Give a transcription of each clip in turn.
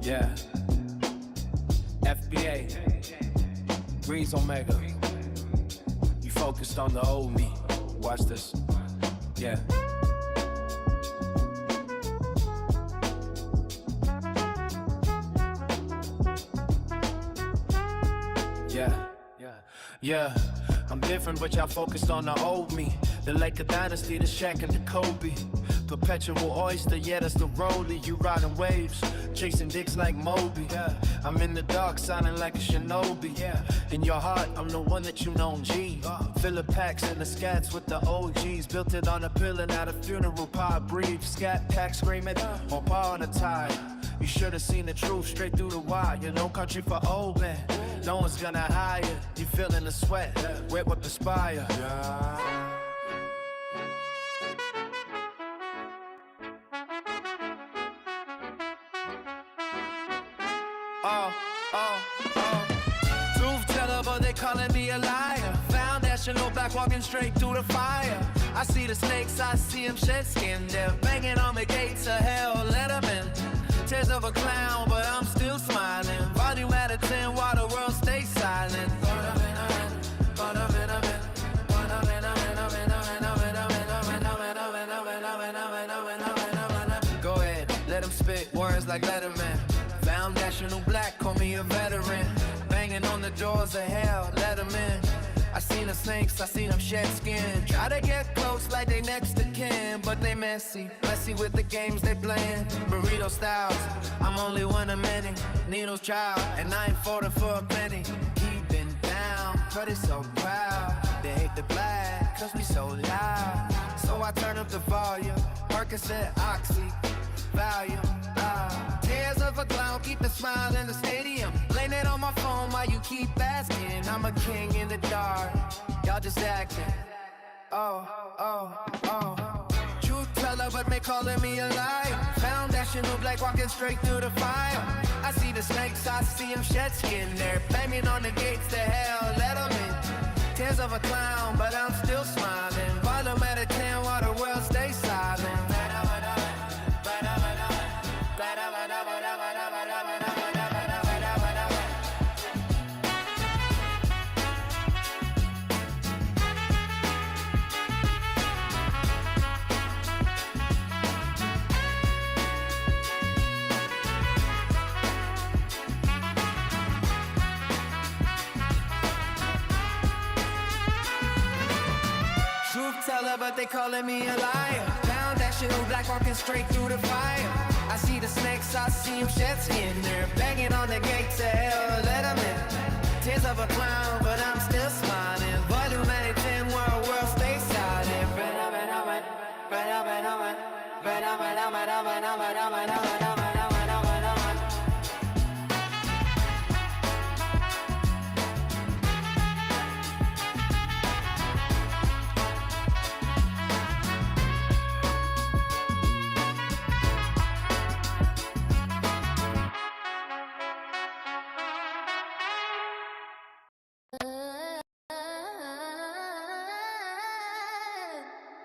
Yeah. FBA. Breeze Omega. You focused on the old me. Watch this. Yeah. Yeah, I'm different, but y'all focused on the old me. The Laker dynasty, the Shaq and the Kobe. Perpetual oyster, yeah, that's the rollie. You riding waves, chasing dicks like Moby. Yeah, I'm in the dark, sounding like a shinobi. Yeah, in your heart, I'm the one that you know, G. Filler packs and the scats with the OGs. Built it on a pillar, not a funeral pie. Breathe, scat pack screaming, on par on the tide. You should've seen the truth straight through the wire. No country for old men. No one's gonna hire. You feeling the sweat, wet with perspire. Truth teller, but they calling me a liar. Foundational black walking straight through the fire. I see the snakes, I see them shed skin. They're banging on the gates of hell, let them in. Tears of a clown, but I'm still smiling. Volume at a 10 while the world stays silent. Go ahead, let him spit words like Letterman. Foundational black, call me a veteran. Banging on the doors of hell, let him in. I seen the snakes, I seen them shed skin. Try to get close like they next to kin, but they messy with the games they playing. Burrito styles, I'm only one of many. Needles child, and I ain't falling for a penny. Keeping down, but it's so proud. They hate the black, cause we so loud. So I turn up the volume, Percocet, Oxy, Valium. Tears of a clown, keep the smile in the stadium. Blame it on my phone while you keep asking. I'm a king in the dark, y'all just acting. Truth teller, but they calling me a liar. Foundational black walking straight through the fire. I see the snakes, I see them shed skin. They're banging on the gates to hell, let them in. Tears of a clown, but I'm still smiling. Volume at a 10 while the world stays silent. But they calling me a liar. Foundational black walking straight through the fire. I see the snakes, I see them shed skin. They're banging on the gates of hell, let them in. Tears of a clown, but I'm still smiling. Volume at a 10, world stays silent.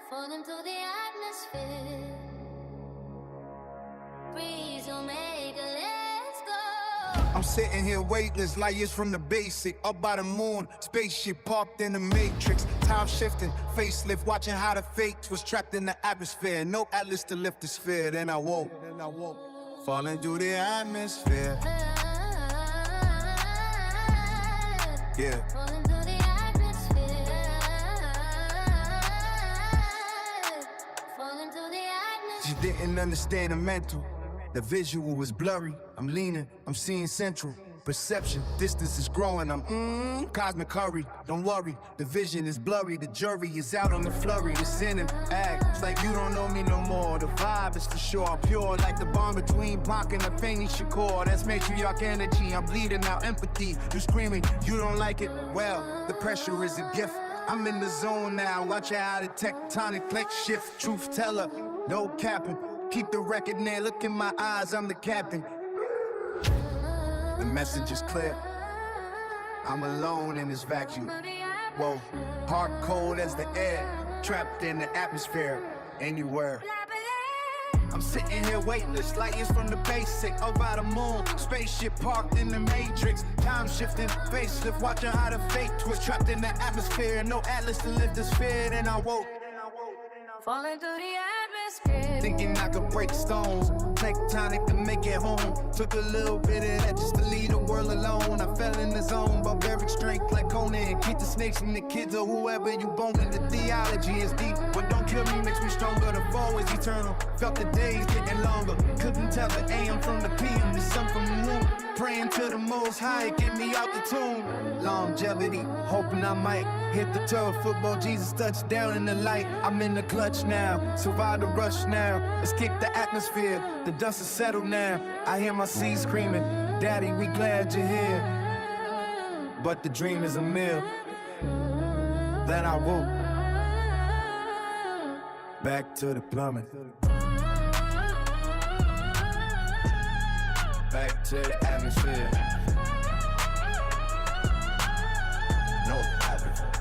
Fall into the atmosphere. Breeze Omega, let's go. I'm sitting here weightless, like it's from the basic. Up by the moon, spaceship parked in the matrix. Time shifting, facelift, watching how the fakes was trapped in the atmosphere. No atlas to lift the sphere, then I woke. Falling through the atmosphere. Yeah. Falling through the atmosphere. Falling through the atmosphere. She didn't understand the mental. The visual was blurry. I'm leaning, I'm seeing central. Perception, distance is growing. I'm cosmic hurry. Don't worry, the vision is blurry. The jury is out on the flurry. It's in him, act. It's like you don't know me no more. The vibe is for sure. I'm pure like the bond between Blanc and the Fanny Shakur. That's matriarch energy. I'm bleeding out empathy. You screaming, you don't like it? Well, the pressure is a gift. I'm in the zone now. Watch how the tectonic plates shift. Truth teller, no capping. Keep the record near. Look in my eyes. I'm the captain. The message is clear. I'm alone in this vacuum. Whoa, hard cold as the air. trapped in the atmosphere, anywhere. I'm sitting here weightless, like it's from the basic. Over the moon, spaceship parked in the matrix. Time shifting, facelift, watching how the fate twist. Trapped in the atmosphere, no atlas to lift the sphere. Then I woke, Falling through the atmosphere. thinking I could break stones. Tectonic to make it home. Took a little bit of that just to leave the world alone. I fell in the zone, barbaric strength like Conan. Keep the snakes from the kids or whoever you boning. The theology is deep. What don't kill me makes me stronger. The fall is eternal. Felt the days getting longer. Couldn't tell the AM from the PM. The sun from the moon. Praying to the most high, get me out the tomb. Longevity, hoping I might hit the turf. Football, Jesus touchdown in the light. I'm in the clutch now, survive the rush now. Let's kick the atmosphere, the dust is settled now. I hear my seeds screaming, Daddy, we glad you're here. But the dream is a myth. Then I woke back to the plumbing. Back to the atmosphere. No atmosphere.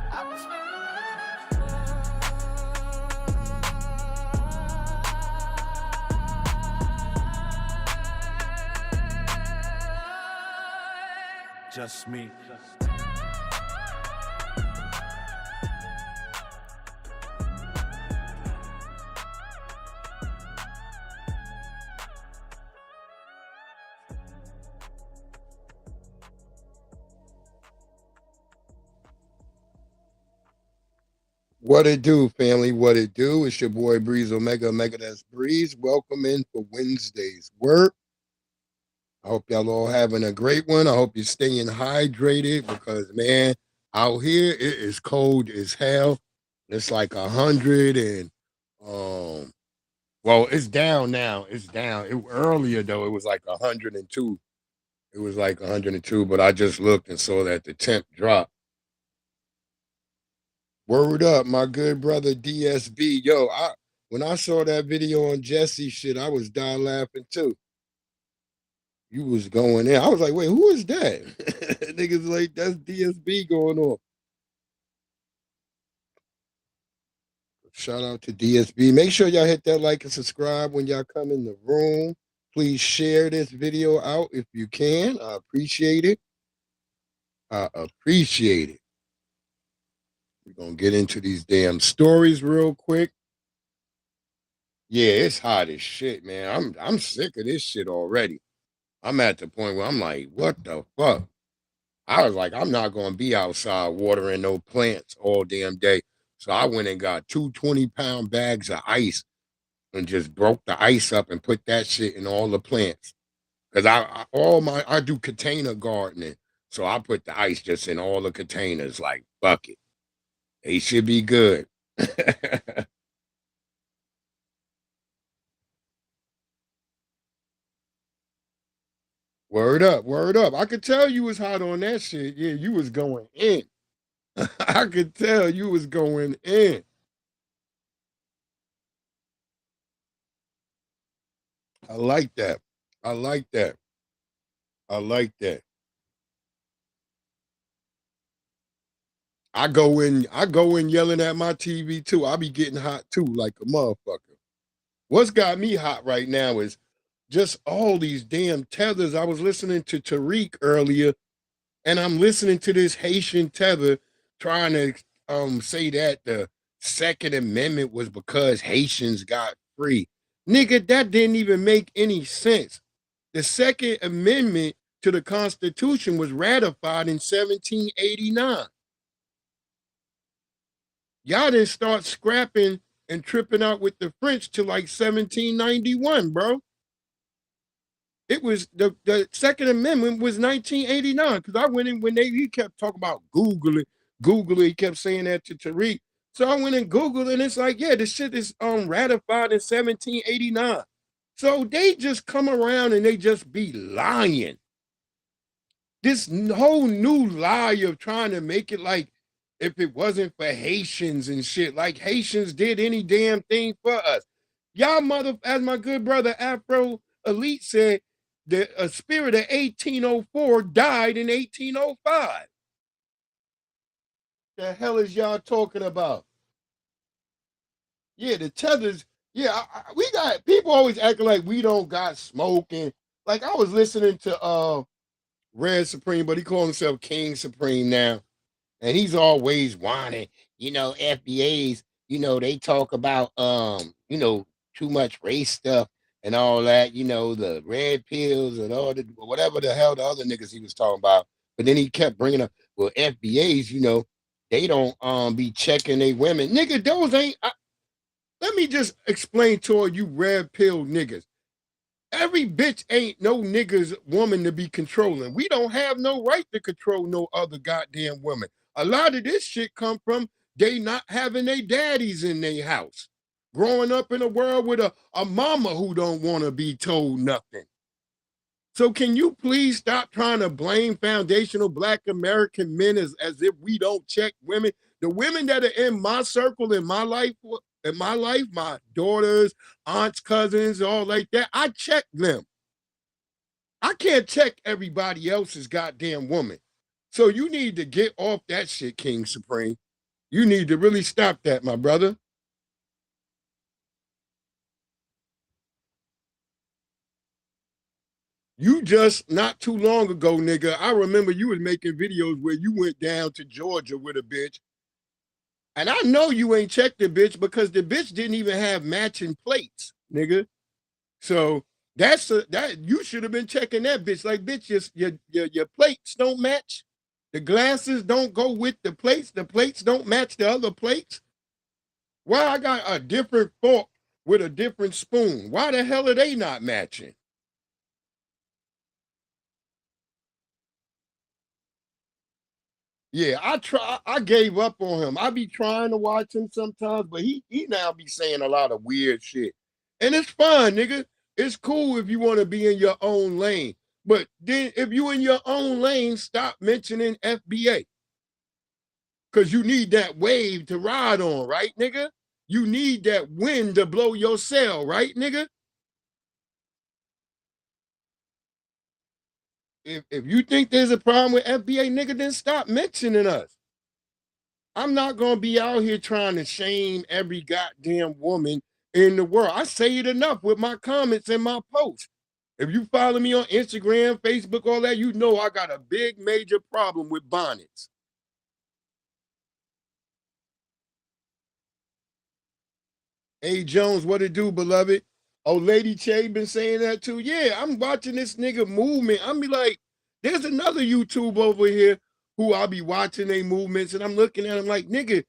Just me. What it do, family? What it do? It's your boy Breeze Omega. That's Breeze. Welcome in for Wednesday's work. I hope y'all all having a great one. I hope you're staying hydrated because, man, out here it is cold as hell. It's like 100 and well, it's down now. It's down. Earlier though, it was like 102. It was like 102, but I just looked and saw that the temp dropped. Word up, my good brother DSB. Yo, when I saw that video on Jesse shit, I was dying laughing too. You was going in. I was like, wait, who is that? Niggas like, that's DSB going on. Shout out to DSB. Make sure y'all hit that like and subscribe when y'all come in the room. Please share this video out if you can. I appreciate it. I appreciate it. We're going to get into these damn stories real quick. Yeah, it's hot as shit, man. I'm sick of this shit already. I'm at the point where I'm like, what the fuck? I was like, I'm not going to be outside watering no plants all damn day. So I went and got 2 20-pound bags of ice and just broke the ice up and put that shit in all the plants. Because I do container gardening. So I put the ice just in all the containers, like, fuck it. They should be good. Word up, word up. I could tell you was hot on that shit. Yeah, you was going in. I could tell you was going in. I like that. I like that. I like that. I go in yelling at my TV too. I be getting hot too, like a motherfucker. What's got me hot right now is just all these damn tethers. I was listening to Tariq earlier, and I'm listening to this Haitian tether trying to say that the Second Amendment was because Haitians got free. Nigga, that didn't even make any sense. The Second Amendment to the Constitution was ratified in 1789. Y'all didn't start scrapping and tripping out with the French till like 1791, bro. It was the Second Amendment was 1989 because I went in when he kept talking about Google it. He kept saying that to Tariq. So I went and Googled and it's like, yeah, this shit is ratified in 1789. So they just come around and they just be lying. This whole new lie of trying to make it like if it wasn't for Haitians and shit, like Haitians did any damn thing for us. Y'all as my good brother Afro Elite said, the spirit of 1804 died in 1805. The hell is y'all talking about? Yeah, the tethers. Yeah, we got people always acting like we don't got smoking. Like I was listening to Red Supreme, but he called himself King Supreme now. And he's always whining, FBAs, they talk about too much race stuff and all that, the red pills and all the whatever the hell the other niggas he was talking about. But then he kept bringing up, well, FBAs, they don't be checking they women. Nigga, those ain't let me just explain to all you red pill niggas. Every bitch ain't no nigga's woman to be controlling. We don't have no right to control no other goddamn woman. A lot of this shit come from they not having their daddies in their house. Growing up in a world with a mama who don't want to be told nothing. So can you please stop trying to blame foundational Black American men as if we don't check women? The women that are in my circle, in my life, my daughters, aunts, cousins, all like that, I check them. I can't check everybody else's goddamn woman. So you need to get off that shit, King Supreme. You need to really stop that, my brother. You just not too long ago, nigga, I remember you was making videos where you went down to Georgia with a bitch. And I know you ain't checked the bitch because the bitch didn't even have matching plates, nigga. So that you should have been checking that bitch. Like, bitch, your plates don't match. The glasses don't go with the plates. The plates don't match the other plates. Why I got a different fork with a different spoon? Why the hell are they not matching? Yeah, I gave up on him. I be trying to watch him sometimes, but he now be saying a lot of weird shit. And it's fine, nigga. It's cool if you want to be in your own lane. But then if you in your own lane, stop mentioning FBA. Cause you need that wave to ride on, right, nigga? You need that wind to blow your sail, right, nigga? If you think there's a problem with FBA, nigga, then stop mentioning us. I'm not gonna be out here trying to shame every goddamn woman in the world. I say it enough with my comments and my posts. If you follow me on Instagram, Facebook, all that, you know I got a big major problem with bonnets. Hey Jones, what it do, beloved? Oh, Lady Che been saying that too. Yeah, I'm watching this nigga movement. I'm be like, there's another YouTube over here who I'll be watching their movements, and I'm looking at them like, niggas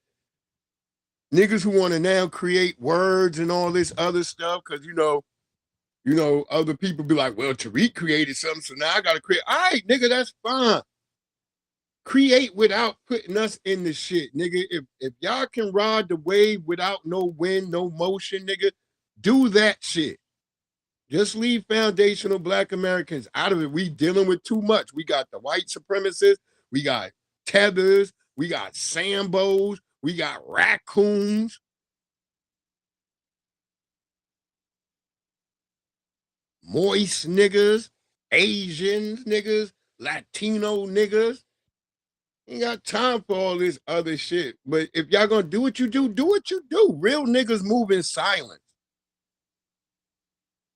who want to now create words and all this other stuff, because other people be like, well, Tariq created something, so now I gotta create. All right, nigga, that's fine. Create without putting us in the shit, nigga. If y'all can ride the wave without no wind, no motion, nigga, do that shit. Just leave foundational Black Americans out of it. We dealing with too much. We got the white supremacists, we got tethers, we got Sambos, we got raccoons. Moist niggas, Asians niggas, Latino niggas. Ain't got time for all this other shit. But if y'all gonna do what you do what you do. Real niggas move in silence.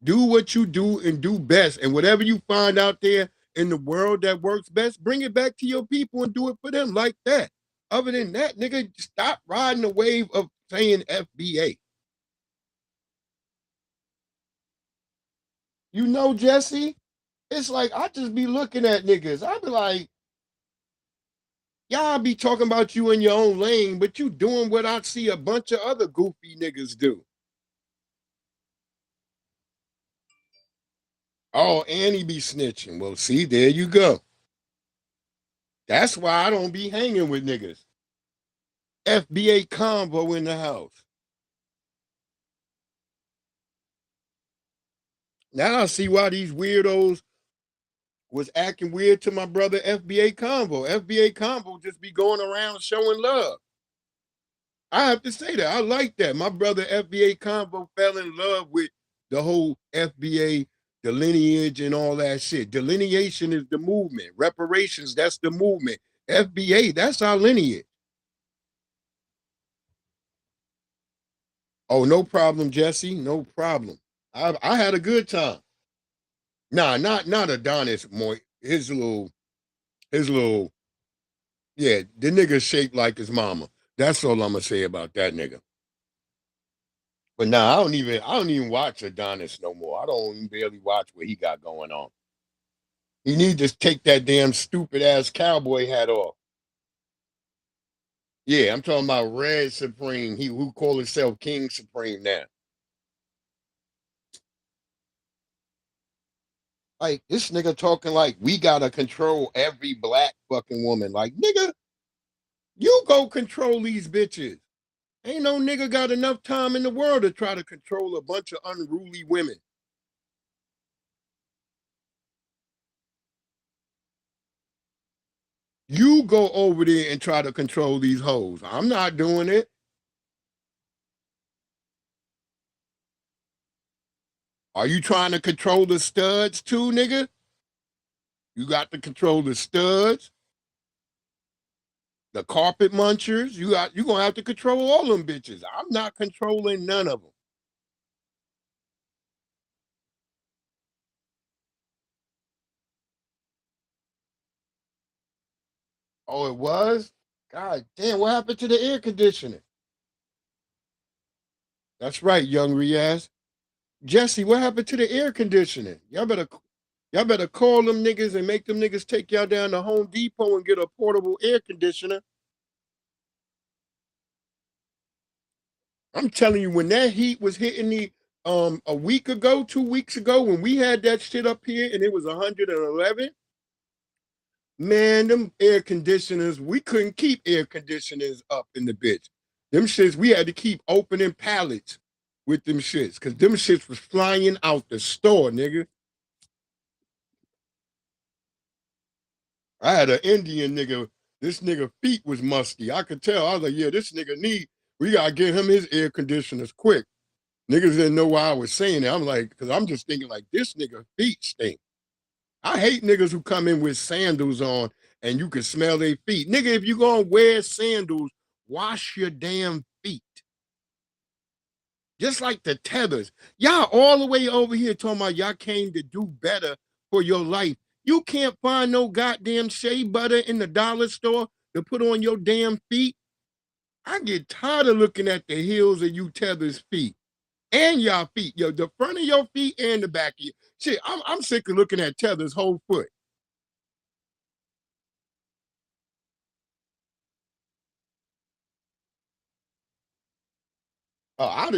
Do what you do and do best. And whatever you find out there in the world that works best, bring it back to your people and do it for them like that. Other than that, nigga, stop riding the wave of saying FBA. You know, Jesse, it's like I just be looking at niggas. I be like, y'all be talking about you in your own lane, but you doing what I see a bunch of other goofy niggas do. Oh, and he be snitching. Well, see, there you go. That's why I don't be hanging with niggas. FBA combo in the house. Now I see why these weirdos was acting weird to my brother FBA Combo. FBA Combo just be going around showing love. I have to say that. I like that. My brother FBA Combo fell in love with the whole FBA, the lineage and all that shit. Delineation is the movement. Reparations, that's the movement. FBA, that's our lineage. Oh, no problem, Jesse. No problem. I had a good time. Nah, not Adonis. More his little. Yeah, the nigga shaped like his mama. That's all I'm gonna say about that nigga. But nah, I don't even watch Adonis no more. I don't even barely watch what he got going on. He need to take that damn stupid ass cowboy hat off. Yeah, I'm talking about Red Supreme. He who call himself King Supreme now. Like this nigga talking like we gotta control every black fucking woman. Like nigga, you go control these bitches. Ain't no nigga got enough time in the world to try to control a bunch of unruly women. You go over there and try to control these hoes. I'm not doing it. Are you trying to control the studs too, nigga? You got to control the studs, the carpet munchers. You gonna have to control all them bitches. I'm not controlling none of them. Oh, it was? God damn, what happened to the air conditioning? That's right, young Riaz. Jesse, what happened to the air conditioning? Y'all better call them niggas and make them niggas take y'all down to Home Depot and get a portable air conditioner. I'm telling you, when that heat was hitting me a week ago, 2 weeks ago, when we had that shit up here and it was 111, man, them air conditioners, we couldn't keep air conditioners up in the bitch. Them shits, we had to keep opening pallets with them shits, because them shits was flying out the store, nigga. I had an Indian nigga. This nigga feet was musty. I could tell. I was like, yeah, this nigga we gotta get him his air conditioners quick. Niggas didn't know why I was saying that. I'm like, because I'm just thinking like this nigga feet stink. I hate niggas who come in with sandals on and you can smell their feet. Nigga, if you gonna wear sandals, wash your damn feet. Just like the tethers. Y'all all the way over here talking about y'all came to do better for your life. You can't find no goddamn shea butter in the dollar store to put on your damn feet. I get tired of looking at the heels of you tethers' feet and y'all feet. Yo, the front of your feet and the back of your shit. I'm sick of looking at tethers' whole foot. I'd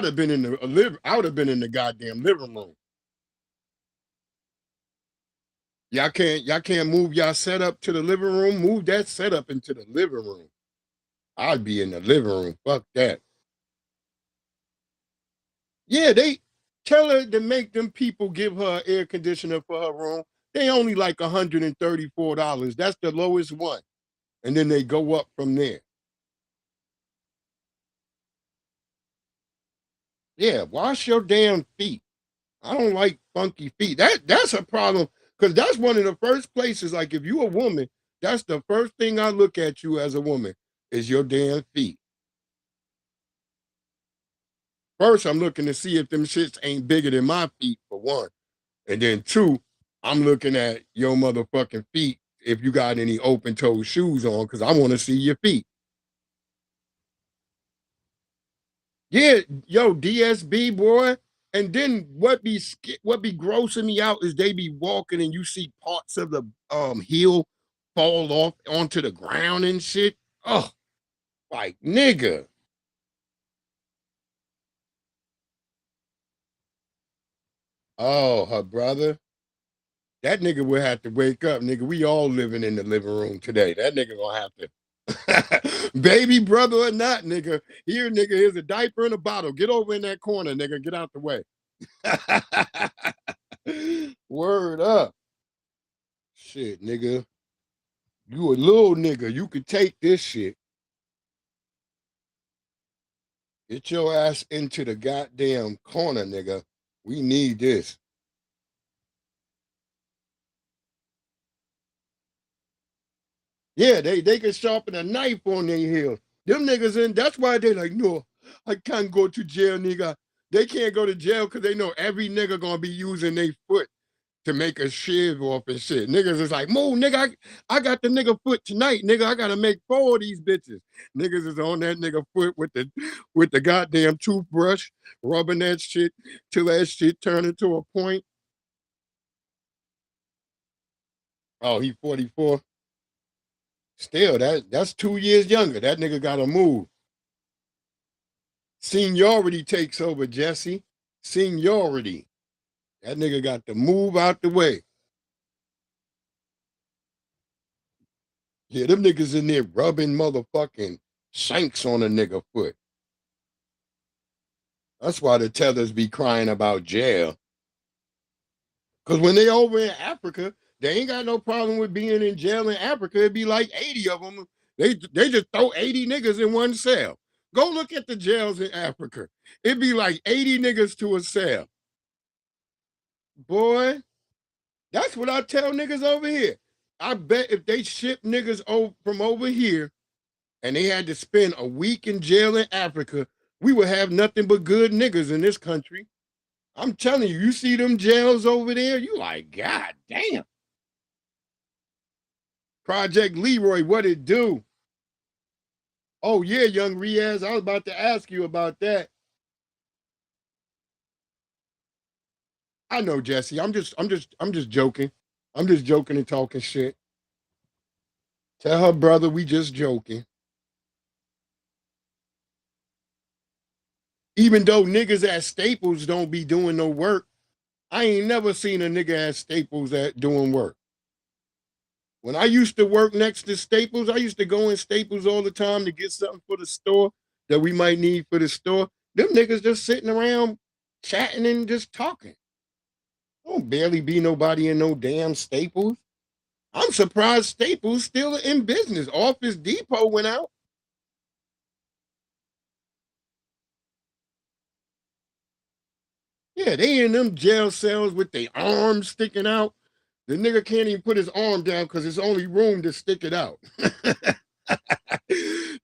have been in I would have been in the goddamn living room. Y'all can't move y'all setup to the living room. Move that setup into the living room. I'd be in the living room. Fuck that. Yeah, they tell her to make them people give her air conditioner for her room. They only like $134. That's the lowest one. And then they go up from there. Yeah, wash your damn feet. I don't like funky feet. That's a problem because that's one of the first places. Like if you a woman, that's the first thing I look at you as a woman is your damn feet. First, I'm looking to see if them shits ain't bigger than my feet for one, and then two, I'm looking at your motherfucking feet if you got any open toe shoes on because I want to see your feet. Yeah, yo, DSB boy. And then what be grossing me out is they be walking and you see parts of the heel fall off onto the ground and shit. Oh, like nigga. Oh, her brother. That nigga will have to wake up, nigga. We all living in the living room today. That nigga gonna have to baby brother or not, nigga. Here, nigga, here's a diaper and a bottle. Get over in that corner, nigga. Get out the way. Word up. Shit, nigga. You a little nigga. You could take this shit. Get your ass into the goddamn corner, nigga. We need this. Yeah, they can sharpen a knife on their heels. Them niggas in, that's why they like, no, I can't go to jail, nigga. They can't go to jail because they know every nigga gonna be using their foot to make a shiv off and shit. Niggas is like, move, nigga. I got the nigga foot tonight, nigga. I gotta make 4 of these bitches. Niggas is on that nigga foot with the goddamn toothbrush, rubbing that shit till that shit turn into a point. Oh, he 44. Still, that's 2 years younger. That nigga gotta move. Seniority takes over, Jesse. Seniority. That nigga got to move out the way. Yeah, them niggas in there rubbing motherfucking shanks on a nigga foot. That's why the tellers be crying about jail. Because when they over in Africa, they ain't got no problem with being in jail in Africa. It'd be like 80 of them. They just throw 80 niggas in one cell. Go look at the jails in Africa. It'd be like 80 niggas to a cell. Boy, that's what I tell niggas over here. I bet if they ship niggas from over here and they had to spend a week in jail in Africa, we would have nothing but good niggas in this country. I'm telling you, you see them jails over there, you like, God damn. Project Leroy, what it do? Oh yeah, young Riaz, I was about to ask you about that. I know, Jesse. I'm just joking. I'm just joking and talking shit. Tell her brother we just joking. Even though niggas at Staples don't be doing no work, I ain't never seen a nigga at Staples at doing work. When I used to work next to Staples, I used to go in Staples all the time to get something for the store that we might need for the store. Them niggas just sitting around chatting and just talking. Don't barely be nobody in no damn Staples. I'm surprised Staples still in business. Office Depot went out. Yeah, they in them jail cells with their arms sticking out. The nigga can't even put his arm down because there's only room to stick it out.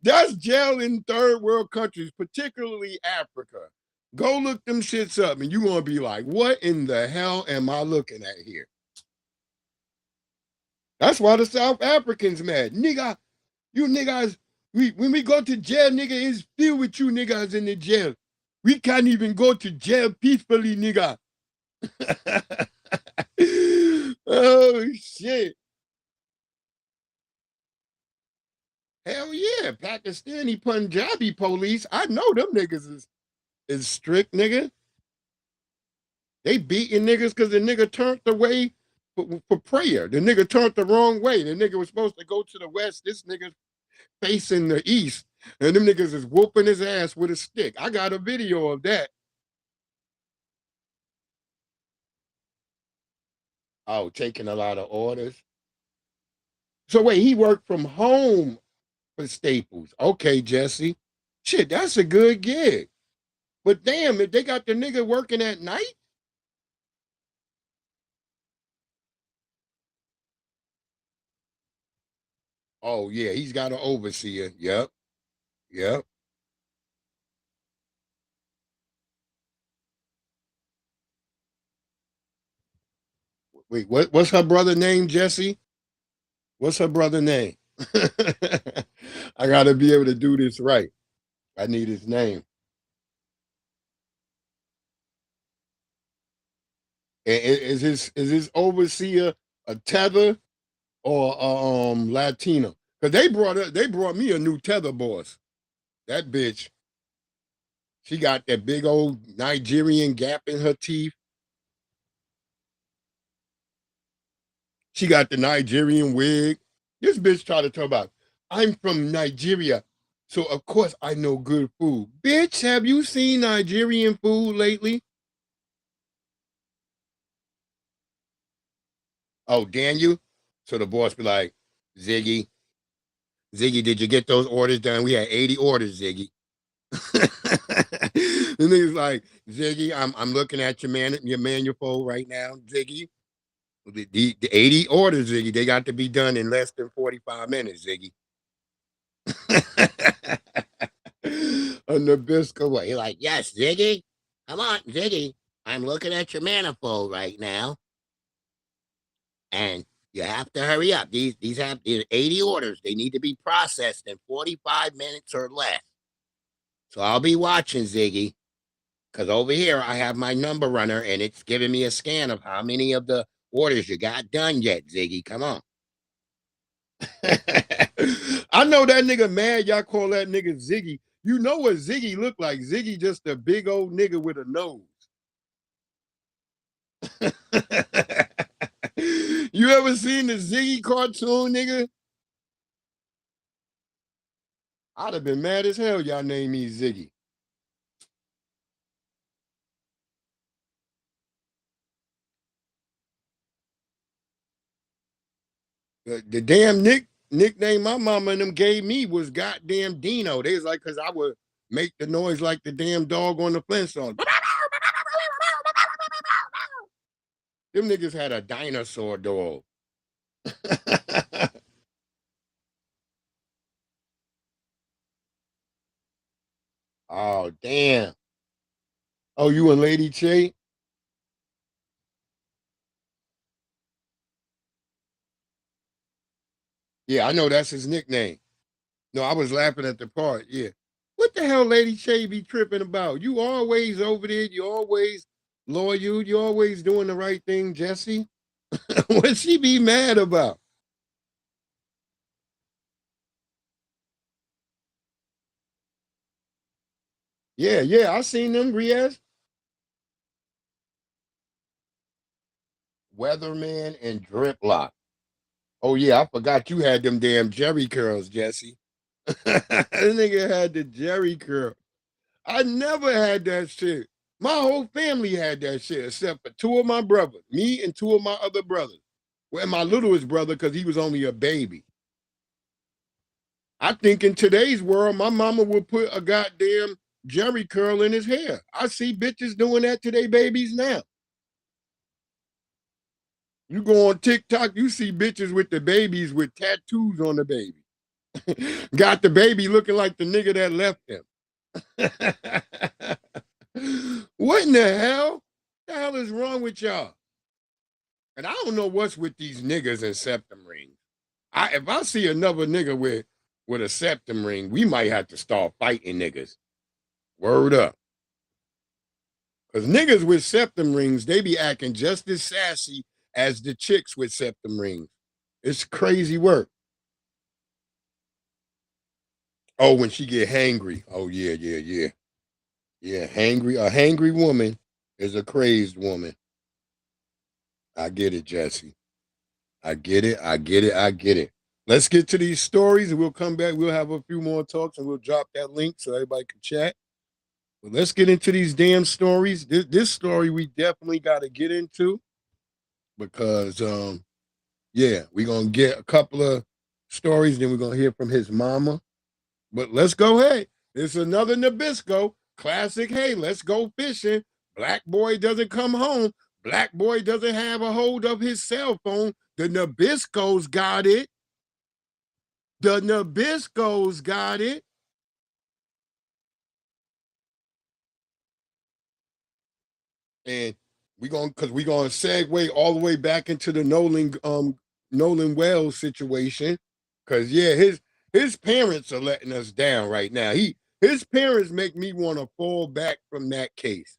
That's jail in third world countries, particularly Africa. Go look them shits up and you're going to be like, what in the hell am I looking at here? That's why the South Africans mad. Nigga, you niggas, when we go to jail, nigga, it's filled with you niggas in the jail. We can't even go to jail peacefully, nigga. Oh, shit. Hell yeah. Pakistani Punjabi police. I know them niggas is strict, nigga. They beating niggas because the nigga turned away for prayer. The nigga turned the wrong way. The nigga was supposed to go to the west. This nigga facing the east. And them niggas is whooping his ass with a stick. I got a video of that. Oh, taking a lot of orders. So wait, he worked from home for Staples. Okay, Jesse. Shit, that's a good gig. But damn, if they got the nigga working at night. Oh yeah, he's got an overseer. Yep. Yep. Wait, what's her brother name, Jesse? What's her brother name? I gotta be able to do this right. I need his name. Is his overseer a tether or Latino? Because they brought me a new tether boss. That bitch, she got that big old Nigerian gap in her teeth. She got the Nigerian wig. This bitch tried to talk about, I'm from Nigeria, so of course I know good food. Bitch, have you seen Nigerian food lately? Oh, Daniel? So the boss be like, Ziggy, did you get those orders done? We had 80 orders, Ziggy. The nigga's like, Ziggy, I'm looking at your manual right now, Ziggy. The 80 orders, Ziggy, they got to be done in less than 45 minutes, Ziggy. Nabisco way. You're like, yes, Ziggy. Come on, Ziggy. I'm looking at your manifold right now. And you have to hurry up. These have 80 orders. They need to be processed in 45 minutes or less. So I'll be watching, Ziggy. Because over here I have my number runner and it's giving me a scan of how many of the orders you got done yet, Ziggy. Come on. I know that nigga mad y'all call that nigga Ziggy. You know what Ziggy look like. Ziggy just a big old nigga with a nose. You ever seen the Ziggy cartoon, nigga? I'd have been mad as hell y'all named me Ziggy. The damn nickname my mama and them gave me was goddamn Dino. They was like, because I would make the noise like the damn dog on the Flintstones. Them niggas had a dinosaur dog. Oh, damn. Oh, you and Lady Che? Yeah, I know that's his nickname. No, I was laughing at the part. Yeah. What the hell Lady Che be tripping about? You always over there. You always loyal. You always doing the right thing, Jesse. What she be mad about? Yeah, I seen them, Riaz. Weatherman and Drip Lock. Oh yeah, I forgot you had them damn Jerry curls, Jesse. That nigga had the Jerry curl. I never had that shit. My whole family had that shit, except for two of my brothers, me and two of my other brothers. Well, my littlest brother, because he was only a baby. I think in today's world, my mama would put a goddamn Jerry curl in his hair. I see bitches doing that to their babies now. You go on TikTok, you see bitches with the babies with tattoos on the baby. Got the baby looking like the nigga that left him. What in the hell? The hell is wrong with y'all? And I don't know what's with these niggas and septum rings. If I see another nigga with a septum ring, we might have to start fighting niggas. Word up. Because niggas with septum rings, they be acting just as sassy as the chicks with septum rings. It's crazy work. Oh, when she get hangry. Oh, yeah. Yeah, hangry. A hangry woman is a crazed woman. I get it, Jesse. I get it. Let's get to these stories and we'll come back. We'll have a few more talks and we'll drop that link so everybody can chat. But let's get into these damn stories. This story we definitely got to get into because, yeah, we're going to get a couple of stories. Then we're going to hear from his mama. But let's go. Hey, it's another Nabisco classic. Hey, let's go fishing. Black boy doesn't come home. Black boy doesn't have a hold of his cell phone. The Nabiscos got it. The Nabiscos got it. And we're gonna segue all the way back into the Nolan Wells situation. Cause yeah, his parents are letting us down right now. His parents make me want to fall back from that case.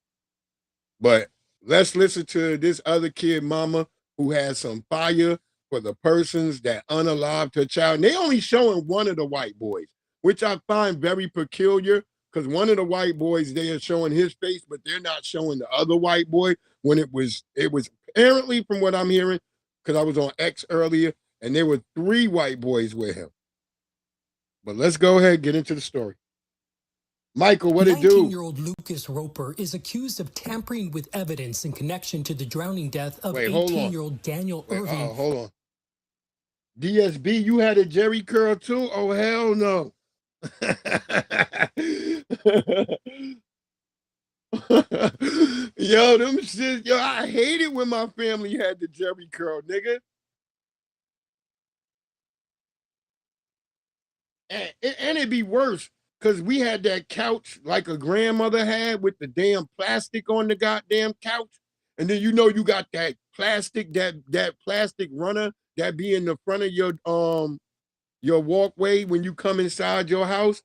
But let's listen to this other kid mama who has some fire for the persons that unalived her child. And they only showing one of the white boys, which I find very peculiar because one of the white boys, they are showing his face, but they're not showing the other white boy when it was apparently from what I'm hearing, because I was on X earlier, and there were 3 white boys with him. But let's go ahead and get into the story. Michael, what it do? 19-year-old Lucas Roper is accused of tampering with evidence in connection to the drowning death of 18-year-old Daniel Irving. Hold on. DSB, you had a Jerry curl too? Oh, hell no. Yo, them shit, I hate it when my family had the Jerry curl, nigga. And it'd be worse because we had that couch like a grandmother had with the damn plastic on the goddamn couch. And then you know you got that plastic, that plastic runner that be in the front of your walkway when you come inside your house.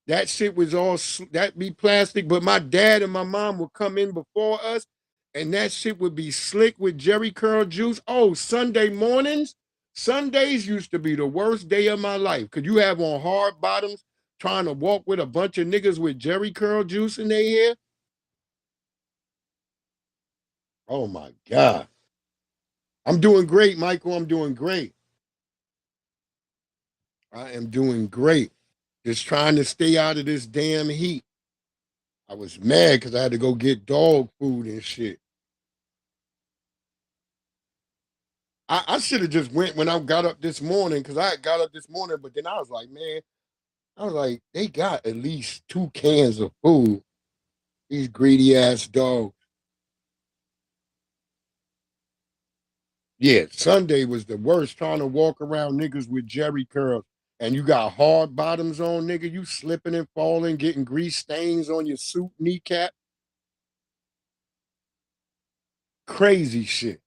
That shit was all that be plastic, but my dad and my mom would come in before us, and that shit would be slick with Jerry curl juice. Oh, Sunday mornings, Sundays used to be the worst day of my life because you have on hard bottoms trying to walk with a bunch of niggas with Jerry curl juice in their hair. Oh my God. I'm doing great, Michael. I'm doing great. I am doing great. Just trying to stay out of this damn heat. I was mad because I had to go get dog food and shit. I should have just went when I got up this morning because I got up this morning, but then I was like, man, they got at least 2 cans of food. These greedy ass dogs. Yeah, Sunday was the worst trying to walk around niggas with Jerry curls. And you got hard bottoms on, nigga. You slipping and falling, getting grease stains on your suit kneecap. Crazy shit.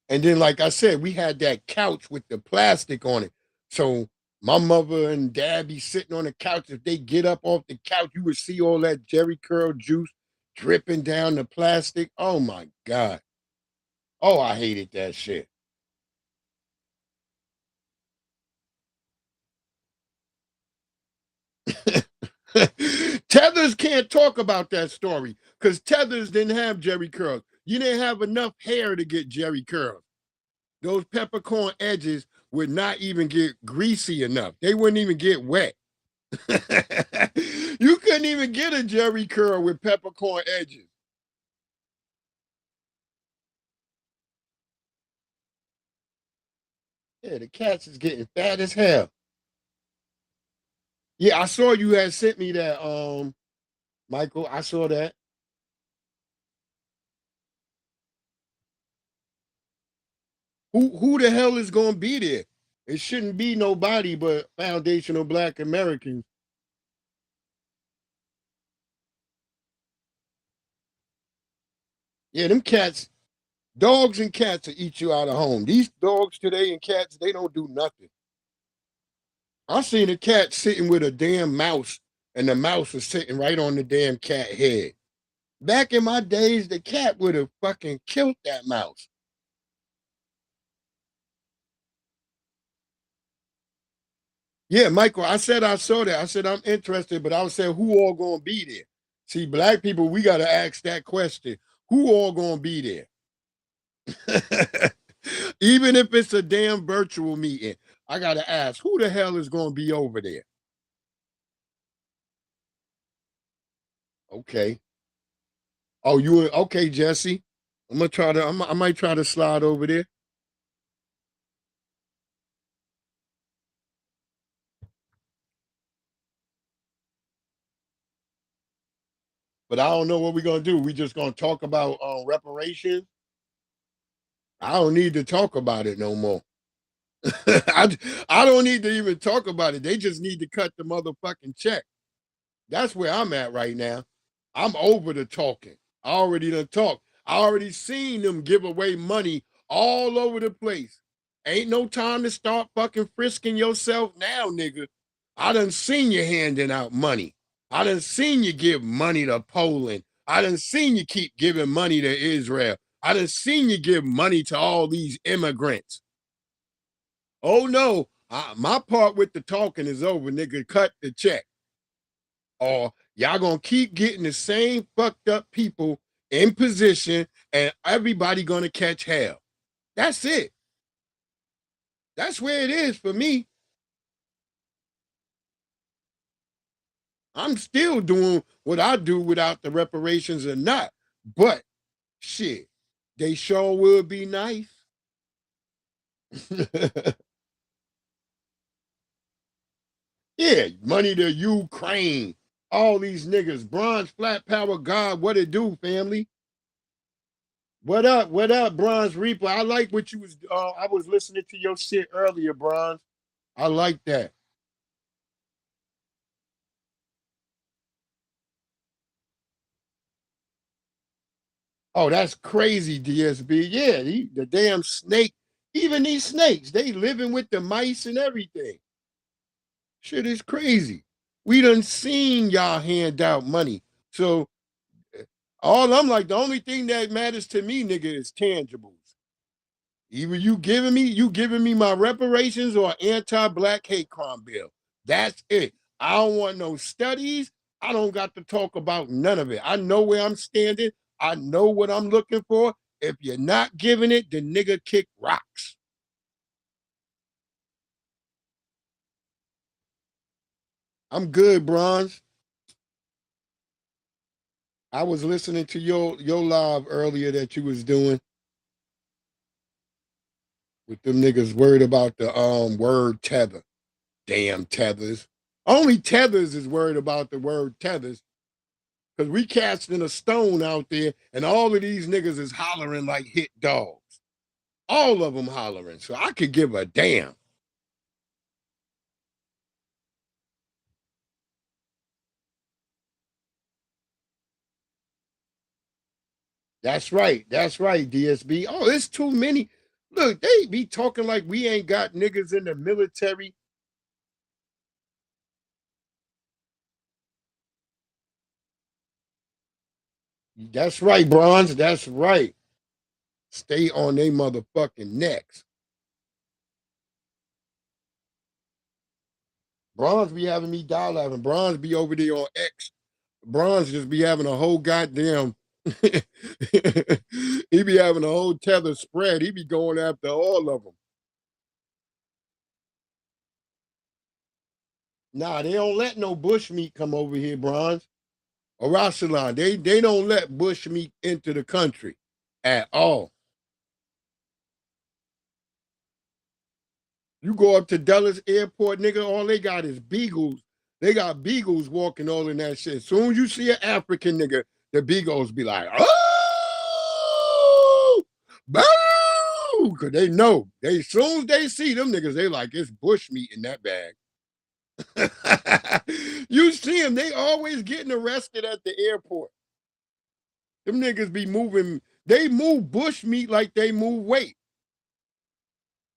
And then, like I said, we had that couch with the plastic on it. So my mother and dad be sitting on the couch. If they get up off the couch, you would see all that Jerry curl juice dripping down the plastic. Oh my God. Oh, I hated that shit. Tethers can't talk about that story because Tethers didn't have Jerry curls. You didn't have enough hair to get Jerry curls. Those peppercorn edges would not even get greasy enough. They wouldn't even get wet. You couldn't even get a Jerry curl with peppercorn edges. Yeah, the cats is getting fat as hell. Yeah, I saw you had sent me that, Michael. I saw that. Who the hell is gonna be there? It shouldn't be nobody but foundational Black Americans. Yeah, them cats, dogs and cats will eat you out of home. These dogs today and cats, they don't do nothing. I seen a cat sitting with a damn mouse, and the mouse was sitting right on the damn cat head. Back in my days, the cat would have fucking killed that mouse. Yeah, Michael, I said I saw that. I said I'm interested, but I was saying who all gonna be there? See, Black people, we gotta ask that question. Who all gonna be there? Even if it's a damn virtual meeting, I gotta ask who the hell is gonna be over there? Okay. Oh, you okay, Jesse? I'm gonna try to. I might try to slide over there. But I don't know what we're gonna do. We just gonna talk about reparations. I don't need to talk about it no more. I don't need to even talk about it. They just need to cut the motherfucking check. That's where I'm at right now. I'm over the talking. I already done talked. I already seen them give away money all over the place. Ain't no time to start fucking frisking yourself now, nigga. I done seen you handing out money. I done seen you give money to Poland. I done seen you keep giving money to Israel. I done seen you give money to all these immigrants. Oh no, my part with the talking is over, nigga. Cut the check. Or y'all gonna keep getting the same fucked up people in position and everybody gonna catch hell. That's it. That's where it is for me. I'm still doing what I do without the reparations or not. But shit, they sure would be nice. Yeah, money to Ukraine. All these niggas. Bronze Flat Power God, what it do, family? What up? What up, Bronze Reaper? I like what you was I was listening to your shit earlier, Bronze. I like that. Oh, that's crazy, DSB. Yeah, the damn snake. Even these snakes, they living with the mice and everything. Shit is crazy. We done seen y'all hand out money. So all I'm like, the only thing that matters to me, nigga, is tangibles. Either you giving me my reparations or anti-black hate crime bill. That's it. I don't want no studies. I don't got to talk about none of it. I know where I'm standing. I know what I'm looking for. If you're not giving it, then nigga kick rocks. I'm good, Bronze. I was listening to your live earlier that you was doing with them niggas worried about the word tether. Damn tethers. Only tethers is worried about the word tethers. Because we casting a stone out there and all of these niggas is hollering like hit dogs. All of them hollering. So I could give a damn. That's right. That's right, DSB. Oh, it's too many. Look, they be talking like we ain't got niggas in the military. That's right, Bronze. That's right. Stay on they motherfucking necks. Bronze be having me die laughing. Bronze be over there on X. Bronze just be having a whole goddamn he be having a whole tether spread. He be going after all of them. Nah, they don't let no bushmeat come over here, Bronze. Or Rossalon. They don't let bushmeat into the country at all. You go up to Dulles Airport, nigga, all they got is beagles. They got beagles walking all in that shit. As soon as you see an African nigga, the beagles be like, oh, boo! Because they know. As soon as they see them niggas, they like, it's bushmeat in that bag. You see them, they always getting arrested at the airport. Them niggas be moving, they move bushmeat like they move weight.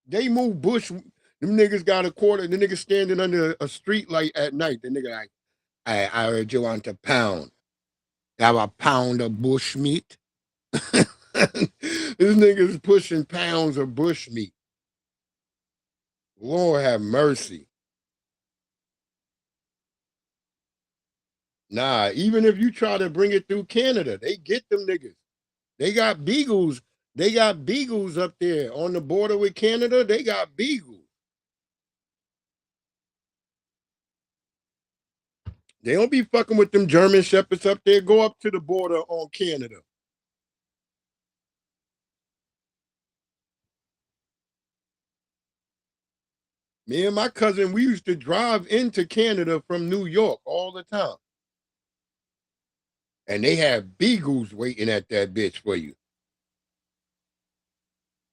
They move bush. Them niggas got a quarter. The nigga standing under a street light at night. The nigga like, I heard you want a pound. Have a pound of bush meat. This nigga's pushing pounds of bush meat. Lord have mercy. Nah, even if you try to bring it through Canada, they get them niggas. They got beagles. They got beagles up there on the border with Canada. They got beagles. They don't be fucking with them German shepherds up there. Go up to the border on Canada. Me and my cousin, we used to drive into Canada from New York all the time. And they have beagles waiting at that bitch for you.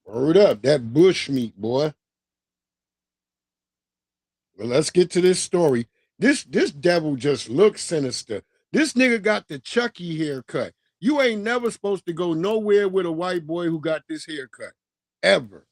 Word up, that bush meat, boy. Well, let's get to this story. This devil just looks sinister. This nigga got the Chucky haircut. You ain't never supposed to go nowhere with a white boy who got this haircut. Ever.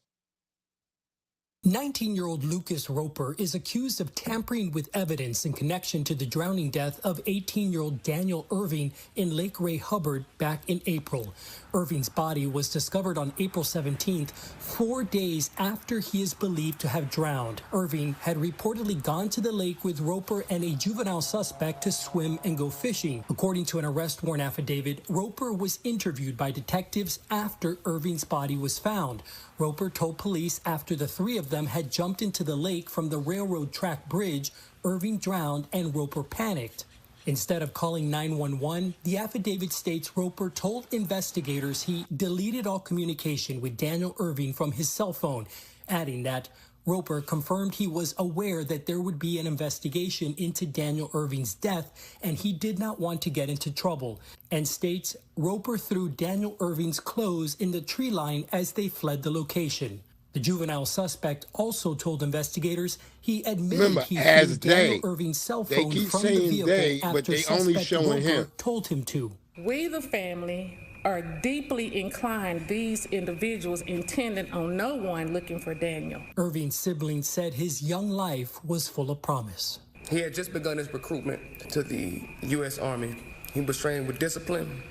19-year-old Lucas Roper is accused of tampering with evidence in connection to the drowning death of 18-year-old Daniel Irving in Lake Ray Hubbard back in April. Irving's body was discovered on April 17th, 4 days after he is believed to have drowned. Irving had reportedly gone to the lake with Roper and a juvenile suspect to swim and go fishing. According to an arrest warrant affidavit, Roper was interviewed by detectives after Irving's body was found. Roper told police after the three of them had jumped into the lake from the railroad track bridge, Irving drowned and Roper panicked. Instead of calling 911, the affidavit states Roper told investigators he deleted all communication with Daniel Irving from his cell phone, adding that Roper confirmed he was aware that there would be an investigation into Daniel Irving's death and he did not want to get into trouble, and states Roper threw Daniel Irving's clothes in the tree line as they fled the location. The juvenile suspect also told investigators he admitted he threw Daniel Irving's cell phone from the vehicle after suspect Roper told him to. We, the family, are deeply inclined, these individuals intended on no one looking for Daniel. Irving's siblings said his young life was full of promise. He had just begun his recruitment to the U.S. Army. He was trained with discipline.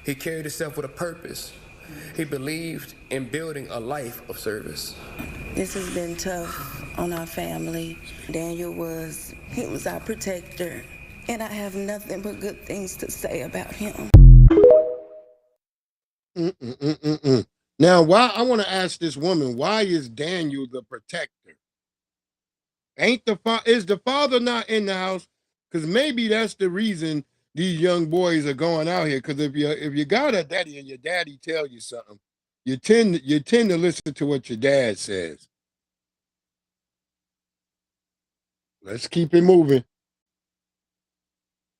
He carried himself with a purpose. He believed in building a life of service. This has been tough on our family. Daniel was our protector, and I have nothing but good things to say about him. Now, why? I want to ask this woman, why is Daniel the protector? Is the father not in the house? Because maybe that's the reason these young boys are going out here. Because if you got a daddy and your daddy tell you something, you tend to listen to what your dad says. Let's keep it moving.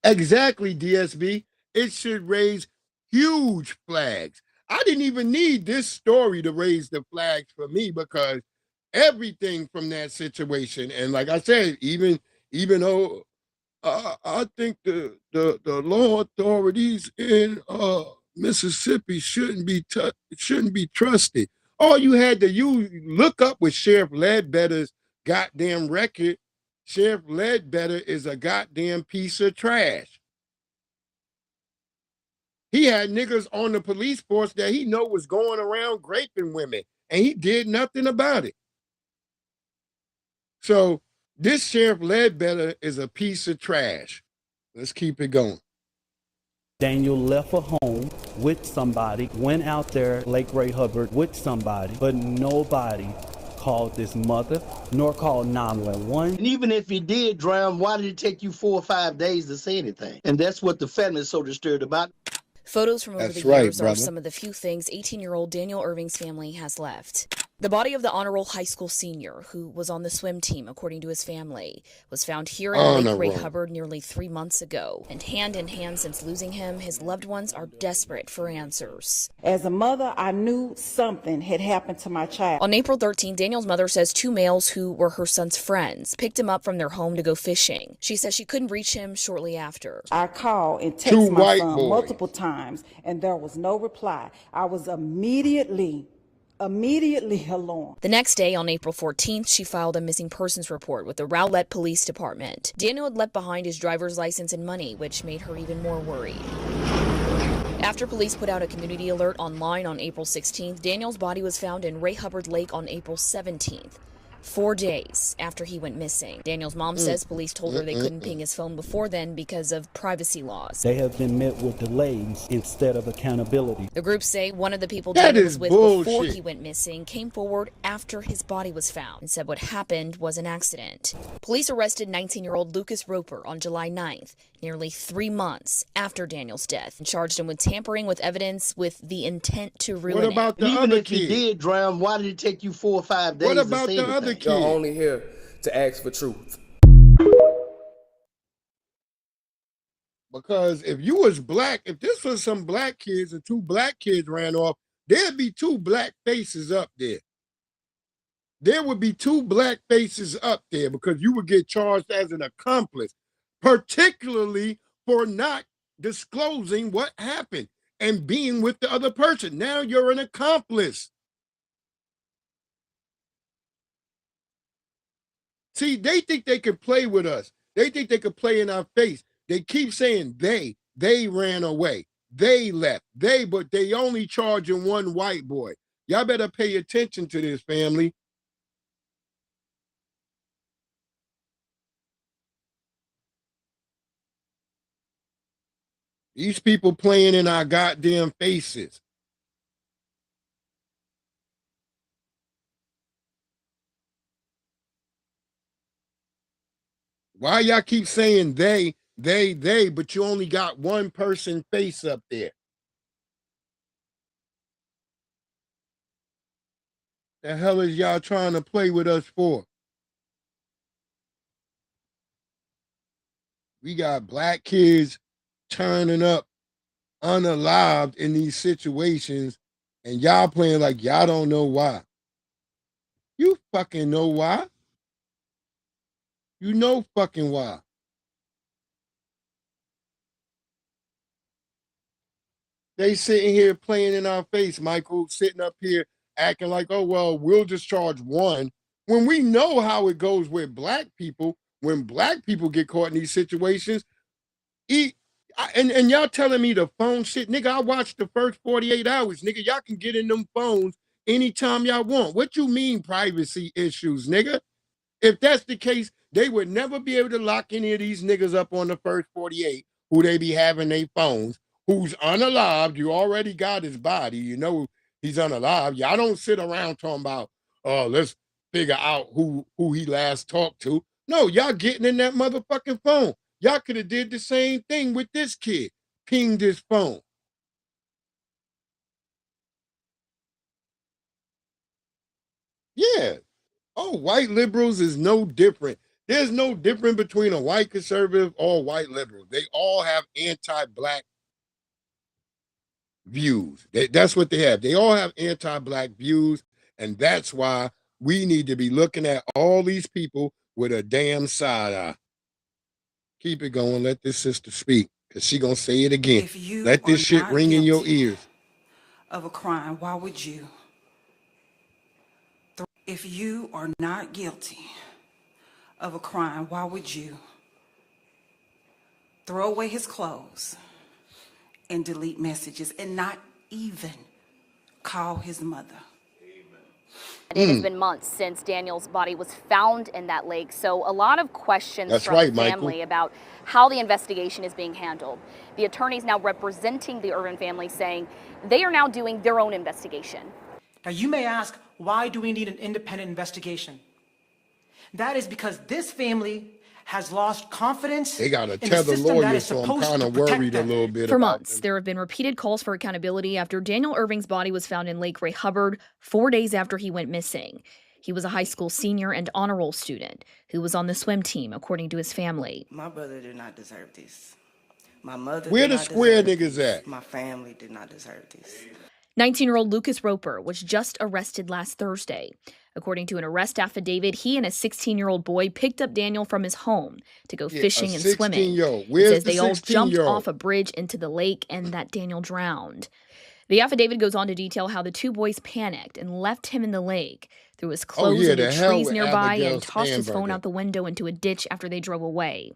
Exactly, DSB. It should raise huge flags. I didn't even need this story to raise the flags for me, because everything from that situation, and like I said, even though I think the law authorities in Mississippi shouldn't be trusted. All you had to look up with Sheriff Ledbetter's goddamn record. Sheriff Ledbetter is a goddamn piece of trash. He had niggas on the police force that he know was going around raping women, and he did nothing about it. So this Sheriff Ledbetter is a piece of trash. Let's keep it going. Daniel left a home with somebody, went out there, Lake Ray Hubbard, with somebody, but nobody called his mother, nor called 911. And even if he did drown, why did it take you 4 or 5 days to say anything? And that's what the family is so disturbed about. Photos from over the years are some of the few things 18-year-old Daniel Irving's family has left. The body of the honor roll high school senior, who was on the swim team, according to his family, was found here in Lake Ray Hubbard nearly 3 months ago. And hand in hand since losing him, his loved ones are desperate for answers. As a mother, I knew something had happened to my child. On April 13, Daniel's mother says 2 males who were her son's friends picked him up from their home to go fishing. She says she couldn't reach him shortly after. I called and texted my son multiple times, and there was no reply. I was immediately alarmed. The next day, on April 14th, she filed a missing persons report with the Rowlett Police Department. Daniel had left behind his driver's license and money, which made her even more worried. After police put out a community alert online on April 16th, Daniel's body was found in Ray Hubbard Lake on April 17th. 4 days after he went missing. Daniel's mom says police told her they couldn't ping his phone before then because of privacy laws. They have been met with delays instead of accountability. The groups say one of the people Daniel was with before he went missing came forward after his body was found and said what happened was an accident. Police arrested 19-year-old Lucas Roper on July 9th, nearly 3 months after Daniel's death, and charged him with tampering with evidence with the intent to ruin it. What about the other kid? Even if he did drown, why did it take you 4 or 5 days to say anything? Y'all only here to ask for truth. Because if you was black, if this was some black kids and 2 black kids ran off, there'd be 2 black faces up there. There would be 2 black faces up there because you would get charged as an accomplice, particularly for not disclosing what happened and being with the other person. Now you're an accomplice. See, they think they could play with us. They think they could play in our face. They keep saying they ran away. They left. But they only charging 1 white boy. Y'all better pay attention to this, family. These people playing in our goddamn faces. Why y'all keep saying they, but you only got 1 person face up there? The hell is y'all trying to play with us for? We got black kids turning up unalived in these situations, and y'all playing like y'all don't know why. You fucking know why. You know fucking why. They sitting here playing in our face, Michael, sitting up here acting like, oh, well, we'll just charge one. When we know how it goes with black people, when black people get caught in these situations, and y'all telling me the phone shit, nigga, I watched the first 48 hours, nigga. Y'all can get in them phones anytime y'all want. What you mean privacy issues, nigga? If that's the case, they would never be able to lock any of these niggas up on the first 48 who they be having their phones, who's unalived. You already got his body. You know he's unalived. Y'all don't sit around talking about, oh, let's figure out who he last talked to. No, y'all getting in that motherfucking phone. Y'all could have did the same thing with this kid. Pinged his phone. Yeah. Oh, white liberals is no different. There's no difference between a white conservative or white liberal. They all have anti-black views. That's what they have. They all have anti-black views, and that's why we need to be looking at all these people with a damn side eye. Keep it going. Let this sister speak, because she gonna say it again. Let this shit ring in your ears. Of a crime, why would you? If you are not guilty of a crime, why would you throw away his clothes and delete messages and not even call his mother? It has been months since Daniel's body was found in that lake, so a lot of questions from the family about how the investigation is being handled. The attorneys now representing the Irvin family saying they are now doing their own investigation. Now you may ask, why do we need an independent investigation? That is because this family has lost confidence. They got to tell the lawyer, so I'm kind of worried a little bit. For months, there have been repeated calls for accountability after Daniel Irving's body was found in Lake Ray Hubbard 4 days after he went missing. He was a high school senior and honor roll student who was on the swim team, according to his family. My brother did not deserve this. My mother Where did the not square deserve niggas this. at? My family did not deserve this. 19-year-old Lucas Roper was just arrested last Thursday. According to an arrest affidavit, he and a 16-year-old boy picked up Daniel from his home to go fishing and swimming. It says they all jumped off a bridge into the lake and that Daniel drowned. The affidavit goes on to detail how the two boys panicked and left him in the lake, threw his clothes into trees nearby, and tossed his phone out the window into a ditch after they drove away.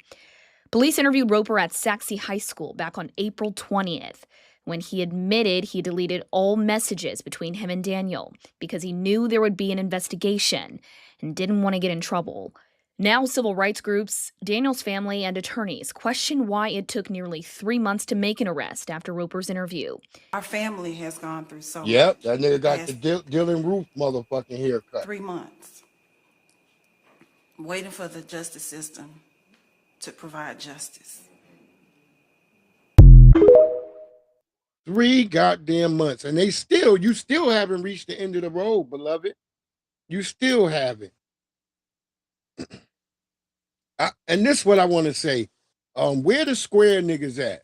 Police interviewed Roper at Saxe High School back on April 20th. When he admitted he deleted all messages between him and Daniel because he knew there would be an investigation and didn't want to get in trouble. Now civil rights groups, Daniel's family, and attorneys question why it took nearly 3 months to make an arrest after Roper's interview. Our family has gone through so much. Yep, that nigga got the Dylan Roof motherfucking haircut. 3 months waiting for the justice system to provide justice. 3 goddamn months, and you still haven't reached the end of the road, beloved. You still haven't. And this is what I want to say. Where the square niggas at?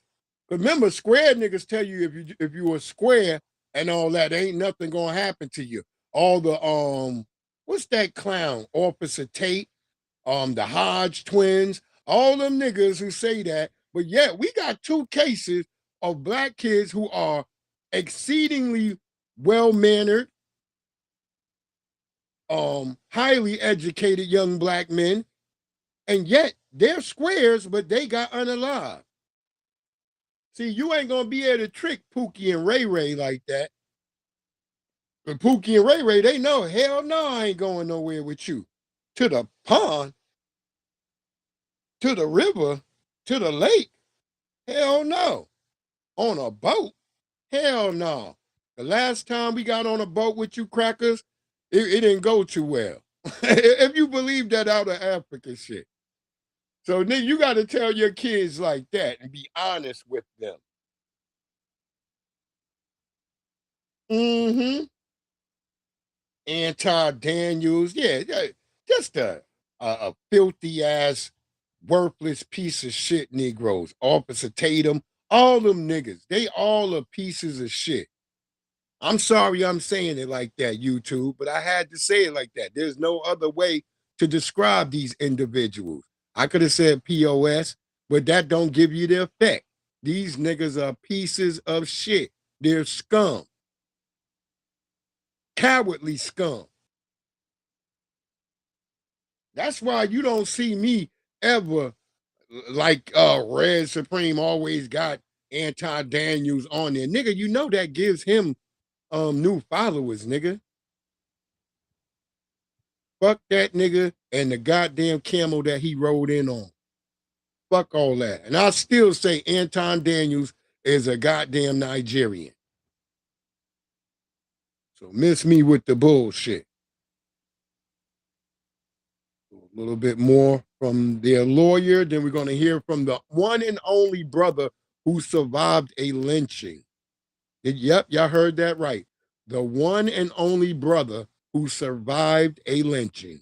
Remember, square niggas tell you if you were square and all that, ain't nothing gonna happen to you. All the what's that clown? Officer Tate, the Hodge twins, all them niggas who say that. But yeah, we got 2 cases of black kids who are exceedingly well-mannered, highly educated young black men, and yet they're squares, but they got unalived. See, you ain't gonna be able to trick Pookie and Ray Ray like that. But Pookie and Ray Ray, they know, hell no, I ain't going nowhere with you. To the pond, to the river, to the lake, hell no. On a boat? Hell no. The last time we got on a boat with you crackers, it didn't go too well. If you believe that out of Africa shit. So nigga, you got to tell your kids like that and be honest with them. Anti-Daniels. Yeah, just a filthy ass, worthless piece of shit Negroes. Officer Tatum. All them niggas, they all are pieces of shit. I'm sorry I'm saying it like that, YouTube, but I had to say it like that. There's no other way to describe these individuals. I could have said POS, but that don't give you the effect. These niggas are pieces of shit. They're scum. Cowardly scum. That's why you don't see me ever like Red Supreme always got anti-Daniels on there. Nigga, you know that gives him new followers, nigga. Fuck that nigga and the goddamn camel that he rode in on. Fuck all that. And I still say Anton Daniels is a goddamn Nigerian. So miss me with the bullshit. A little bit more from their lawyer. Then we're going to hear from the one and only brother who survived a lynching. Yep, y'all heard that right. The one and only brother who survived a lynching.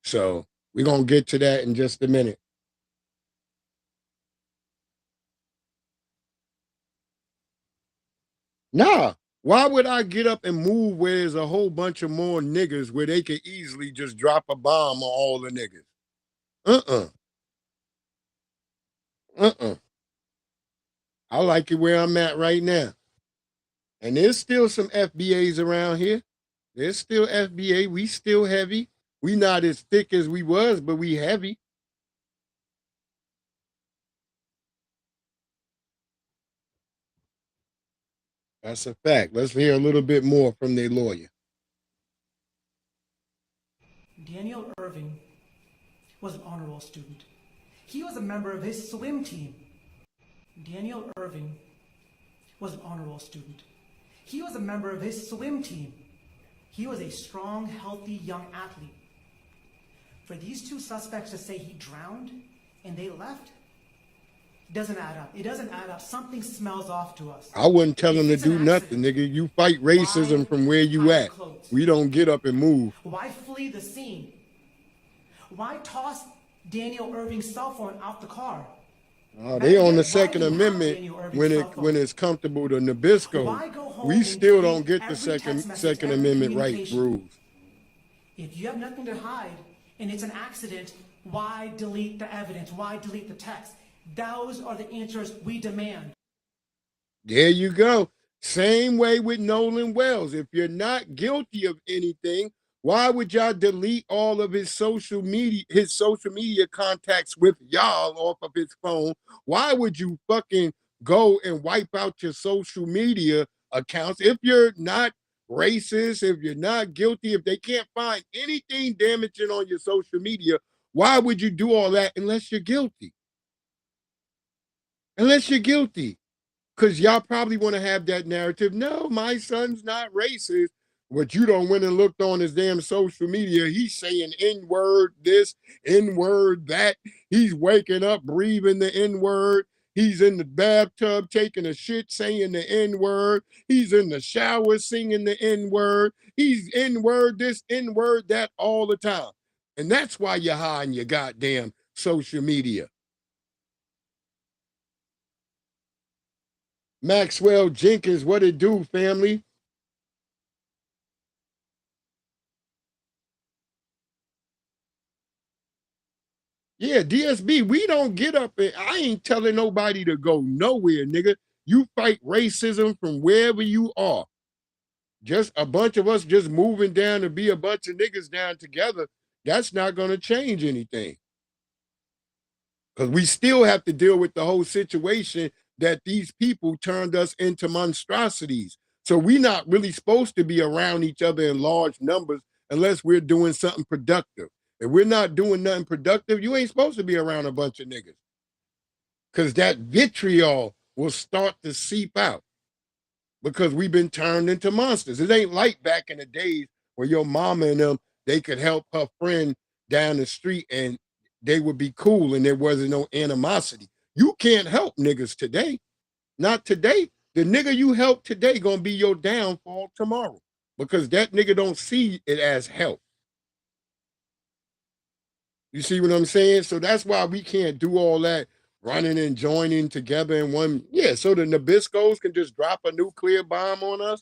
So we're going to get to that in just a minute. Nah, why would I get up and move where there's a whole bunch of more niggas where they could easily just drop a bomb on all the niggas? I like it where I'm at right now. And there's still some FBAs around here. There's still FBA. We still heavy. We not as thick as we was, but we heavy. That's a fact. Let's hear a little bit more from their lawyer. Daniel Irving was an honor roll student. He was a member of his swim team. Daniel Irving was an honor roll student. He was a member of his swim team. He was a strong, healthy, young athlete. For these two suspects to say he drowned and they left, it doesn't add up. It doesn't add up. Something smells off to us. I wouldn't tell him to do nothing, nigga. You fight racism from where you at. We don't get up and move. Why flee the scene? Why toss Daniel Irving's cell phone out the car? They on the Second Amendment when it's comfortable to Nabisco. We still don't get the Second Amendment right rules. If you have nothing to hide and it's an accident, why delete the evidence? Why delete the text? Those are the answers we demand. There you go. Same way with Nolan Wells. If you're not guilty of anything, why would y'all delete all of his social media contacts with y'all off of his phone? Why would you fucking go and wipe out your social media accounts? If you're not racist, if you're not guilty, if they can't find anything damaging on your social media, why would you do all that unless you're guilty? Unless you're guilty. Because y'all probably want to have that narrative. No, my son's not racist. But you don't went and looked on his damn social media. He's saying N-word this, N-word that. He's waking up, breathing the N-word. He's in the bathtub taking a shit, saying the N-word. He's in the shower singing the N-word. He's N-word this, N-word that all the time. And that's why you're hiding your goddamn social media. Maxwell Jenkins, what it do, family? Yeah, DSB, we don't get up and I ain't telling nobody to go nowhere, nigga. You fight racism from wherever you are. Just a bunch of us just moving down to be a bunch of niggas down together, that's not going to change anything. Because we still have to deal with the whole situation that these people turned us into monstrosities. So we're not really supposed to be around each other in large numbers unless we're doing something productive. If we're not doing nothing productive, you ain't supposed to be around a bunch of niggas. Because that vitriol will start to seep out. Because we've been turned into monsters. It ain't like back in the days where your mama and them, they could help her friend down the street and they would be cool and there wasn't no animosity. You can't help niggas today. Not today. The nigga you help today gonna be your downfall tomorrow because that nigga don't see it as help. You see what I'm saying? So that's why we can't do all that running and joining together in one. Yeah, so the Nabiscos can just drop a nuclear bomb on us.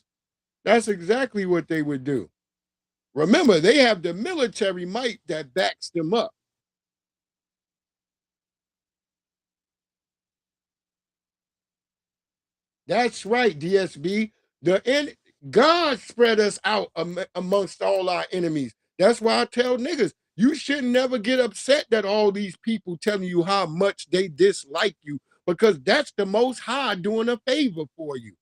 That's exactly what they would do. Remember, they have the military might that backs them up. That's right, DSB. God spread us out amongst all our enemies. That's why I tell niggas, you should never get upset that all these people telling you how much they dislike you, because that's the Most High doing a favor for you.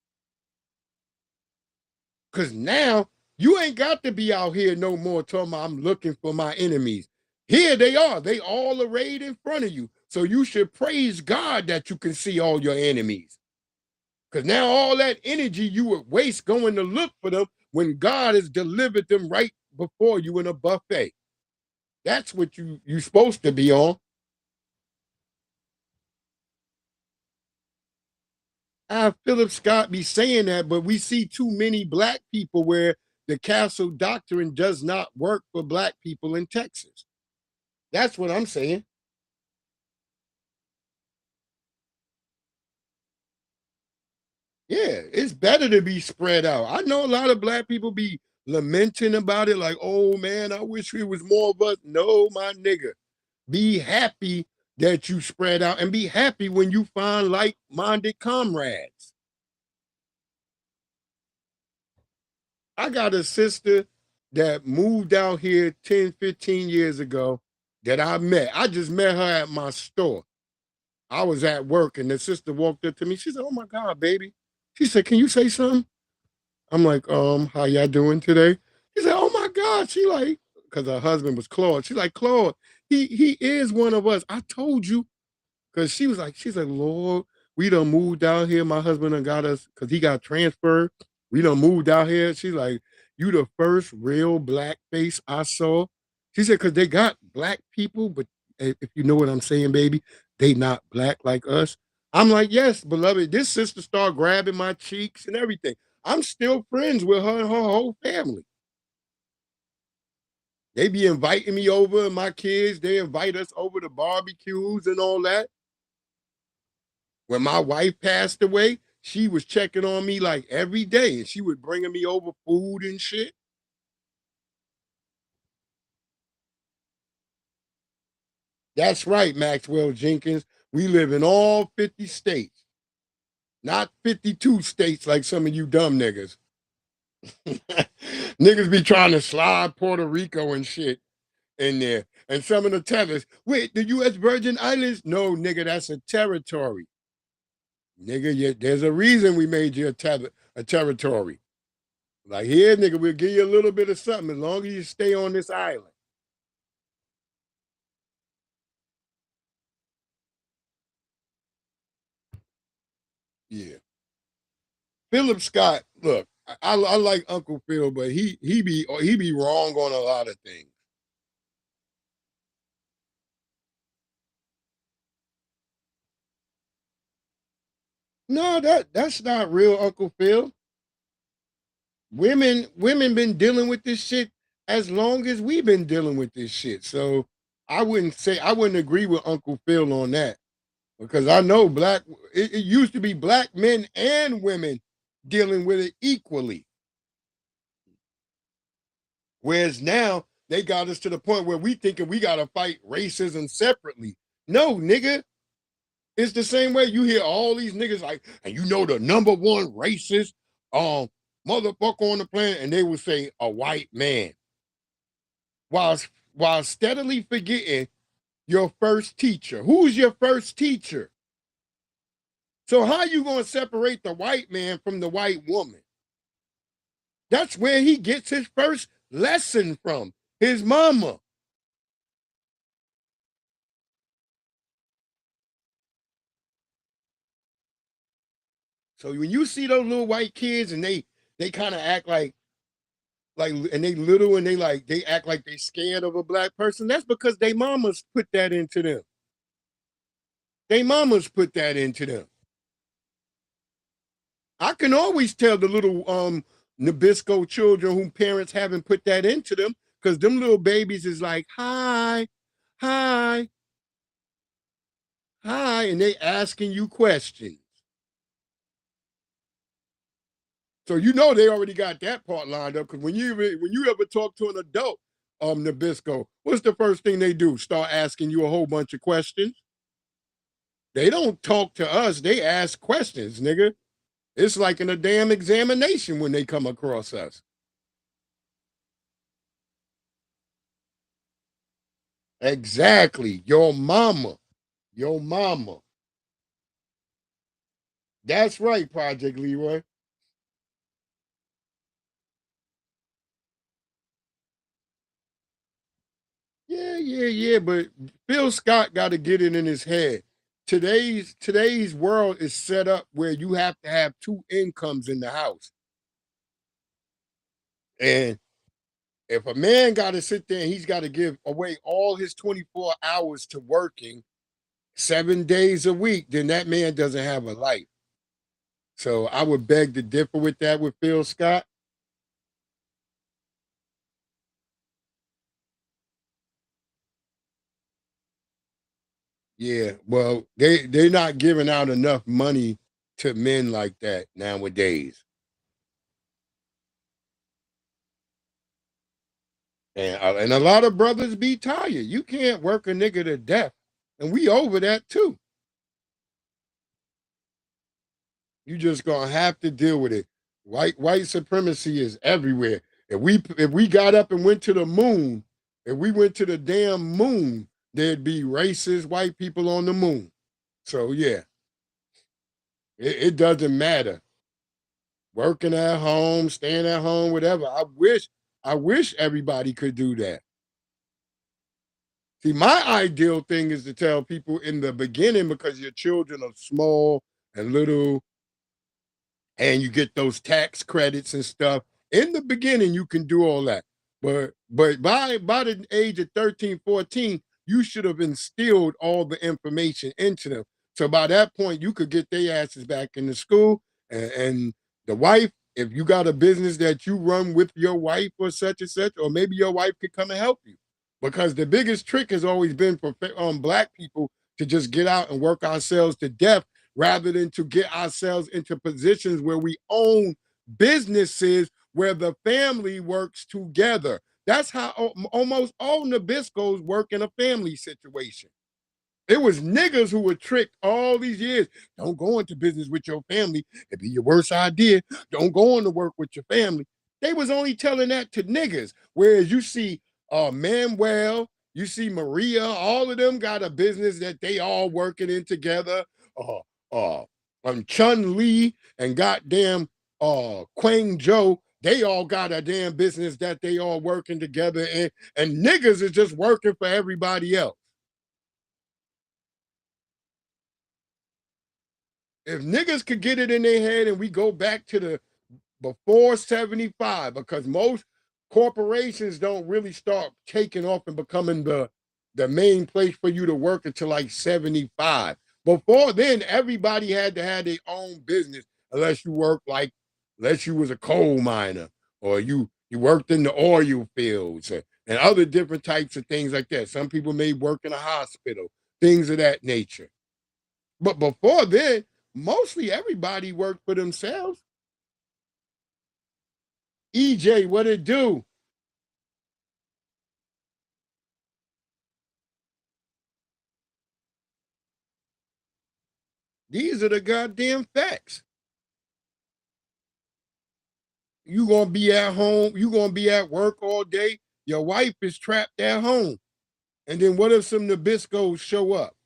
Because now you ain't got to be out here no more talking about I'm looking for my enemies. Here they are. They all arrayed in front of you. So you should praise God that you can see all your enemies. Because now all that energy you would waste going to look for them when God has delivered them right before you in a buffet. That's what you're supposed to be on. Philip Scott be saying that, but we see too many black people where the castle doctrine does not work for black people in Texas. That's what I'm saying. Yeah, it's better to be spread out. I know a lot of black people be lamenting about it like, oh man, I wish it was more of us. No, my nigga. Be happy that you spread out and be happy when you find like-minded comrades. I got a sister that moved out here 10, 15 years ago that I met. I just met her at my store. I was at work and the sister walked up to me. She said, oh my God, baby. She said, can you say something? I'm like, how y'all doing today? She said, oh my God. She like, because her husband was Claude. She's like, Claude, he is one of us. I told you. Because she's like, Lord, we done moved out here. My husband done got us, because he got transferred. We done moved out here. She's like, you the first real black face I saw. She said, because they got black people, but if you know what I'm saying, baby, they not black like us. I'm like, yes, beloved. This sister started grabbing my cheeks and everything. I'm still friends with her and her whole family. They be inviting me over, and my kids, they invite us over to barbecues and all that. When my wife passed away, she was checking on me like every day, and she was bringing me over food and shit. That's right, Maxwell Jenkins. We live in all 50 states, not 52 states like some of you dumb niggas. Niggas be trying to slide Puerto Rico and shit in there. And some of the tellers, wait, the U.S. Virgin Islands? No, nigga, that's a territory. Nigga, there's a reason we made you a territory. Like, here, nigga, we'll give you a little bit of something as long as you stay on this island. Yeah. Philip Scott, look, I like Uncle Phil, but he be wrong on a lot of things. No, that's not real, Uncle Phil. Women been dealing with this shit as long as we've been dealing with this shit. So I wouldn't agree with Uncle Phil on that, because I know it used to be black men and women dealing with it equally. Whereas now they got us to the point where we thinking we got to fight racism separately. No, nigga. It's the same way you hear all these niggas like, and you know the number one racist motherfucker on the planet, and they will say a white man. While steadily forgetting your first teacher. Who's your first teacher? So how you gonna separate the white man from the white woman? That's where he gets his first lesson from, his mama. So when you see those little white kids and they kind of act like and they little and they act like they scared of a black person, that's because they mamas put that into them. They mamas put that into them. I can always tell the little Nabisco children whom parents haven't put that into them, because them little babies is like, hi, hi, hi, and they asking you questions. So you know they already got that part lined up, because when you ever talk to an adult, Nabisco, what's the first thing they do? Start asking you a whole bunch of questions. They don't talk to us, they ask questions, nigga. It's like in a damn examination when they come across us. Exactly. Your mama. Your mama. That's right, Project Leroy. Yeah. But Phil Scott got to get it in his head. Today's world is set up where you have to have two incomes in the house. And if a man got to sit there and he's got to give away all his 24 hours to working 7 days a week, then that man doesn't have a life. So I would beg to differ with that with Phil Scott. Yeah, well, they're not giving out enough money to men like that nowadays. And a lot of brothers be tired. You can't work a nigga to death. And we over that too. You just gonna have to deal with it. White supremacy is everywhere. If we got up and went to the moon, if we went to the damn moon, there'd be racist white people on the moon. So yeah, it doesn't matter. Working at home, staying at home, whatever. I wish everybody could do that. See, my ideal thing is to tell people in the beginning, because your children are small and little, and you get those tax credits and stuff. In the beginning, you can do all that. But by the age of 13, 14, you should have instilled all the information into them. So by that point, you could get their asses back into school. And the wife, if you got a business that you run with your wife or such and such, or maybe your wife could come and help you. Because the biggest trick has always been for black people to just get out and work ourselves to death rather than to get ourselves into positions where we own businesses where the family works together. That's how almost all Nabiscos work in a family situation. It was niggas who were tricked all these years. Don't go into business with your family. It'd be your worst idea. Don't go into work with your family. They was only telling that to niggas. Whereas you see Manuel, you see Maria, all of them got a business that they all working in together. Chun Li and goddamn Quang Joe, they all got a damn business that they all working together, and niggas is just working for everybody else. If niggas could get it in their head and we go back to the before 75, because most corporations don't really start taking off and becoming the main place for you to work until like 75. Before then, everybody had to have their own business unless you unless you was a coal miner or you worked in the oil fields and other different types of things like that. Some people may work in a hospital, things of that nature. But before then, mostly everybody worked for themselves. EJ, what it do? These are the goddamn facts. You gonna be at home, you gonna be at work all day, your wife is trapped at home. And then what if some Nabiscos show up?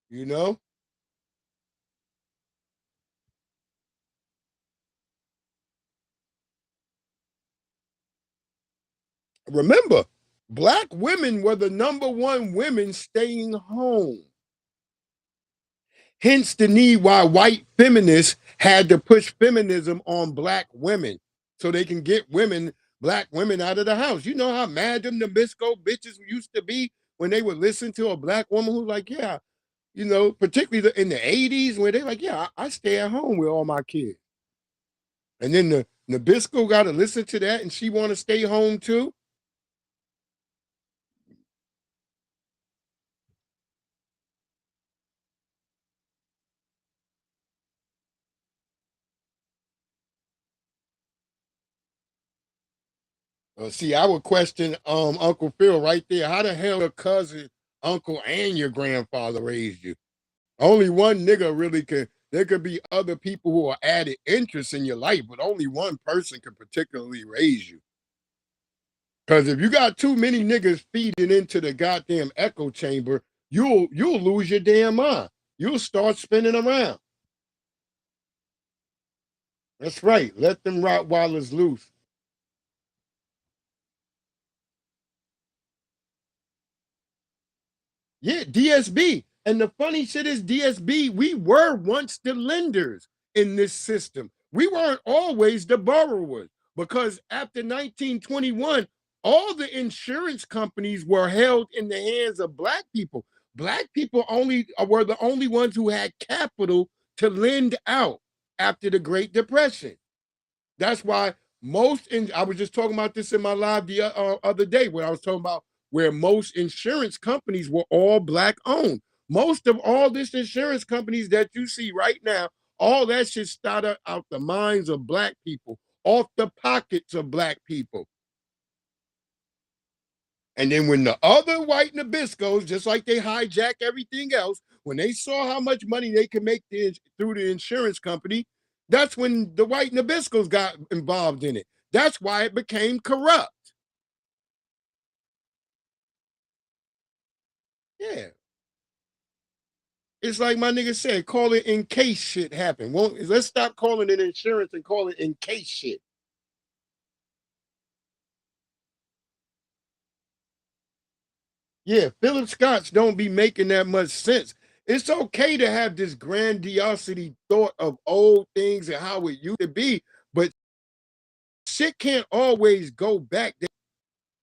You know? Remember, black women were the number one women staying home. Hence the need why white feminists had to push feminism on black women so they can get black women out of the house. You know how mad them Nabisco bitches used to be when they would listen to a black woman who's like, yeah, particularly in the 80s where they're like, yeah, I stay at home with all my kids. And then the Nabisco got to listen to that and she want to stay home too. See, I would question Uncle Phil right there. How the hell your cousin, uncle, and your grandfather raised you? Only one nigga really can. There could be other people who are added interest in your life, but only one person can particularly raise you. Because if you got too many niggas feeding into the goddamn echo chamber, you'll lose your damn mind. You'll start spinning around. That's right. Let them Rottweilers loose. Yeah, DSB. And the funny shit is DSB, we were once the lenders in this system. We weren't always the borrowers because after 1921, all the insurance companies were held in the hands of black people. Black people were the only ones who had capital to lend out after the Great Depression. That's why I was just talking about this in my live the other day when I was talking about where most insurance companies were all black owned. Most of all this insurance companies that you see right now, all that shit started out the minds of black people, off the pockets of black people. And then when the other white Nabiscos, just like they hijack everything else, when they saw how much money they could make through the insurance company, that's when the white Nabiscos got involved in it. That's why it became corrupt. Yeah. It's like my nigga said, call it in case shit happen. Let's stop calling it insurance and call it in case shit. Yeah, Philip Scott's don't be making that much sense. It's okay to have this grandiosity thought of old things and how it used to be, but shit can't always go back.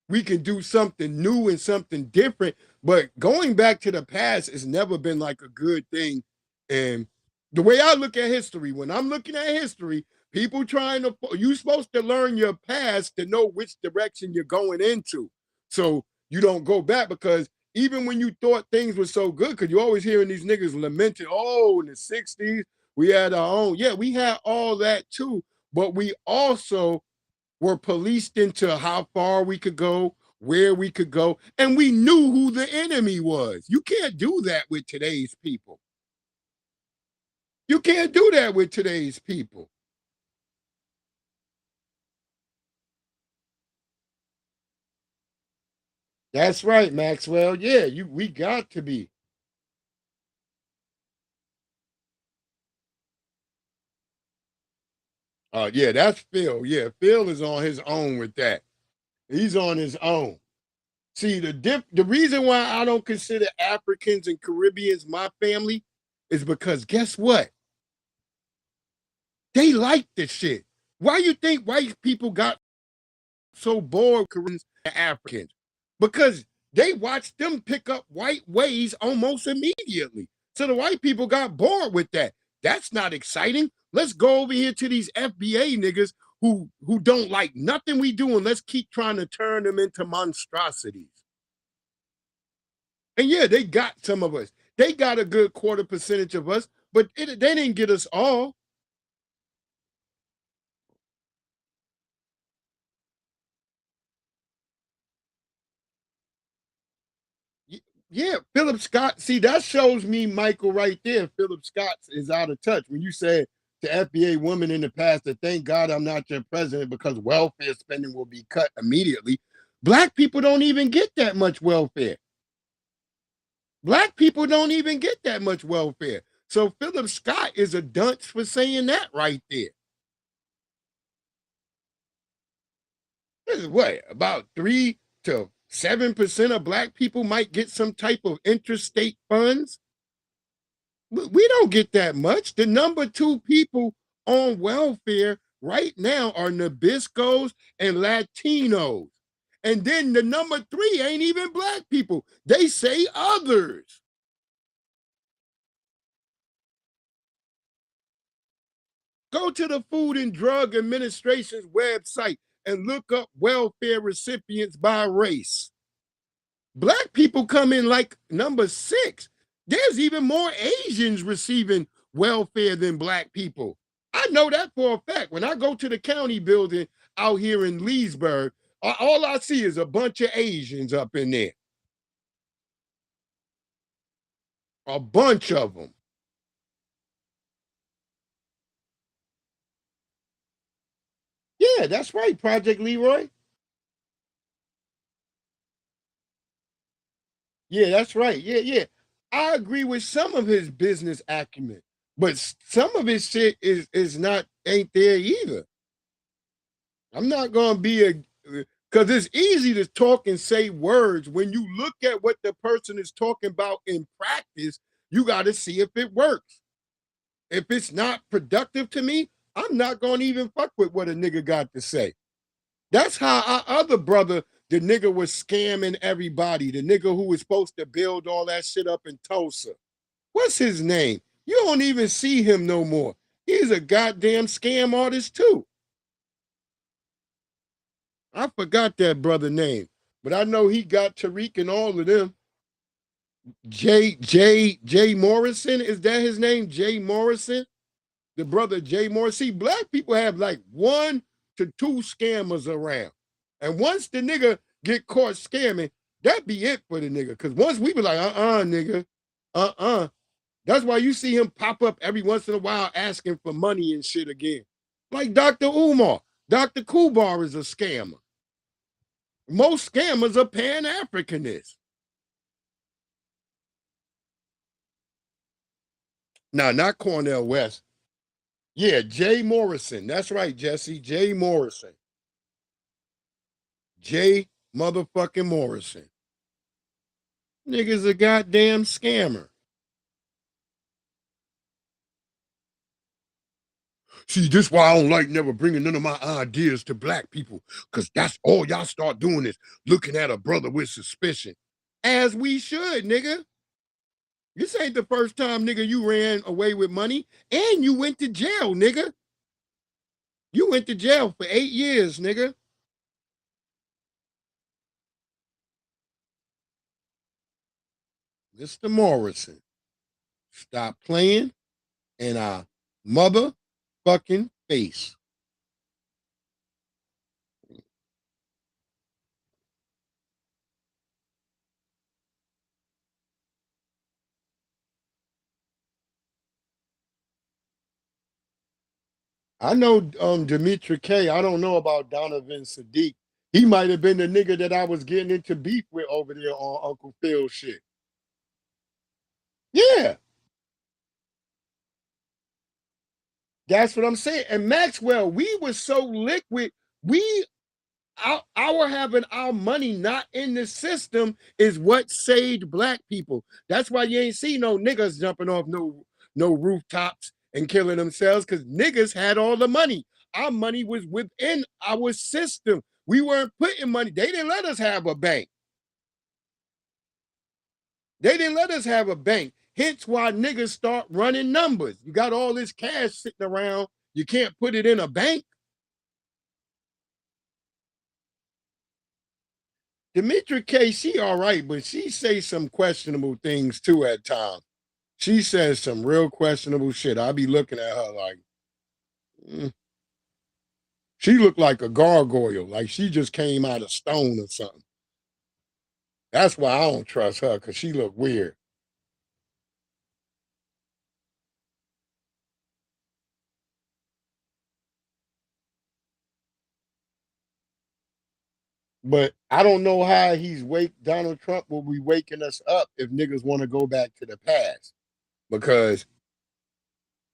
We can do something new and something different, but going back to the past has never been like a good thing. And the way I look at history, when I'm looking at history, people you're supposed to learn your past to know which direction you're going into. So you don't go back, because even when you thought things were so good, because you're always hearing these niggas lamenting, oh, in the 60s, we had our own. Yeah, we had all that too, but we also were policed into how far we could go, where we could go, and we knew who the enemy was. You can't do that with today's people. You can't do that with today's people. That's right, Maxwell. Yeah, we got to be. Yeah, that's Phil. Yeah, Phil is on his own with that. He's on his own. See, the reason why I don't consider Africans and Caribbeans my family is because guess what? They like this shit. Why you think white people got so bored with Koreans and Africans? Because they watched them pick up white ways almost immediately. So the white people got bored with that. That's not exciting. Let's go over here to these FBA niggas who don't like nothing we do, and let's keep trying to turn them into monstrosities. And yeah, they got some of us. They got a good quarter percentage of us, but they didn't get us all. Yeah, Philip Scott. See, that shows me, Michael, right there. Philip Scott is out of touch. When you said to FBA women in the past that thank God I'm not your president because welfare spending will be cut immediately. Black people don't even get that much welfare. Black people don't even get that much welfare. So Philip Scott is a dunce for saying that right there. This is what, about 3 to 7% of black people might get some type of interstate funds. We don't get that much. The number 2 people on welfare right now are Nabiscos and Latinos. And then the number 3 ain't even black people. They say others. Go to the Food and Drug Administration's website and look up welfare recipients by race. Black people come in like number 6. There's even more Asians receiving welfare than black people. I know that for a fact. When I go to the county building out here in Leesburg, all I see is a bunch of Asians up in there. A bunch of them. Yeah, that's right, Project Leroy. Yeah, that's right. Yeah, yeah. I agree with some of his business acumen, but some of his shit is not ain't there either. I'm not gonna be a because it's easy to talk and say words. When you look at what the person is talking about in practice, you got to see if it works. If it's not productive to me, I'm not gonna even fuck with what a nigga got to say. That's how our other brother, the nigga was scamming everybody. The nigga who was supposed to build all that shit up in Tulsa. What's his name? You don't even see him no more. He's a goddamn scam artist too. I forgot that brother name, but I know he got Tariq and all of them. J Morrison, is that his name? Jay Morrison? The brother Jay Morrison. See, black people have like 1 to 2 scammers around. And once the nigga get caught scamming, that be it for the nigga. Cause once we be like, nigga, That's why you see him pop up every once in a while asking for money and shit again. Like Dr. Umar. Dr. Kubar is a scammer. Most scammers are Pan-Africanists. Nah, not Cornell West. Yeah, Jay Morrison. That's right, Jesse. Jay Morrison. Jay motherfucking Morrison. Nigga's a goddamn scammer. See, this why I don't like never bringing none of my ideas to black people, because that's all y'all start doing is looking at a brother with suspicion. As we should, nigga. This ain't the first time, nigga, you ran away with money and you went to jail, nigga. You went to jail for 8 years, nigga. Mr. Morrison, stop playing in our motherfucking face. I know Dimitri K. I don't know about Donovan Sadiq. He might have been the nigga that I was getting into beef with over there on Uncle Phil shit. Yeah. That's what I'm saying. And Maxwell, we were so liquid. Our having our money not in the system is what saved black people. That's why you ain't see no niggas jumping off no rooftops and killing themselves, because niggas had all the money. Our money was within our system. We weren't putting money. They didn't let us have a bank. They didn't let us have a bank. Hence why niggas start running numbers. You got all this cash sitting around. You can't put it in a bank. Dimitri K, she all right, but she say some questionable things too at times. She says some real questionable shit. I be looking at her like, she looked like a gargoyle, like she just came out of stone or something. That's why I don't trust her, because she look weird. But I don't know how Donald Trump will be waking us up if niggas want to go back to the past. Because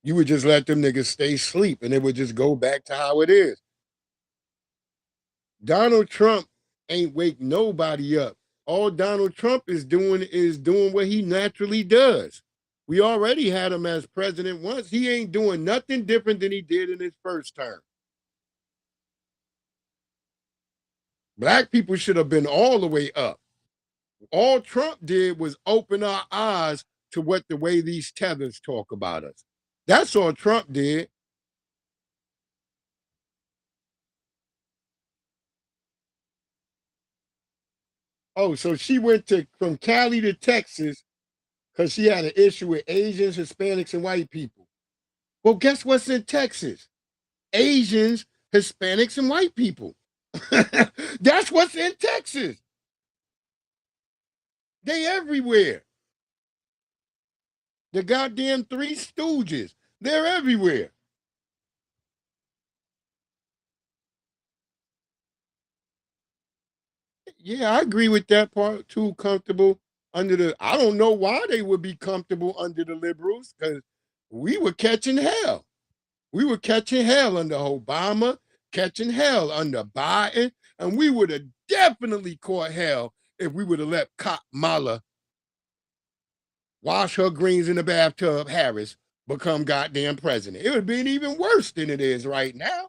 you would just let them niggas stay asleep and it would just go back to how it is. Donald Trump ain't wake nobody up. All Donald Trump is doing what he naturally does. We already had him as president once. He ain't doing nothing different than he did in his first term. Black people should have been all the way up. All Trump did was open our eyes to what the way these tethers talk about us. That's all Trump did. Oh, so she went from Cali to Texas because she had an issue with Asians, Hispanics, and white people. Well, guess what's in Texas? Asians, Hispanics, and white people. That's what's in Texas. They everywhere. The goddamn Three Stooges. They're everywhere. Yeah, I agree with that part too. Comfortable under the, I don't know why they would be comfortable under the liberals, because we were catching hell. We were catching hell under Obama, catching hell under Biden, and we would have definitely caught hell if we would have let Kamala wash her greens in the bathtub, Harris become goddamn president. It would have been even worse than it is right now.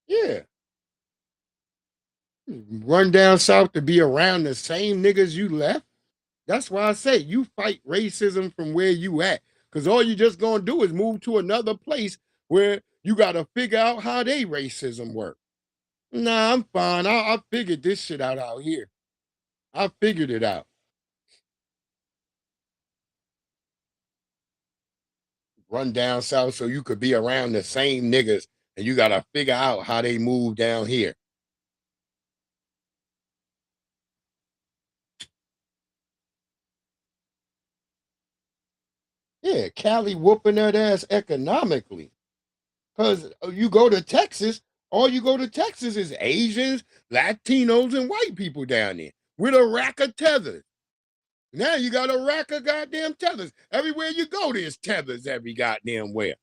Yeah. Run down south to be around the same niggas you left. That's why I say you fight racism from where you at. Because all you just gonna do is move to another place where you gotta figure out how they racism work. Nah, I'm fine. I figured this shit out here. I figured it out. Run down south so you could be around the same niggas, and you gotta figure out how they move down here. Yeah, Cali whooping that ass economically. Because you go to Texas, all you go to Texas is Asians, Latinos, and white people down there with a rack of tethers. Now you got a rack of goddamn tethers. Everywhere you go, there's tethers every goddamn where.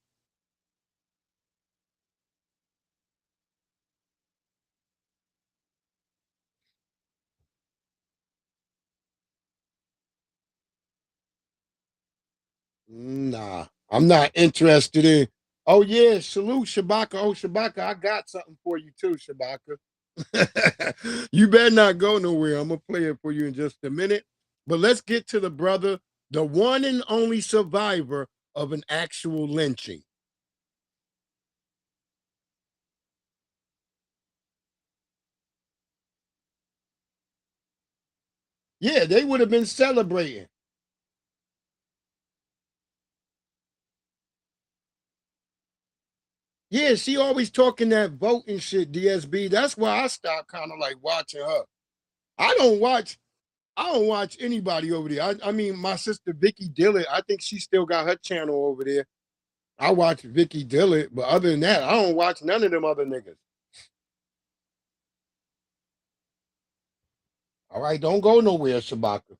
Nah, I'm not interested in. Oh yeah, salute Shabaka. Oh Shabaka, I got something for you too, Shabaka. You better not go nowhere. I'm gonna play it for you in just a minute. But let's get to the brother, the one and only survivor of an actual lynching. Yeah, they would have been celebrating. Yeah, she always talking that voting shit, DSB. That's why I stopped kind of like watching her. I don't watch anybody over there. I mean, my sister Vicky Dillard, I think she still got her channel over there. I watch Vicky Dillard, but other than that, I don't watch none of them other niggas. All right, don't go nowhere, Shabaka.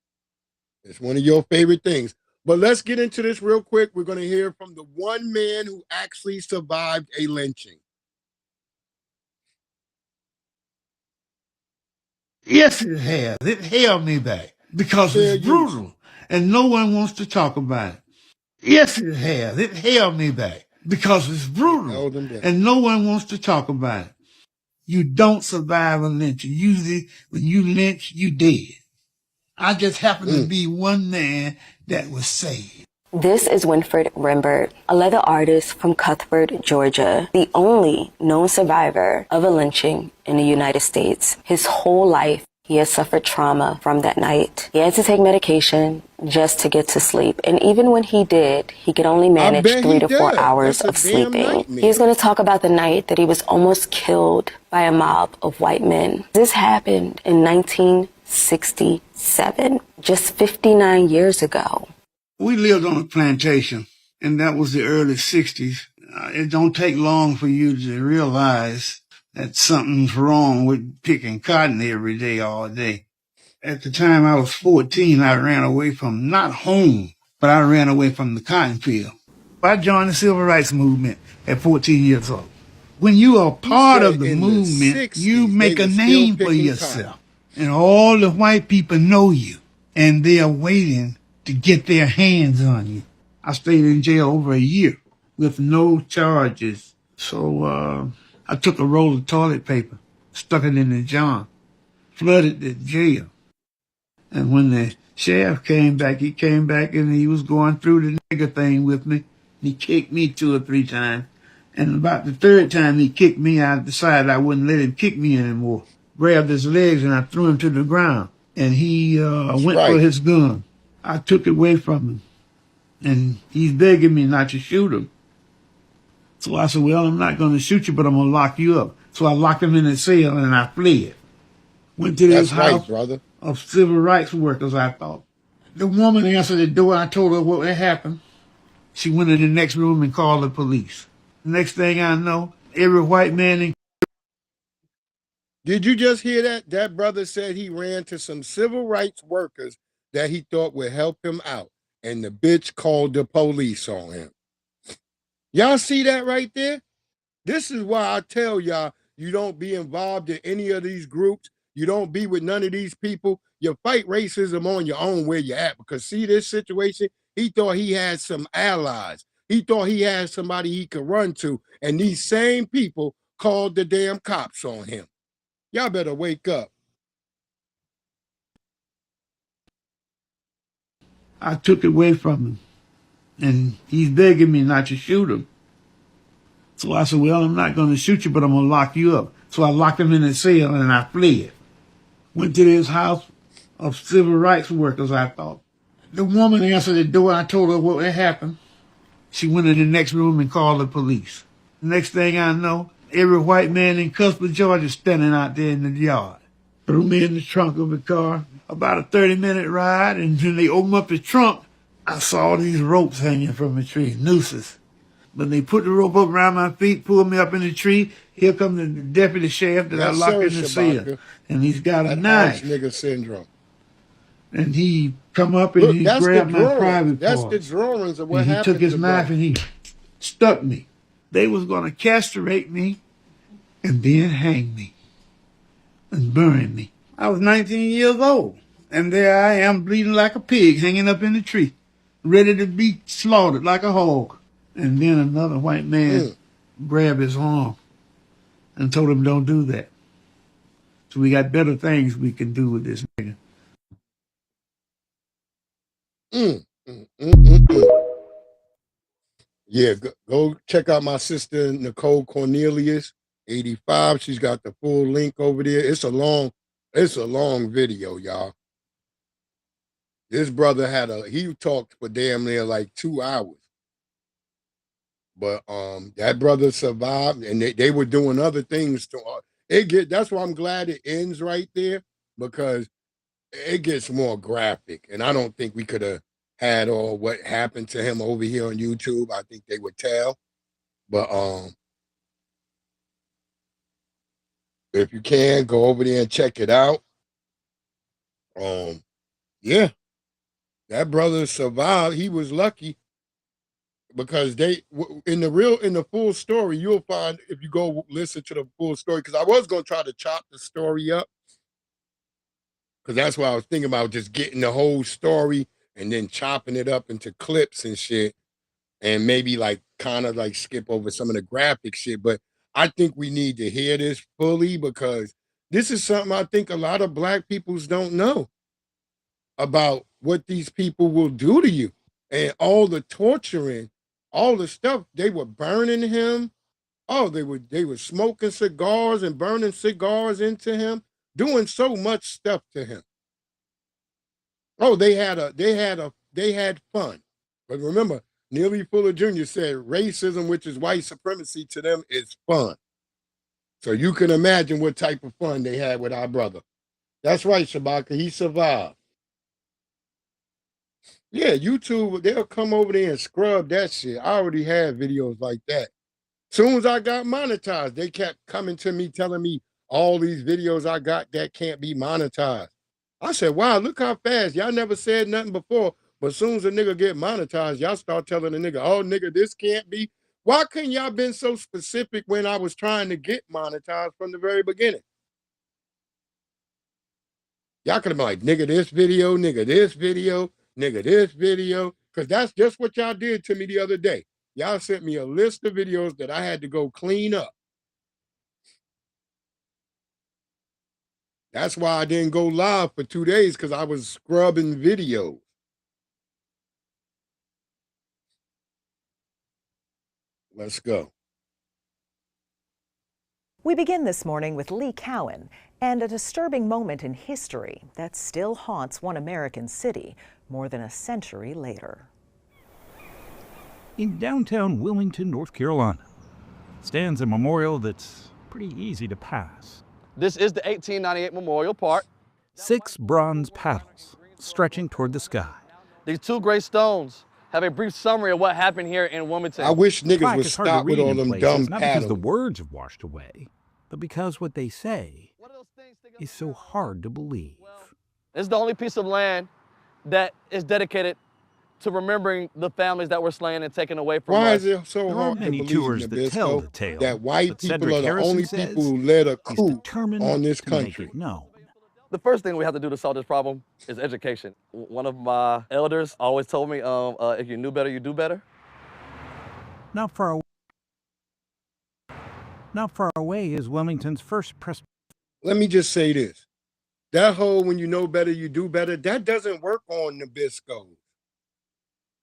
It's one of your favorite things. But let's get into this real quick. We're going to hear from the one man who actually survived a lynching. Yes, it has. It held me back because it's brutal and no one wants to talk about it. Yes, it has. It held me back because it's brutal and no one wants to talk about it. You don't survive a lynching. Usually when you lynch, you dead. I just happened to be one man that was saved. This is Winfred Rembert, a leather artist from Cuthbert, Georgia, the only known survivor of a lynching in the United States. His whole life, he has suffered trauma from that night. He had to take medication just to get to sleep. And even when he did, he could only manage 3 to 4 hours of sleeping. He's going to talk about the night that he was almost killed by a mob of white men. This happened in 1967, just 59 years ago. We lived on a plantation, and that was the early 60s. It don't take long for you to realize that something's wrong with picking cotton every day, all day. At the time I was 14, I ran away from, not home, but I ran away from the cotton field. I joined the civil rights movement at 14 years old. When you are part of the movement, you make a name for yourself. And all the white people know you, and they are waiting to get their hands on you. I stayed in jail over a year with no charges. So I took a roll of toilet paper, stuck it in the jar, flooded the jail. And when the sheriff came back, he came back and he was going through the nigger thing with me. He kicked me 2 or 3 times. And about the 3rd time he kicked me, I decided I wouldn't let him kick me anymore. Grabbed his legs and I threw him to the ground. And he went for his gun. I took it away from him, and he's begging me not to shoot him. So I said, well, I'm not going to shoot you, but I'm going to lock you up. So I locked him in a cell, and I fled. Went to this house of civil rights workers, I thought. The woman answered the door, and I told her what had happened. She went in the next room and called the police. The next thing I know, Every white man in... Did you just hear that? That brother said he ran to some civil rights workers that he thought would help him out. And the bitch called the police on him. Y'all see that right there? This is why I tell y'all, you don't be involved in any of these groups. You don't be with none of these people. You fight racism on your own where you're at. Because see this situation, he thought he had some allies. He thought he had somebody he could run to. And these same people called the damn cops on him. Y'all better wake up. I took it away from him. And he's begging me not to shoot him. So I said, well, I'm not going to shoot you, but I'm going to lock you up. So I locked him in a cell and I fled. Went to this house of civil rights workers, I thought. The woman answered the door. I told her what had happened. She went in the next room and called the police. The next thing I know, every white man in Cuthbert, Georgia, standing out there in the yard. Threw me in the trunk of the car. About a 30-minute ride, and when they opened up the trunk, I saw these ropes hanging from the tree, nooses. When they put the rope up around my feet, pulled me up in the tree, here comes the deputy sheriff that I locked in the cell. And he's got a knife. Nigga syndrome. And he come up and he grabbed my private parts. That's the drawings of what happened. He took his knife and he stuck me. They was going to castrate me and then hang me and bury me. I was 19 years old. And there I am bleeding like a pig hanging up in the tree, ready to be slaughtered like a hog. And then another white man grabbed his arm and told him, don't do that. So we got better things we can do with this nigga. Yeah, go check out my sister, Nicole Cornelius, 85. She's got the full link over there. It's a long video, y'all. This brother he talked for damn near like 2 hours. But that brother survived, and they were doing other things to that's why I'm glad it ends right there, because it gets more graphic. And I don't think we could have had all what happened to him over here on YouTube. I think they would tell. But if you can, go over there and check it out. Yeah. That brother survived. He was lucky. Because in the full story, you'll find, if you go listen to the full story, because I was going to try to chop the story up, because that's what I was thinking about, just getting the whole story and then chopping it up into clips and shit, and maybe like kind of like skip over some of the graphic shit. But I think we need to hear this fully, because this is something I think a lot of Black peoples don't know about, what these people will do to you, and all the torturing. All the stuff, they were burning him. Oh, they were smoking cigars and burning cigars into him, doing so much stuff to him. Oh, they had fun. But remember, Neely Fuller Jr. said racism, which is white supremacy, to them is fun. So you can imagine what type of fun they had with our brother. That's right, Shabaka. He survived. Yeah, YouTube, they'll come over there and scrub that shit. I already had videos like that. Soon as I got monetized, they kept coming to me telling me all these videos I got that can't be monetized. I said, wow, look how fast. Y'all never said nothing before, but as soon as a nigga get monetized, y'all start telling the nigga, oh, nigga, this can't be. Why couldn't y'all been so specific when I was trying to get monetized from the very beginning? Y'all could have been like, nigga, this video, nigga, this video. Nigga, this video, because that's just what y'all did to me the other day. Y'all sent me a list of videos that I had to go clean up. That's why I didn't go live for 2 days, because I was scrubbing videos. Let's go. We begin this morning with Lee Cowan and a disturbing moment in history that still haunts one American city more than a century later. In downtown Wilmington, North Carolina, stands a memorial that's pretty easy to pass. This is the 1898 Memorial Park. 6 bronze paddles stretching toward the sky. These 2 gray stones have a brief summary of what happened here in Wilmington. I wish niggas Plaque would is hard to stop with read all in them places, dumb not because the paddles. words have washed away, but because what they say is so hard to believe. This is the only piece of land that is dedicated to remembering the families that were slain and taken away from us. Why is it so There hard aren't to many believe, tours that tell Nabisco, the tale, that white but people Cedric are the Harrison only says people who led a he's coup determined on this to make country? it known. The first thing we have to do to solve this problem is education. One of my elders always told me, if you knew better, you do better. Not far away is Wilmington's first press. Let me just say this. That whole when you know better, you do better, that doesn't work on Nabisco.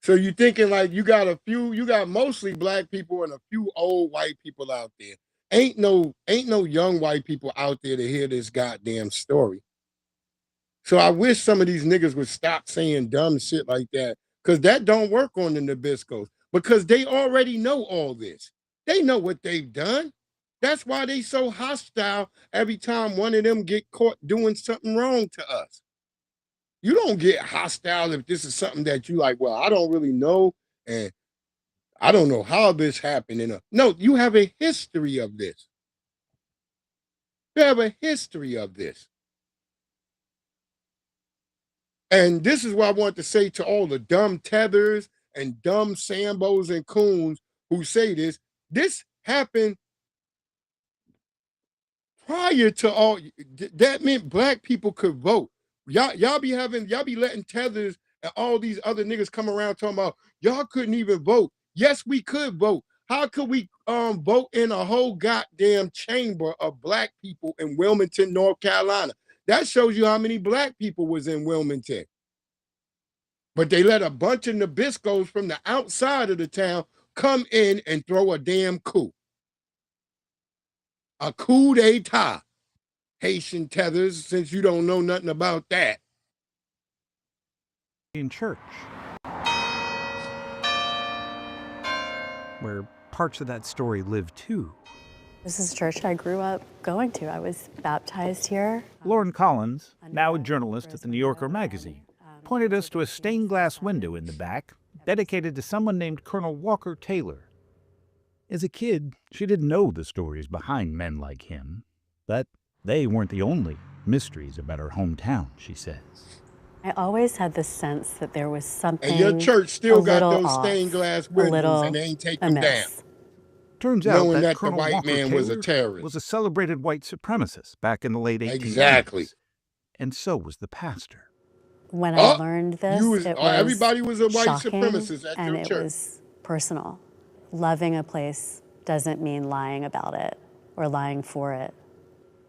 So you thinking like you got mostly black people and a few old white people out there. Ain't no young white people out there to hear this goddamn story. So I wish some of these niggas would stop saying dumb shit like that, because that don't work on the Nabiscos, because they already know all this. They know what they've done. That's why they so hostile every time one of them get caught doing something wrong to us. You don't get hostile if this is something that you like, well, I don't really know, and I don't know how this happened. No, you have a history of this. You have a history of this. And this is what I want to say to all the dumb tethers and dumb Sambos and coons who say this. This happened prior to all. That meant black people could vote. Y'all be letting tethers and all these other niggas come around talking about y'all couldn't even vote. Yes, we could vote. How could we vote in a whole goddamn chamber of black people in Wilmington, North Carolina? That shows you how many black people was in Wilmington. But they let a bunch of Nabiscos from the outside of the town come in and throw a damn coup. A coup d'etat. Haitian tethers, since you don't know nothing about that. In church, where parts of that story live too. This is a church I grew up going to. I was baptized here. Lauren Collins, now a journalist at the New Yorker magazine, pointed us to a stained glass window in the back dedicated to someone named Colonel Walker Taylor. As a kid, she didn't know the stories behind men like him, but they weren't the only mysteries about her hometown, she says. I always had the sense that there was something. And your church still got those off, stained glass windows and they ain't take them down. Turns out knowing that that Colonel the white Walker man Taylor was a terrorist. was a celebrated white supremacist back in the late 1880s. Exactly. And so was the pastor. When I learned this, everybody was a white shocking, supremacist at and your it church. was personal. Loving a place doesn't mean lying about it or lying for it.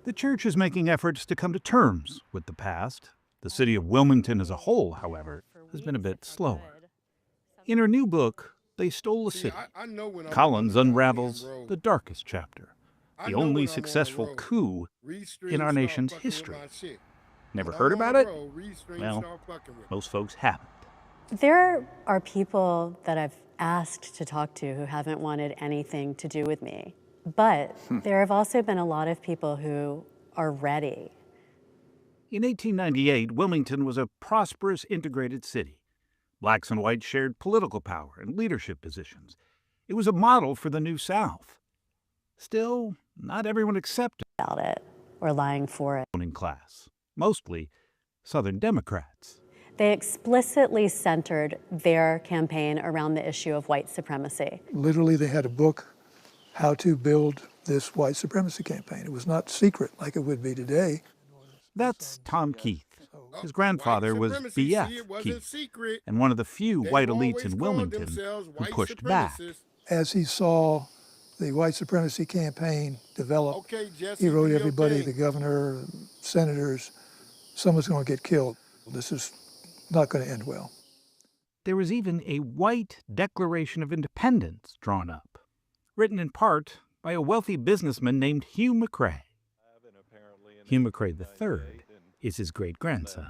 The church is making efforts to come to terms with the past. The city of Wilmington as a whole, however, has been a bit slower. In her new book, They Stole a City, Collins unravels the darkest chapter, the only successful coup in our nation's history. Never heard about it? Well, most folks haven't. There are people that I've asked to talk to who haven't wanted anything to do with me. But there have also been a lot of people who are ready. In 1898, Wilmington was a prosperous, integrated city. Blacks and whites shared political power and leadership positions. It was a model for the New South. Still, not everyone accepted about it or lying for it. In class, mostly Southern Democrats. They explicitly centered their campaign around the issue of white supremacy. Literally, they had a book, How to Build This White Supremacy Campaign. It was not secret like it would be today. That's Tom Keith. His grandfather was B.F. Keith, and one of the few white elites in Wilmington who pushed back. As he saw the white supremacy campaign develop, he wrote everybody, the governor, senators, someone's going to get killed. This is not going to end well. There was even a white Declaration of Independence drawn up, written in part by a wealthy businessman named Hugh McCrae. Hugh McCrae III is his great-grandson.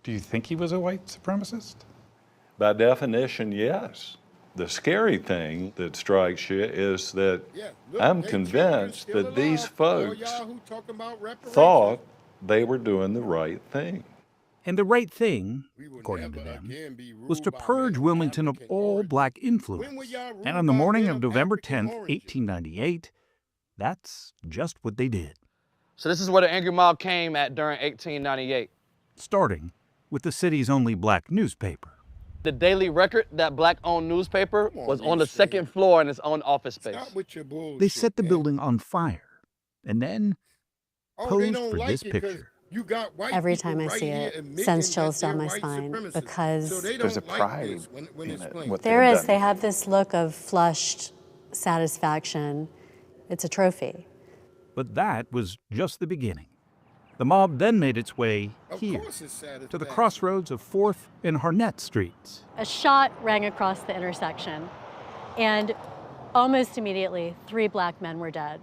Do you think he was a white supremacist? By definition, yes. The scary thing that strikes you is that I'm convinced that these folks thought they were doing the right thing. And the right thing, according to them, was to purge Wilmington of all black influence. And on the morning of November 10th, 1898, that's just what they did. So this is where the angry mob came at during 1898. Starting with the city's only black newspaper. The Daily Record, that black-owned newspaper, was on the second floor in its own office space. They set the building on fire and then posed for this picture. Every time I see it, sends chills down my spine because there's a pride in it. There is. They have this look of flushed satisfaction. It's a trophy. But that was just the beginning. The mob then made its way here, to the crossroads of 4th and Harnett Streets. A shot rang across the intersection, and almost immediately, 3 black men were dead.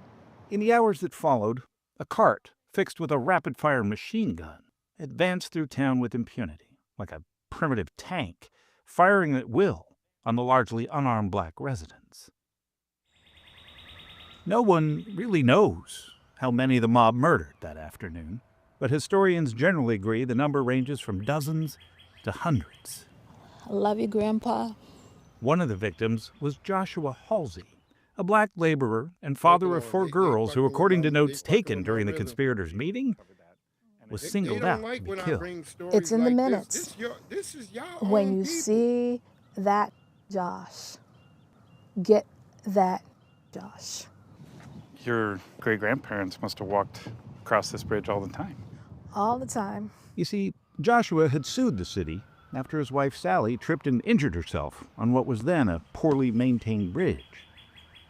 In the hours that followed, a cart fixed with a rapid-fire machine gun advanced through town with impunity, like a primitive tank, firing at will on the largely unarmed black residents. No one really knows how many the mob murdered that afternoon, but historians generally agree the number ranges from dozens to hundreds. I love you, Grandpa. One of the victims was Joshua Halsey, a black laborer and father of 4 girls who, according to notes taken during the conspirators' meeting, was singled out to be killed. It's in the minutes. When you see that Josh, get that Josh. Your great-grandparents must have walked across this bridge all the time. All the time. You see, Joshua had sued the city after his wife Sally tripped and injured herself on what was then a poorly maintained bridge.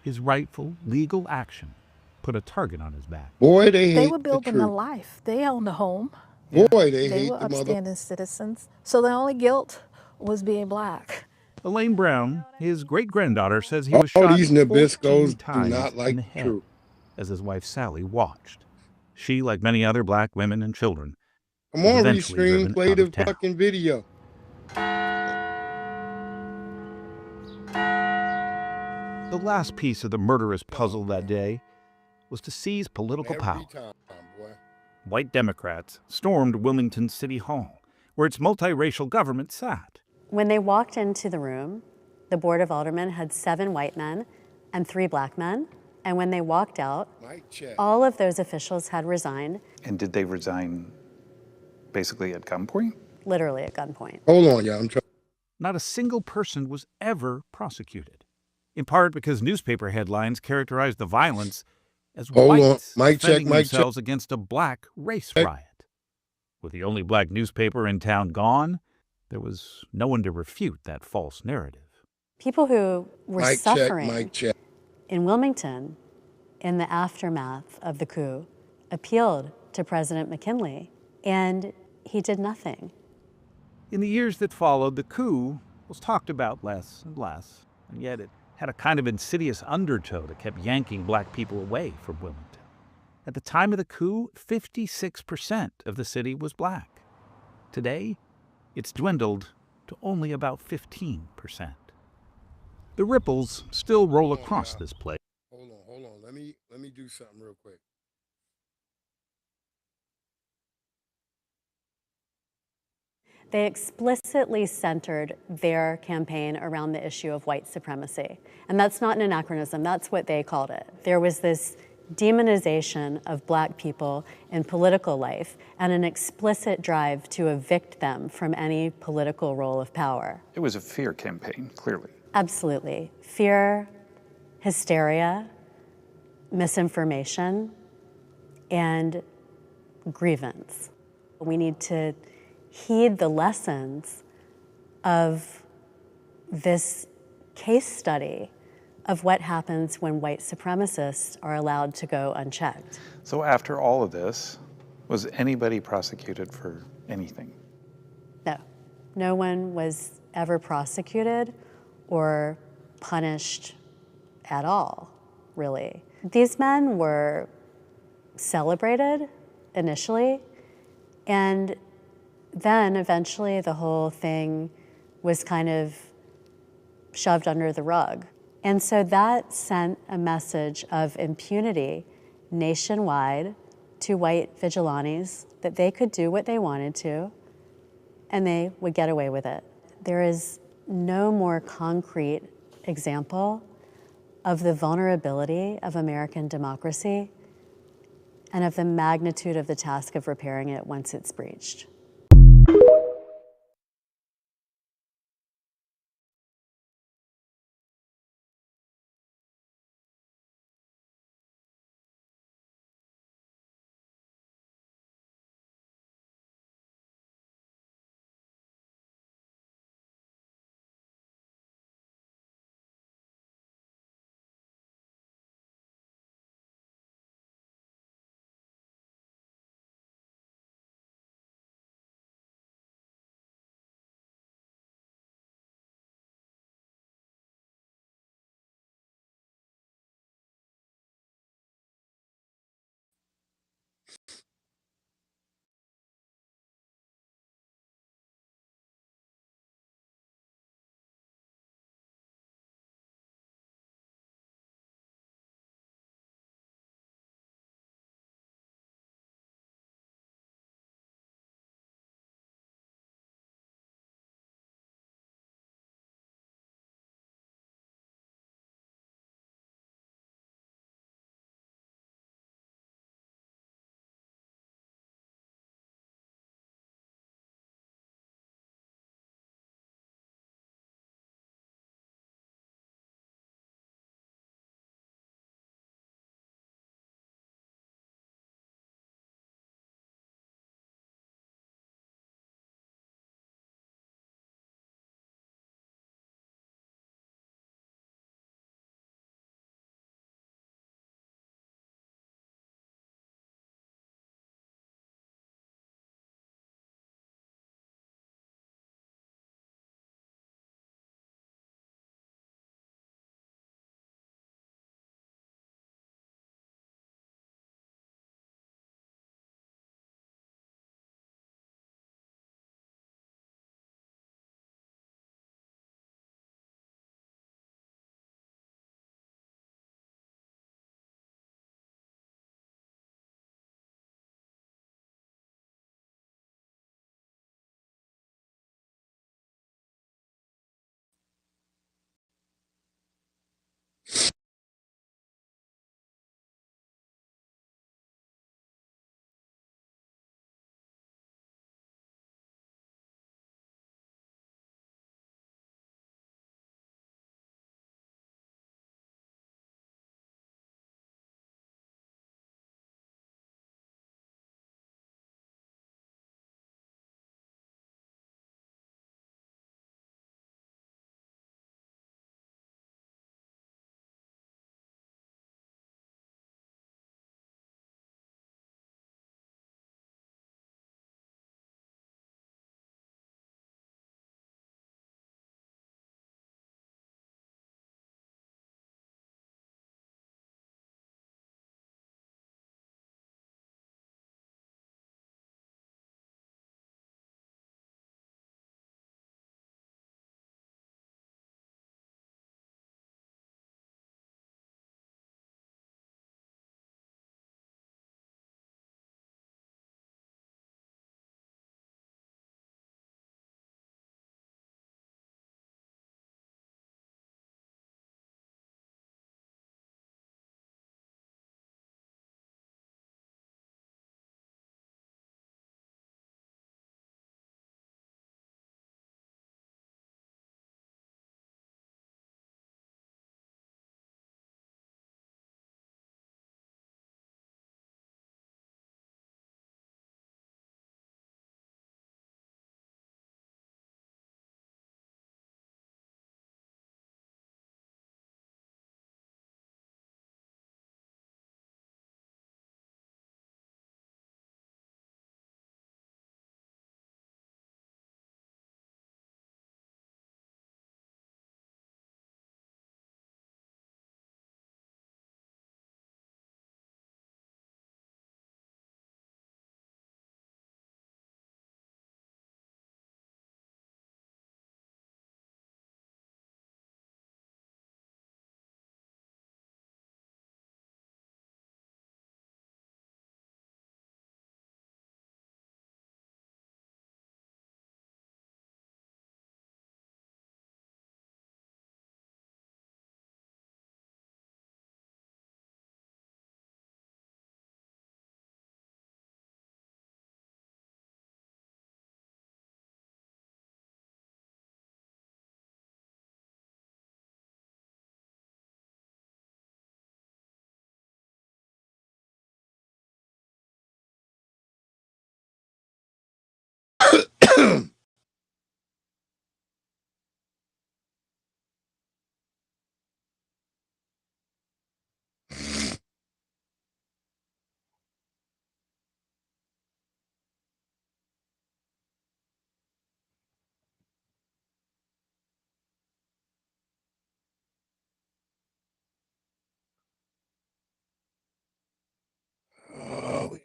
His rightful legal action put a target on his back. Boy, they hate They were building a life. They owned a home. Boy, they hate were the upstanding mother. citizens. So the only guilt was being black. Elaine Brown, his great-granddaughter, says he was All shot these 14 Nabiscos do times not like in the head truth. as his wife Sally watched. She, like many other black women and children, Come was on, eventually Restream, driven play out the of town. fucking video. The last piece of the murderous puzzle that day was to seize political power. White Democrats stormed Wilmington City Hall, where its multiracial government sat. When they walked into the room, the Board of Aldermen had 7 white men and 3 black men. And when they walked out, all of those officials had resigned. And did they resign basically at gunpoint? Literally at gunpoint. Hold on, y'all. I'm trying. Not a single person was ever prosecuted, in part because newspaper headlines characterized the violence as Hold on. whites Mic check, defending mic check. themselves against a black race riot. With the only black newspaper in town gone, there was no one to refute that false narrative. People who were Mic check, suffering mic check. in Wilmington in the aftermath of the coup appealed to President McKinley, and he did nothing. In the years that followed, the coup was talked about less and less, and yet it had a kind of insidious undertow that kept yanking black people away from Wilmington. At the time of the coup, 56% of the city was black. Today, it's dwindled to only about 15%. The ripples still roll across this place. Hold on. Let me do something real quick. They explicitly centered their campaign around the issue of white supremacy. And that's not an anachronism, that's what they called it. There was this demonization of black people in political life and an explicit drive to evict them from any political role of power. It was a fear campaign, clearly. Absolutely. Fear, hysteria, misinformation, and grievance. We need to heed the lessons of this case study of what happens when white supremacists are allowed to go unchecked. So after all of this, was anybody prosecuted for anything? No. No one was ever prosecuted or punished at all, really. These men were celebrated initially, and then eventually the whole thing was kind of shoved under the rug. And so that sent a message of impunity nationwide to white vigilantes, that they could do what they wanted to and they would get away with it. There is no more concrete example of the vulnerability of American democracy and of the magnitude of the task of repairing it once it's breached.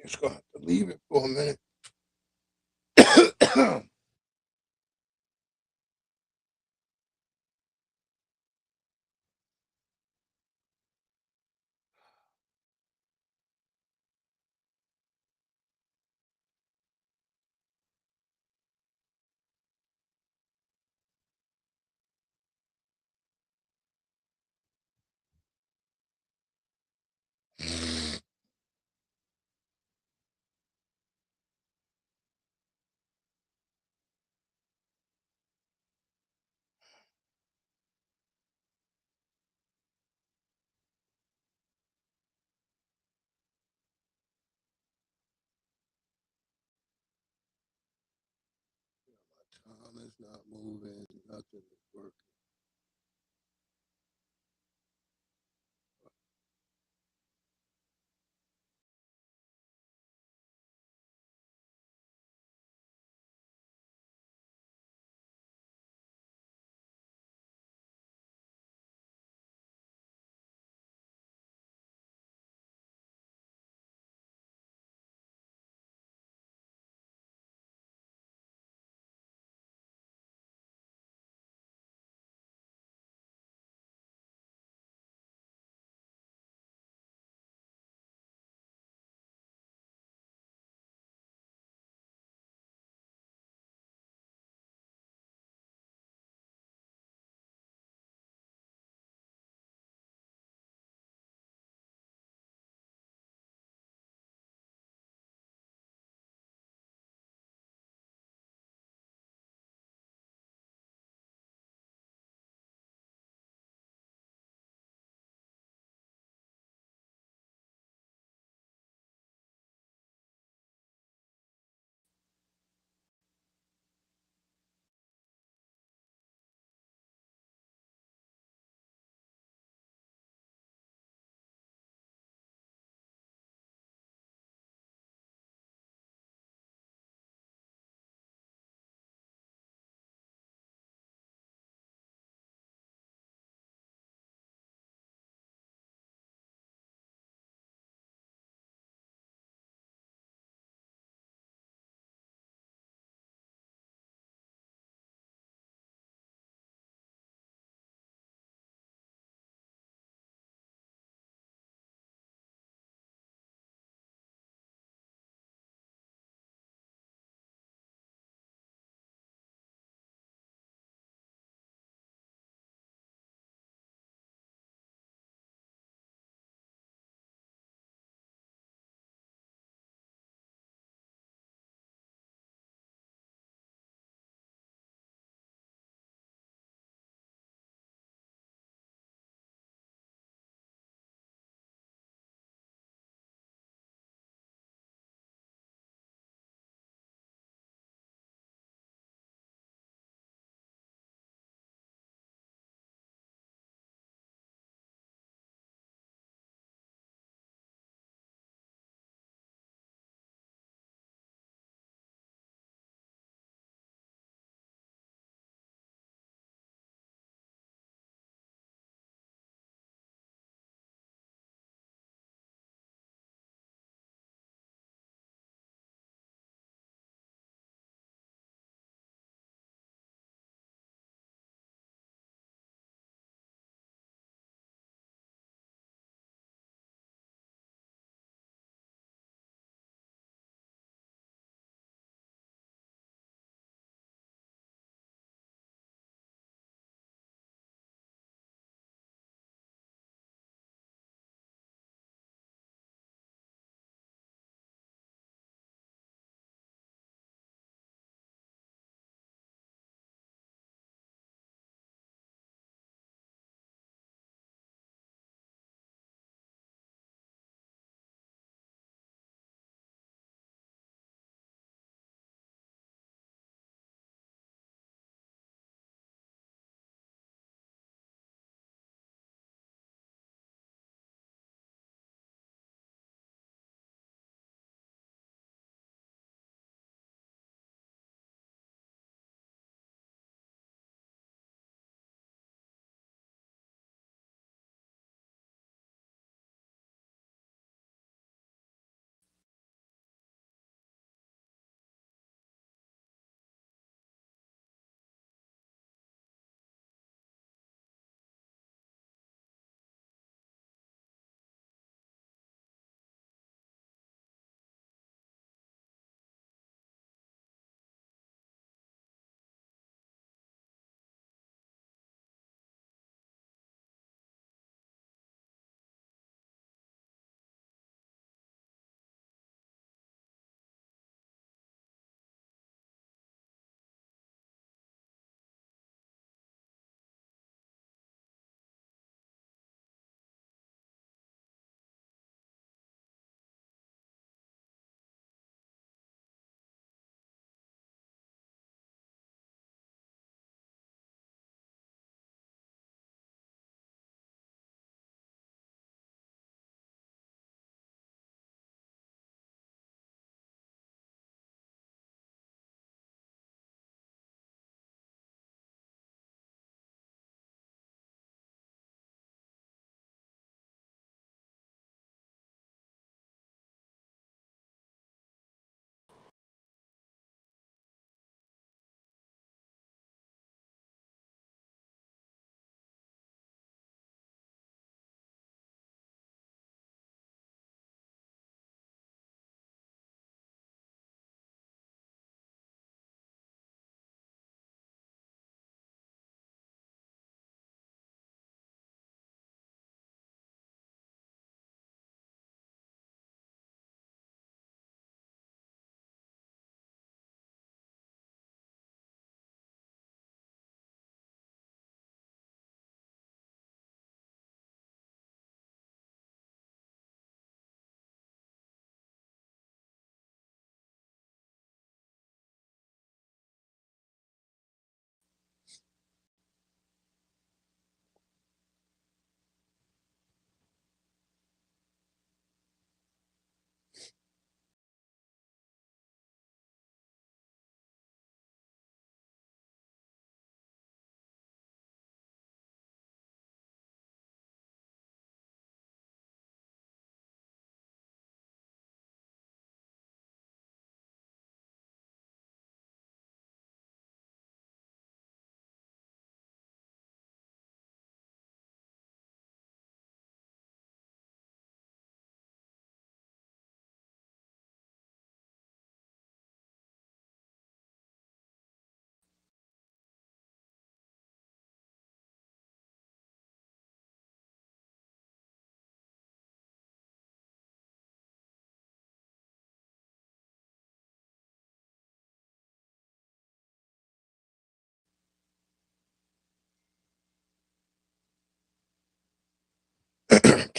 Just gonna have to leave it for a minute. Time is not moving. Nothing is working.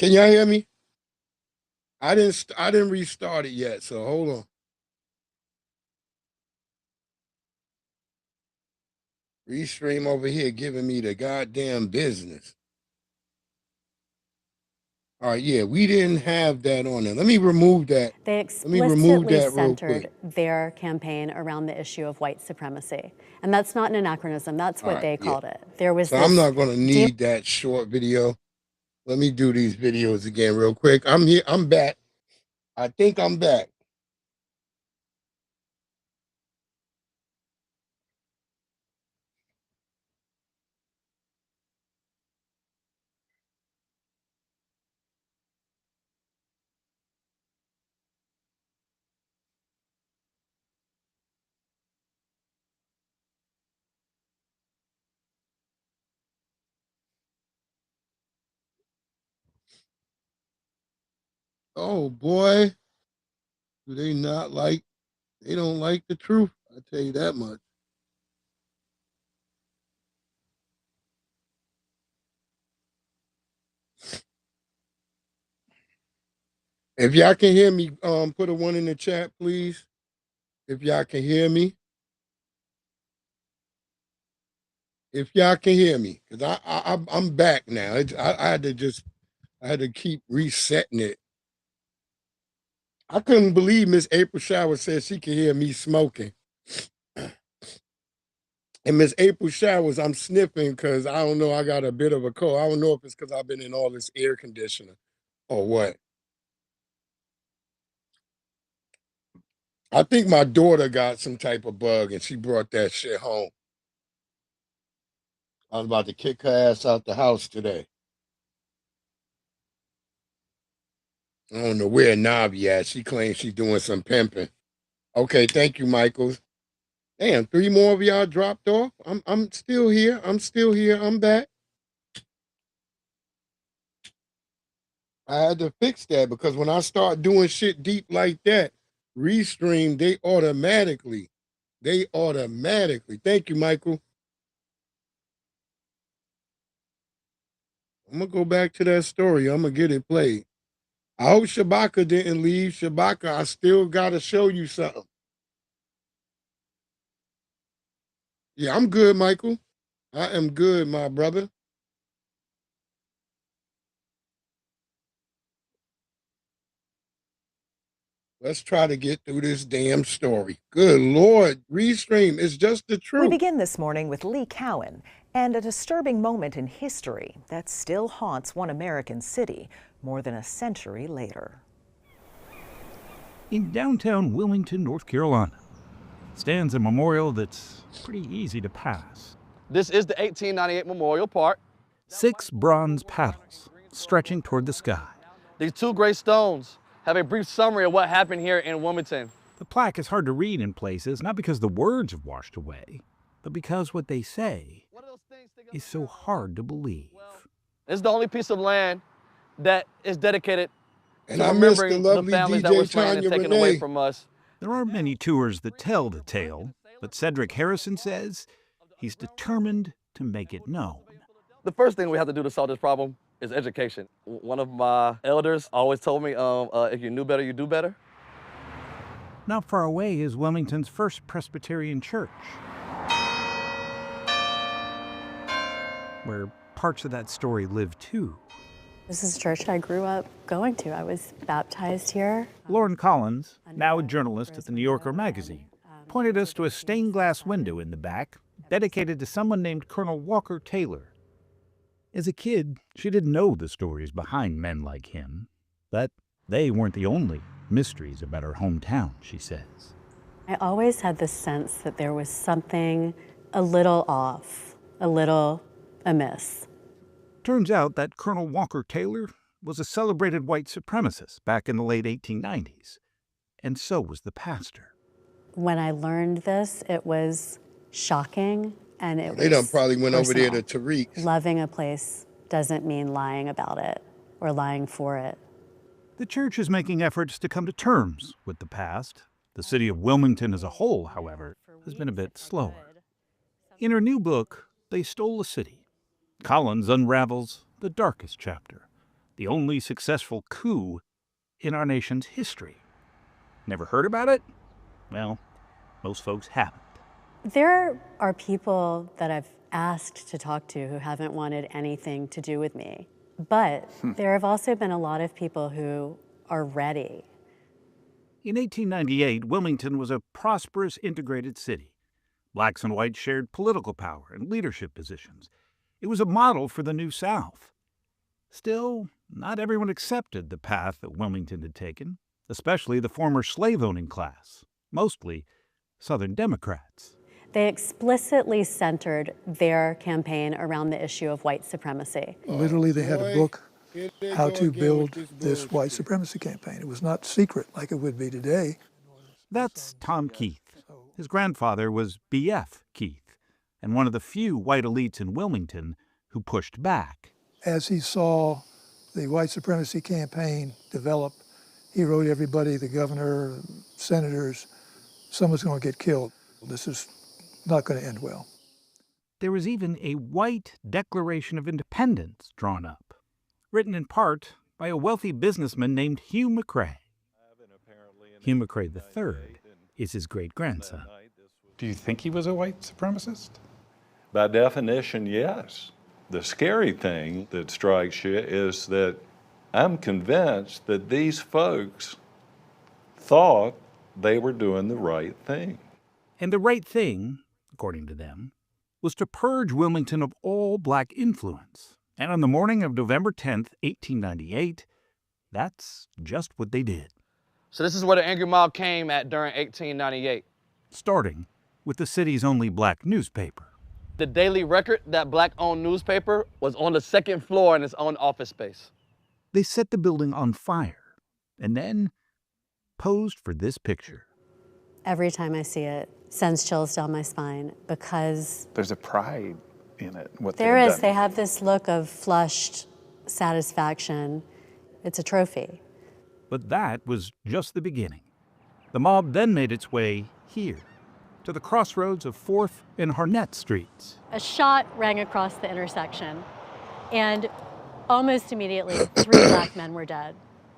Can y'all hear me? I didn't restart it yet, so hold on. Restream over here giving me the goddamn business. All right, yeah, we didn't have that on there. Let me remove that. They explicitly centered their campaign around the issue of white supremacy. And that's not an anachronism. That's what they called it. There was So I'm not going to need that short video. Let me do these videos again real quick. I'm here. I'm back. I think I'm back. Oh boy, do they not like? They don't like the truth. I tell you that much. If y'all can hear me, put a 1 in the chat, please. If y'all can hear me. If y'all can hear me, because I'm back now. I had to keep resetting it. I couldn't believe Miss April Shower said she could hear me smoking. And Miss April Showers, I'm sniffing because I don't know, I got a bit of a cold. I don't know if it's because I've been in all this air conditioner or what. I think my daughter got some type of bug and she brought that shit home. I was about to kick her ass out the house today. I don't know where Navi at. She claims she's doing some pimping. Okay, thank you, Michael. Damn, 3 more of y'all dropped off. I'm still here. I'm still here. I'm back. I had to fix that because when I start doing shit deep like that, Restream, they automatically. Thank you, Michael. I'm gonna go back to that story. I'm gonna get it played. I hope Shabaka didn't leave. Shabaka, I still gotta show you something. Yeah, I'm good, Michael. I am good, my brother. Let's try to get through this damn story. Good Lord, Restream, it's just the truth. We begin this morning with Lee Cowan and a disturbing moment in history that still haunts one American city more than a century later. In downtown Wilmington, North Carolina, stands a memorial that's pretty easy to pass. This is the 1898 Memorial Park. 6 bronze paddles stretching toward the sky. These 2 gray stones have a brief summary of what happened here in Wilmington. The plaque is hard to read in places, not because the words have washed away, but because what they say is so hard to believe. It's the only piece of land that is dedicated and to remembering the families that were slain and taken away from us. There aren't many tours that tell the tale, but Cedric Harrison says he's determined to make it known. The first thing we have to do to solve this problem is education. One of my elders always told me, if you knew better, you do better. Not far away is Wilmington's first Presbyterian church, where parts of that story live too. This is a church I grew up going to. I was baptized here. Lauren Collins, now a journalist at the New Yorker magazine, pointed us to a stained glass window in the back dedicated to someone named Colonel Walker Taylor. As a kid, she didn't know the stories behind men like him, but they weren't the only mysteries about her hometown, she says. I always had this sense that there was something a little off, a little amiss. Turns out that Colonel Walker Taylor was a celebrated white supremacist back in the late 1890s, and so was the pastor. When I learned this, it was shocking, and it was They done probably went personal. over there to Tariq's. Loving a place doesn't mean lying about it or lying for it. The church is making efforts to come to terms with the past. The city of Wilmington as a whole, however, has been a bit slower. In her new book, They Stole a City, Collins unravels the darkest chapter, the only successful coup in our nation's history. Never heard about it? Well, most folks haven't. There are people that I've asked to talk to who haven't wanted anything to do with me. But there have also been a lot of people who are ready. In 1898, Wilmington was a prosperous, integrated city. Blacks and whites shared political power and leadership positions. It was a model for the New South. Still, not everyone accepted the path that Wilmington had taken, especially the former slave-owning class, mostly Southern Democrats. They explicitly centered their campaign around the issue of white supremacy. Literally, they had a book, How to Build This White Supremacy Campaign. It was not secret like it would be today. That's Tom Keith. His grandfather was B.F. Keith, and one of the few white elites in Wilmington who pushed back. As he saw the white supremacy campaign develop, he wrote everybody, the governor, senators, someone's going to get killed. This is not going to end well. There was even a white Declaration of Independence drawn up, written in part by a wealthy businessman named Hugh McCrae. Hugh McCrae III is his great-grandson. Do you think he was a white supremacist? By definition, yes. The scary thing that strikes you is that I'm convinced that these folks thought they were doing the right thing. And the right thing, according to them, was to purge Wilmington of all black influence. And on the morning of November 10th, 1898, that's just what they did. So this is where the angry mob came at during 1898. Starting with the city's only black newspaper. The Daily Record, that black-owned newspaper, was on the second floor in its own office space. They set the building on fire and then posed for this picture. Every time I see it, sends chills down my spine because there's a pride in it. There is. They have this look of flushed satisfaction. It's a trophy. But that was just the beginning. The mob then made its way here, to the crossroads of 4th and Harnett Streets. A shot rang across the intersection, and almost immediately, 3 black men were dead.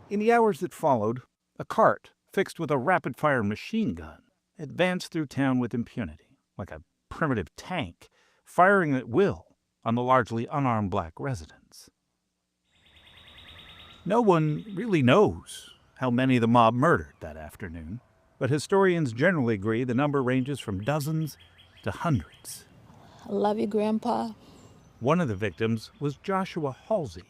In the hours that followed, a cart fixed with a rapid-fire machine gun advanced through town with impunity, like a primitive tank, firing at will on the largely unarmed black residents. No one really knows how many the mob murdered that afternoon, but historians generally agree the number ranges from dozens to hundreds. I love you, Grandpa. One of the victims was Joshua Halsey,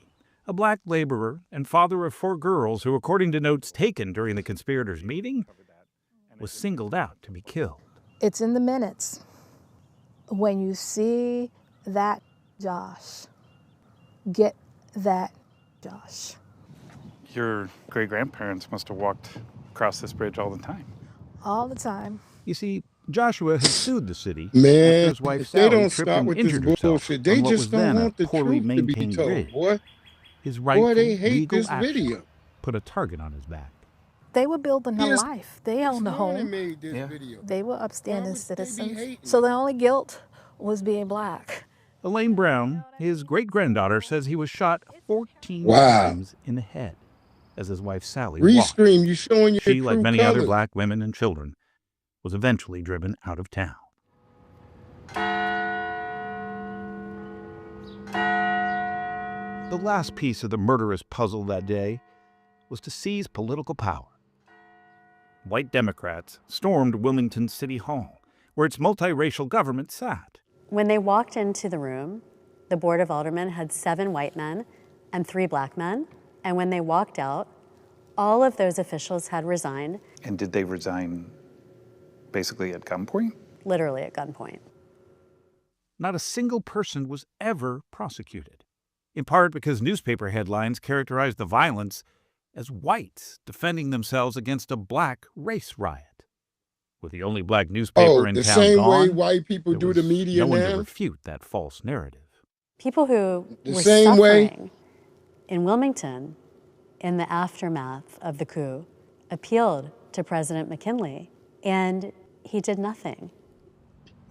a black laborer and father of 4 girls who, according to notes taken during the conspirators' meeting, was singled out to be killed. It's in the minutes. When you see that Josh, get that Josh. Your great-grandparents must have walked across this bridge all the time. All the time. You see, Joshua had sued the city Man, after his wife if they Sally don't tripped stop and with this injured herself bullshit, they on what just was don't then want a the poorly truth to be maintained told, bridge. boy. His rightful they hate legal this action video. put a target on his back. They were building a Yes, life. They owned a home. Made this video. They were upstanding Why would they be citizens. hating? So the only guilt was being black. Elaine Brown, his great-granddaughter, says he was shot 14 Wow. times in the head as his wife Sally watched. Rescream, you showing your She, true like many other colors. black women and children, was eventually driven out of town. The last piece of the murderous puzzle that day was to seize political power. White Democrats stormed Wilmington City Hall, where its multiracial government sat. When they walked into the room, the Board of Aldermen had 7 white men and 3 black men. And when they walked out, all of those officials had resigned. And did they resign basically at gunpoint? Literally at gunpoint. Not a single person was ever prosecuted, in part because newspaper headlines characterized the violence as whites defending themselves against a black race riot. With the only black newspaper in the town same way gone, white people there do was the media no one to now? refute that false narrative. People who The were same suffering way- in Wilmington in the aftermath of the coup appealed to President McKinley, and he did nothing.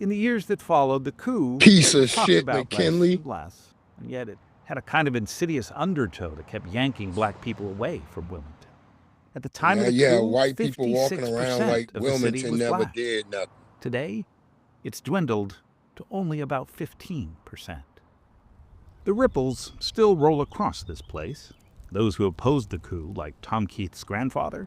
In the years that followed the coup, Piece it was of talked shit, about McKinley. less and less, and yet it had a kind of insidious undertow that kept yanking black people away from Wilmington. At the time of the coup, white people walking around like of the city Wilmington was never black. did nothing. Today, it's dwindled to only about 15%. The ripples still roll across this place. Those who opposed the coup, like Tom Keith's grandfather,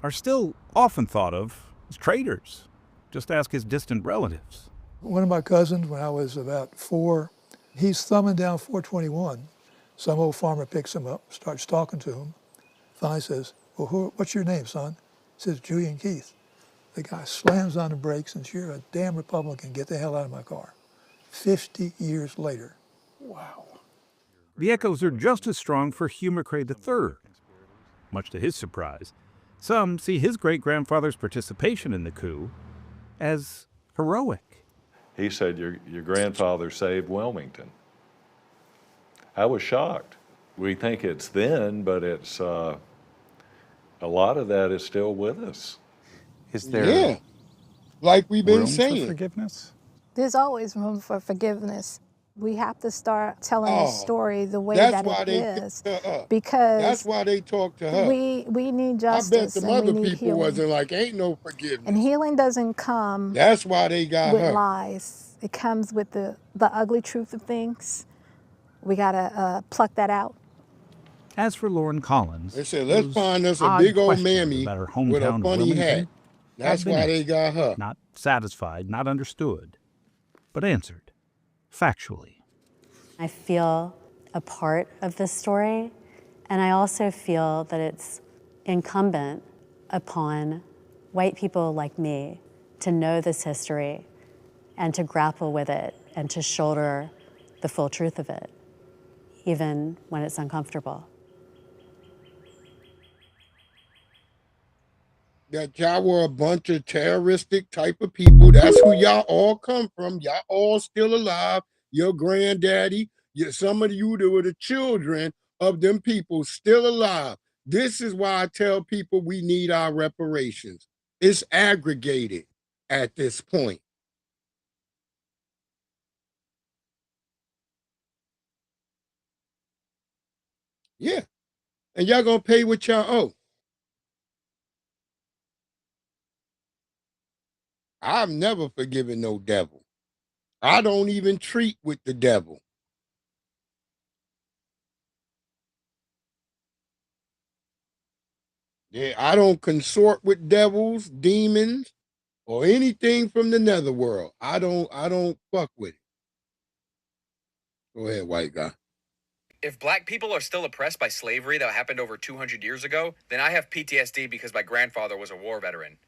are still often thought of as traitors. Just ask his distant relatives. One of my cousins, when I was about 4, he's thumbing down 421. Some old farmer picks him up, starts talking to him. Finally says, well, what's your name, son? He says, Julian Keith. The guy slams on the brakes and says, you're a damn Republican, get the hell out of my car. 50 years later. Wow. The echoes are just as strong for Hugh McCrae III. Much to his surprise, some see his great-grandfather's participation in the coup as heroic. He said, your grandfather saved Wilmington. I was shocked. We think it's then, but it's a lot of that is still with us. Is there like we've been room saying, for forgiveness? There's always room for forgiveness. We have to start telling the story the way that's that why it they is, picked her up. because That's why they talked to her. we need I bet justice the and we other need people healing. wasn't like, ain't no forgiveness. And healing doesn't come That's why they got with her. lies. It comes with the ugly truth of things. We gotta pluck that out. As for Lauren Collins, They said, let's those find us a odd big old questions mammy about her with a hometown of funny hat. Wilmington That's have been why they answered. got her. Not satisfied, not understood, but answered factually. I feel a part of this story, and I also feel that it's incumbent upon white people like me to know this history and to grapple with it and to shoulder the full truth of it, even when it's uncomfortable. That y'all were a bunch of terroristic type of people. That's who y'all all come from. Y'all all still alive. Your granddaddy, some of you that were the children of them people still alive. This is why I tell people we need our reparations. It's aggregated at this point. Yeah. And y'all gonna pay what y'all owe. I've never forgiven no devil. I don't even treat with the devil. Yeah, I don't consort with devils, demons, or anything from the netherworld. I don't fuck with it. Go ahead, white guy. If black people are still oppressed by slavery that happened over 200 years ago, then I have PTSD because my grandfather was a war veteran.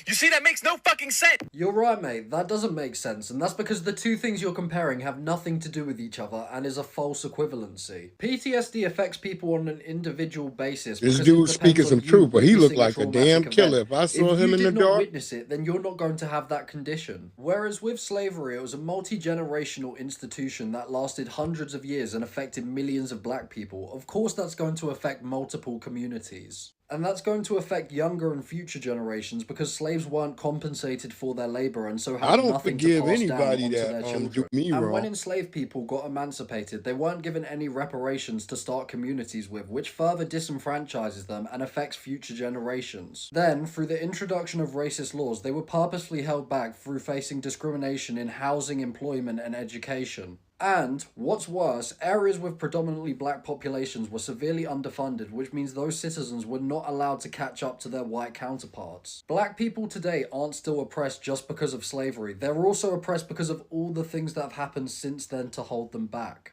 You see, that makes no fucking sense! You're right, mate. That doesn't make sense, and that's because the two things you're comparing have nothing to do with each other and is a false equivalency. PTSD affects people on an individual basis. This dude speaking some truth, but he looked like a damn killer. If I saw him in the dark. If you did not witness it, then you're not going to have that condition. Whereas with slavery, it was a multi-generational institution that lasted hundreds of years and affected millions of black people. Of course, that's going to affect multiple communities. And that's going to affect younger and future generations because slaves weren't compensated for their labor and so had nothing to pass down onto their children. And when enslaved people got emancipated, they weren't given any reparations to start communities with, which further disenfranchises them and affects future generations. Then, through the introduction of racist laws, they were purposefully held back through facing discrimination in housing, employment, and education. And, what's worse, areas with predominantly black populations were severely underfunded, which means those citizens were not allowed to catch up to their white counterparts. Black people today aren't still oppressed just because of slavery. They're also oppressed because of all the things that have happened since then to hold them back.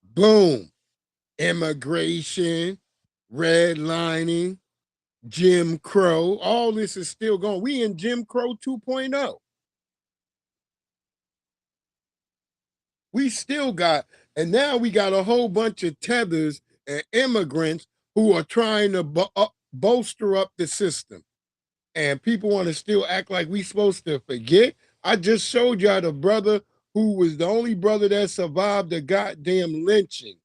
Boom. Immigration, redlining, Jim Crow. All this is still going. We in Jim Crow 2.0. We still got, and now we got a whole bunch of tethers and immigrants who are trying to bolster up the system. And people want to still act like we supposed to forget. I just showed y'all the brother who was the only brother that survived the goddamn lynching.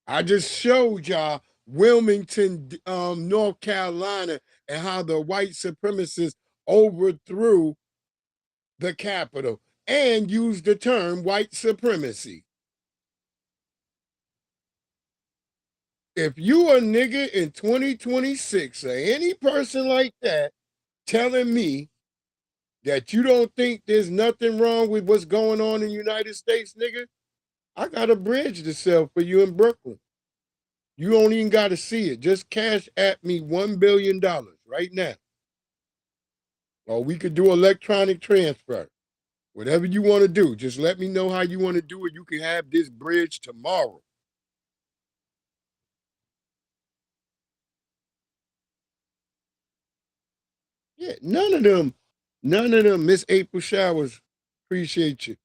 I just showed y'all Wilmington, North Carolina, and how the white supremacists overthrew the Capitol. and use the term white supremacy. If you a nigga in 2026 or any person like that telling me that you don't think there's nothing wrong with what's going on in the United States, nigga, I got a bridge to sell for you in Brooklyn. You don't even got to see it. Just cash at me $1 billion right now. Or we could do electronic transfer. Whatever you want to do, just let me know how you want to do it. You can have this bridge tomorrow. Yeah, none of them, Miss April Showers, appreciate you.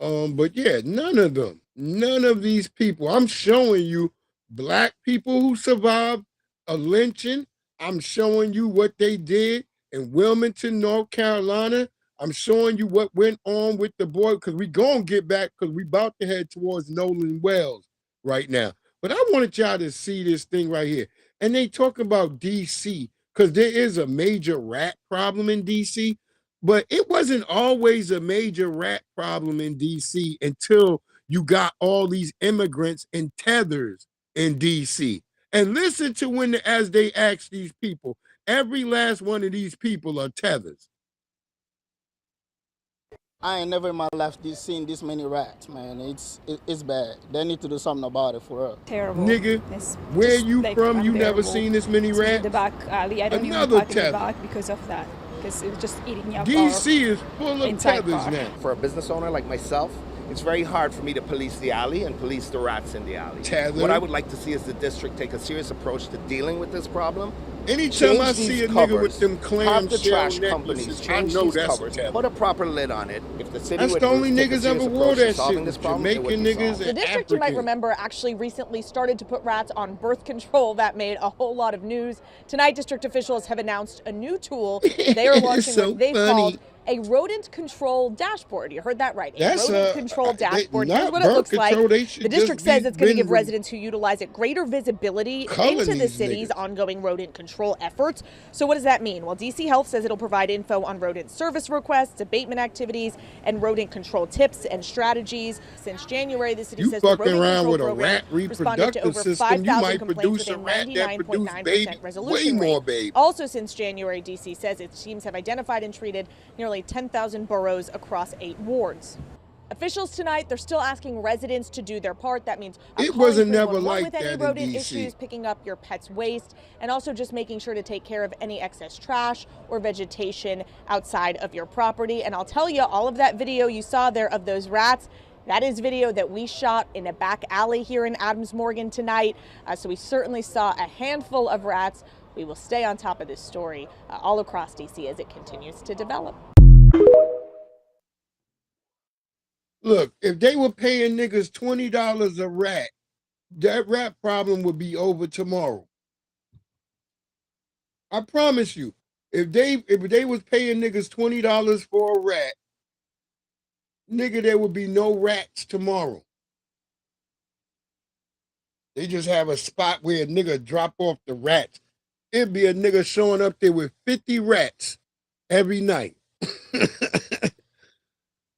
But yeah, none of these people. I'm showing you black people who survived a lynching. I'm showing you what they did in Wilmington, North Carolina. I'm showing you what went on with the boy, because we gonna get back, because we about to head towards Nolan Wells right now. But I wanted y'all to see this thing right here. And they talk about DC, because there is a major rat problem in DC. But it wasn't always a major rat problem in DC until you got all these immigrants and tethers in DC. And listen to as they ask these people, every last one of these people are tethers. I ain't never in my life seen this many rats, man. It's bad. They need to do something about it for us. Terrible. Nigga, where you from? You never seen this many rats? In the back alley. I don't even park in the back because of that. Because it was just eating your DC is full of tethers now. For a business owner like myself, it's very hard for me to police the alley and police the rats in the alley. Tether. What I would like to see is the district take a serious approach to dealing with this problem. Anytime I see a nigga with them clam the trash shell companies necklaces, change I know these that's covers, a tether. put a proper lid on it. If the city That's would the only take a niggas serious ever wore approach to that solving shit. this problem, it would Jamaican be niggas solved. The and district, you might Africans. remember, actually recently started to put rats on birth control. That made a whole lot of news. Tonight, district officials have announced a new tool they are launching so what they've funny. called a rodent control dashboard. You heard that right. A That's rodent control dashboard. Here's not what it birth looks control, like. they should The district just says be it's going to give been residents who utilize it greater visibility culling into the these city's niggas. ongoing rodent control efforts. So what does that mean? Well, DC Health says it'll provide info on rodent service requests, abatement activities, and rodent control tips and strategies. Since January, the city You says the fucking rodent around control with a program rat responded to reproductive over system, you 5,000 might complaints produce a with a rat that produce 99.9% baby, way resolution more rate. baby. Also, since January, DC says its teams have identified and treated nearly 10,000 boroughs across 8 wards. Officials tonight, they're still asking residents to do their part. That means It calling wasn't never 311 like with any that in rodent DC. issues, picking up your pet's waste, and also just making sure to take care of any excess trash or vegetation outside of your property. And I'll tell you, all of that video you saw there of those rats, that is video that we shot in a back alley here in Adams Morgan tonight. So we certainly saw a handful of rats. We will stay on top of this story all across DC as it continues to develop. Look, if they were paying niggas $20 a rat, that rat problem would be over tomorrow. I promise you. If they was paying niggas $20 for a rat, nigga, there would be no rats tomorrow. They just have a spot where a nigga drop off the rats. It'd be a nigga showing up there with 50 rats every night.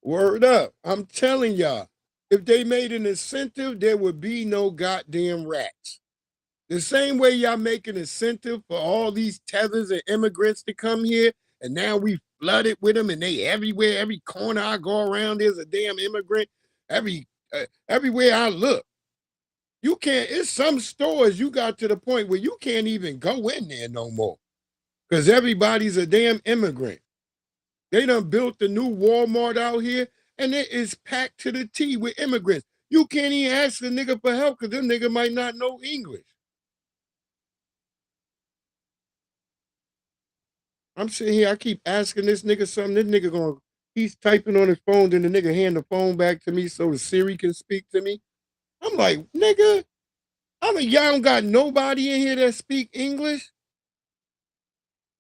Word up. I'm telling y'all, if they made an incentive, there would be no goddamn rats. The same way y'all make an incentive for all these tethers and immigrants to come here, and now we flooded with them, and they everywhere, every corner I go around, there's a damn immigrant. Everywhere I look. You can't, it's some stores you got to the point where you can't even go in there no more. Because everybody's a damn immigrant. They done built the new Walmart out here, and it is packed to the T with immigrants. You can't even ask a nigga for help because them nigga might not know English. I'm sitting here, I keep asking this nigga something. This nigga he's typing on his phone, then the nigga hand the phone back to me so the Siri can speak to me. I'm like, nigga, y'all don't got nobody in here that speak English?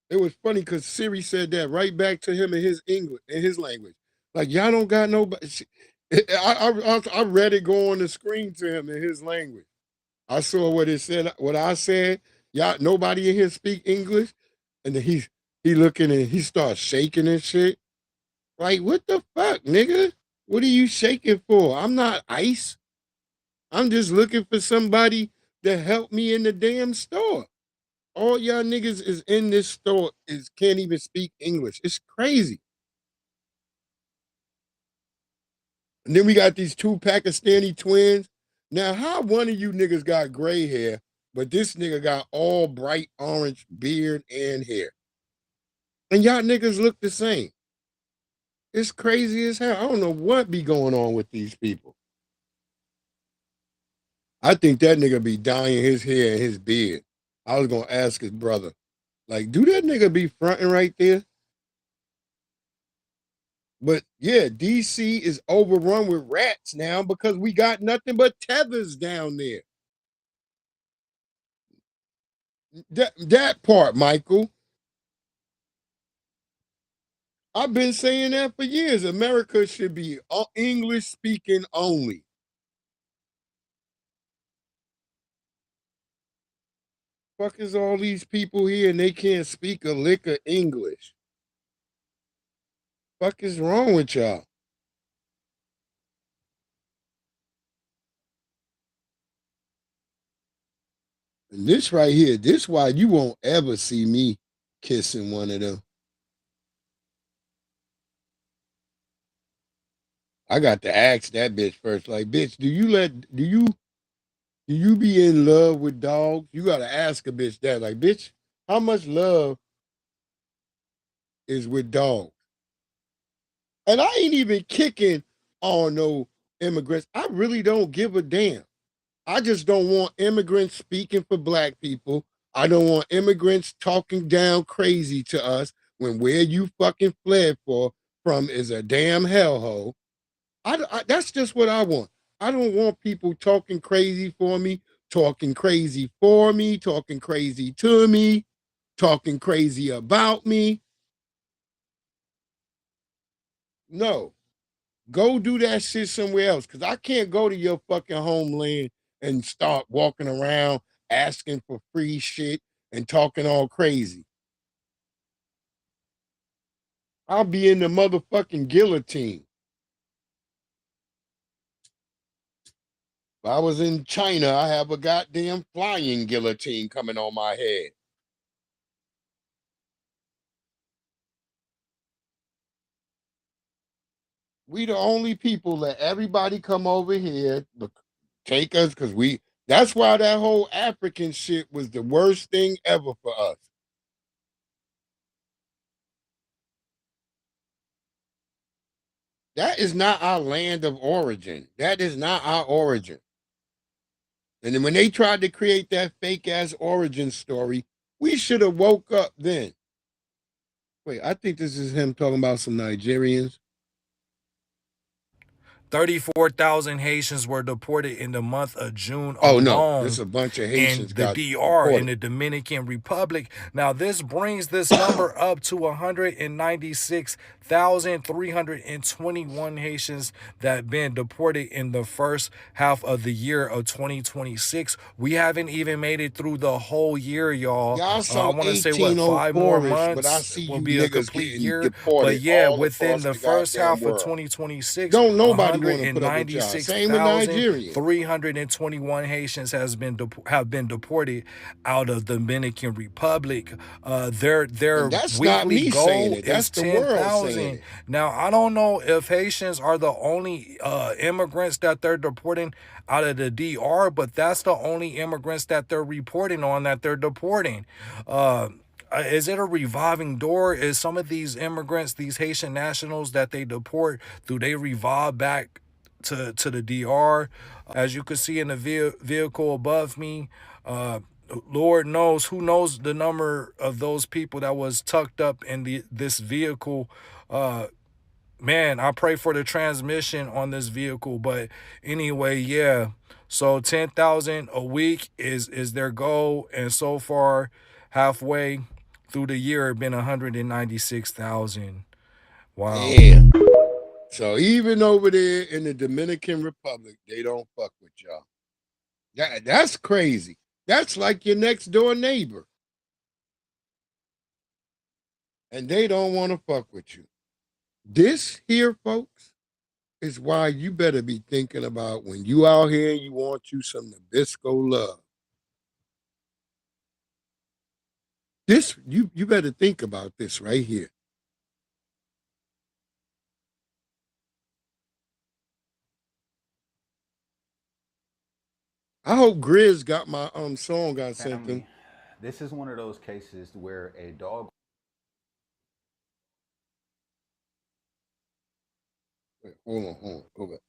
It was funny because Siri said that right back to him in his English, in his language. Like, y'all don't got nobody. I read it go on the screen to him in his language. I saw what it said, what I said. Y'all, nobody in here speak English. And then he looking and he starts shaking and shit. Like, what the fuck, nigga? What are you shaking for? I'm not ICE. I'm just looking for somebody to help me in the damn store. All y'all niggas is in this store can't even speak English. It's crazy. And then we got these two Pakistani twins. Now, how one of you niggas got gray hair, but this nigga got all bright orange beard and hair? And y'all niggas look the same. It's crazy as hell. I don't know what be going on with these people. I think that nigga be dyeing his hair and his beard. I was gonna ask his brother, like, do that nigga be fronting right there? But yeah, DC is overrun with rats now because we got nothing but tethers down there. That part, Michael. I've been saying that for years. America should be English speaking only. Fuck is all these people here and they can't speak a lick of English? Fuck is wrong with y'all? And this right here, this why you won't ever see me kissing one of them. I got to ask that bitch first. Like, bitch, do you be in love with dogs? You gotta ask a bitch that. Like, bitch, how much love is with dogs? And I ain't even kicking on no immigrants. I really don't give a damn. I just don't want immigrants speaking for black people. I don't want immigrants talking down crazy to us when where you fucking fled from is a damn hellhole. That's just what I want. I don't want people talking crazy for me, talking crazy for me, talking crazy to me, talking crazy about me. No, go do that shit somewhere else because I can't go to your fucking homeland and start walking around asking for free shit and talking all crazy. I'll be in the motherfucking guillotine. If I was in China, I have a goddamn flying guillotine coming on my head. We the only people let everybody come over here, take us, because that's why that whole African shit was the worst thing ever for us. That is not our land of origin. That is not our origin. And then when they tried to create that fake ass origin story, we should have woke up then. Wait, I think this is him talking about some Nigerians. 34,000 Haitians were deported in the month of June alone. Oh no, there's a bunch of Haitians in the got DR deported. in the Dominican Republic. Now this brings this number up to 196,321 Haitians that have been deported in the first half of the year of 2026. We haven't even made it through the whole year, y'all. Y'all I want to say what 5 more months but I see will you be a niggas complete getting year. deported. But yeah, all within the first goddamn half world. of 2026, Don't nobody want to put up with y'all. Same with Nigeria. 321 Haitians have been deported out of the Dominican Republic. Their weekly goal is 10,000. Now I don't know if Haitians are the only immigrants that they're deporting out of the DR, but that's the only immigrants that they're reporting on that they're deporting. Is it a revolving door? Is some of these immigrants, these Haitian nationals that they deport, do they revolve back to the DR? As you can see in the vehicle above me, Lord knows, who knows the number of those people that was tucked up in this vehicle. Man, I pray for the transmission on this vehicle. But anyway, yeah. So 10,000 a week is their goal. And so far, halfway through the year, it's been 196,000. Wow. Damn. So even over there in the Dominican Republic, they don't fuck with y'all. That's crazy. That's like your next door neighbor. And they don't want to fuck with you. This here, folks, is why you better be thinking about when you out here and you want you some Nabisco love. This, you better think about this right here. I hope Grizz got my song I sent him. This is one of those cases where a dog. Wait, hold on, go back.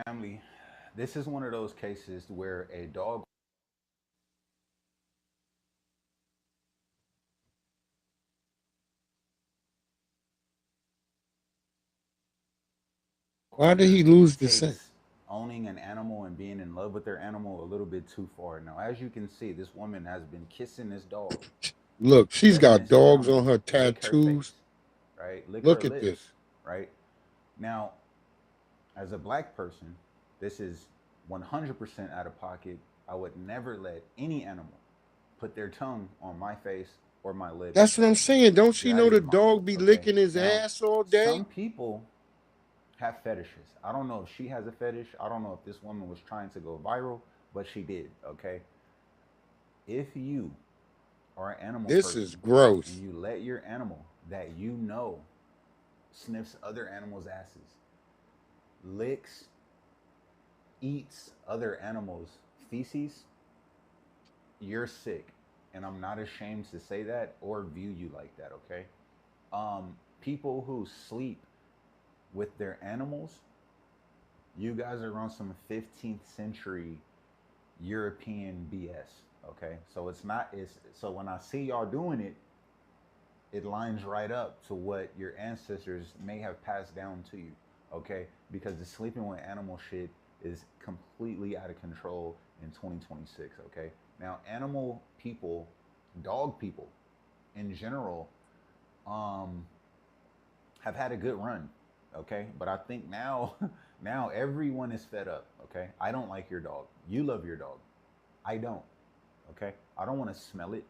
Family, this is one of those cases where a dog. Why did he lose the scent? Owning an animal and being in love with their animal a little bit too far. Now, as you can see, this woman has been kissing this dog. Look, she's got dogs on her tattoos. Right? Look her at lips, this. Right? Now, as a black person, this is 100% out of pocket. I would never let any animal put their tongue on my face or my lips. That's what I'm saying. Don't she know the dog be licking his ass all day? Some people have fetishes. I don't know if she has a fetish. I don't know if this woman was trying to go viral, but she did, okay? If you are an animal person, is gross. And you let your animal that you know sniffs other animals' asses, licks, eats other animals' feces, you're sick. And I'm not ashamed to say that or view you like that, okay? People who sleep with their animals, you guys are on some 15th century European BS, okay? So so when I see y'all doing it, it lines right up to what your ancestors may have passed down to you, okay? Because the sleeping with animal shit is completely out of control in 2026, okay? Now, animal people, dog people in general, have had a good run, okay? But I think now everyone is fed up, okay? I don't like your dog. You love your dog. I don't, okay? I don't want to smell it,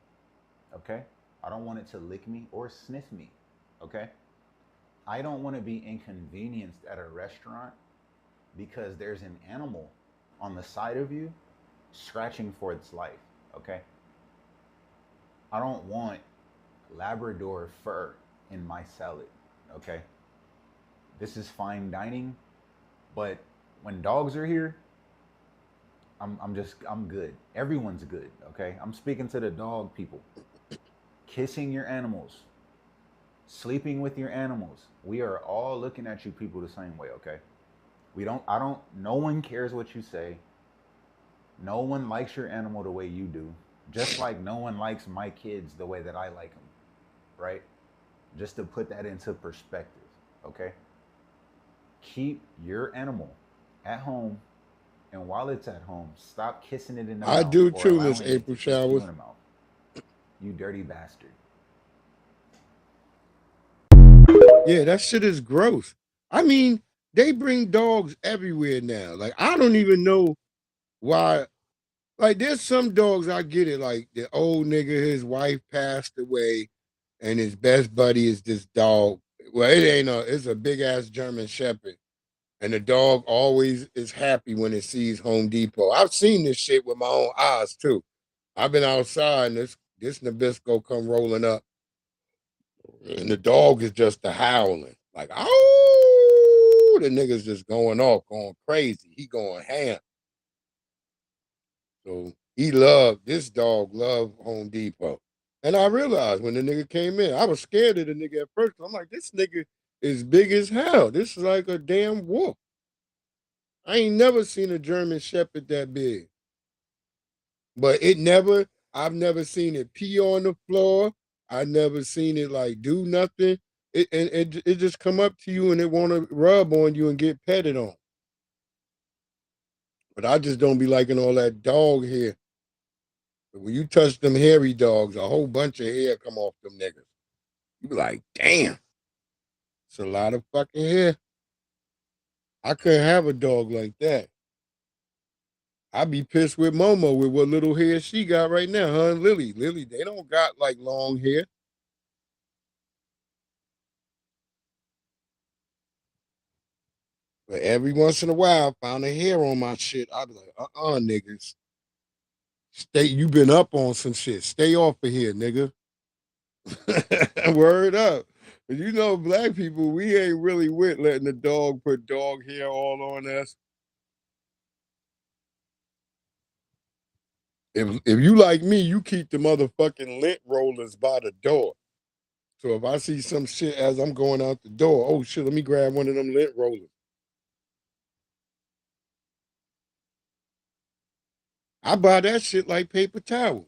okay? I don't want it to lick me or sniff me, okay? I don't want to be inconvenienced at a restaurant because there's an animal on the side of you scratching for its life, okay? I don't want Labrador fur in my salad, okay? This is fine dining, but when dogs are here, I'm good. Everyone's good, okay? I'm speaking to the dog people. Kissing your animals, sleeping with your animals. We are all looking at you people the same way, okay? No one cares what you say. No one likes your animal the way you do. Just like no one likes my kids the way that I like them, right? Just to put that into perspective, okay? Keep your animal at home, and while it's at home, stop kissing it in the mouth. I do too, Miss April Showers. You dirty bastard. Yeah, that shit is gross. I mean, they bring dogs everywhere now. Like, I don't even know why. Like, there's some dogs, I get it. Like, the old nigga, his wife passed away, and his best buddy is this dog. Well, it's a big ass German Shepherd. And the dog always is happy when it sees Home Depot. I've seen this shit with my own eyes, too. I've been outside, and this Nabisco come rolling up, and the dog is just howling. Like, oh, the nigga's just going off, going crazy. He going ham. So this dog loved Home Depot. And I realized when the nigga came in, I was scared of the nigga at first. I'm like, this nigga is big as hell. This is like a damn wolf. I ain't never seen a German Shepherd that big. But I've never seen it pee on the floor. I never seen it like do nothing. It just come up to you and it want to rub on you and get petted on. But I just don't be liking all that dog hair. But when you touch them hairy dogs, a whole bunch of hair come off them niggas. You be like, damn, it's a lot of fucking hair. I couldn't have a dog like that. I be pissed with Momo with what little hair she got right now, huh? And Lily, they don't got like long hair. But every once in a while, I found a hair on my shit. I be like, niggas. You been up on some shit. Stay off of here, nigga. Word up. But you know, black people, we ain't really with letting the dog put dog hair all on us. If you like me, you keep the motherfucking lint rollers by the door. So if I see some shit as I'm going out the door, oh shit, let me grab one of them lint rollers. I buy that shit like paper towels.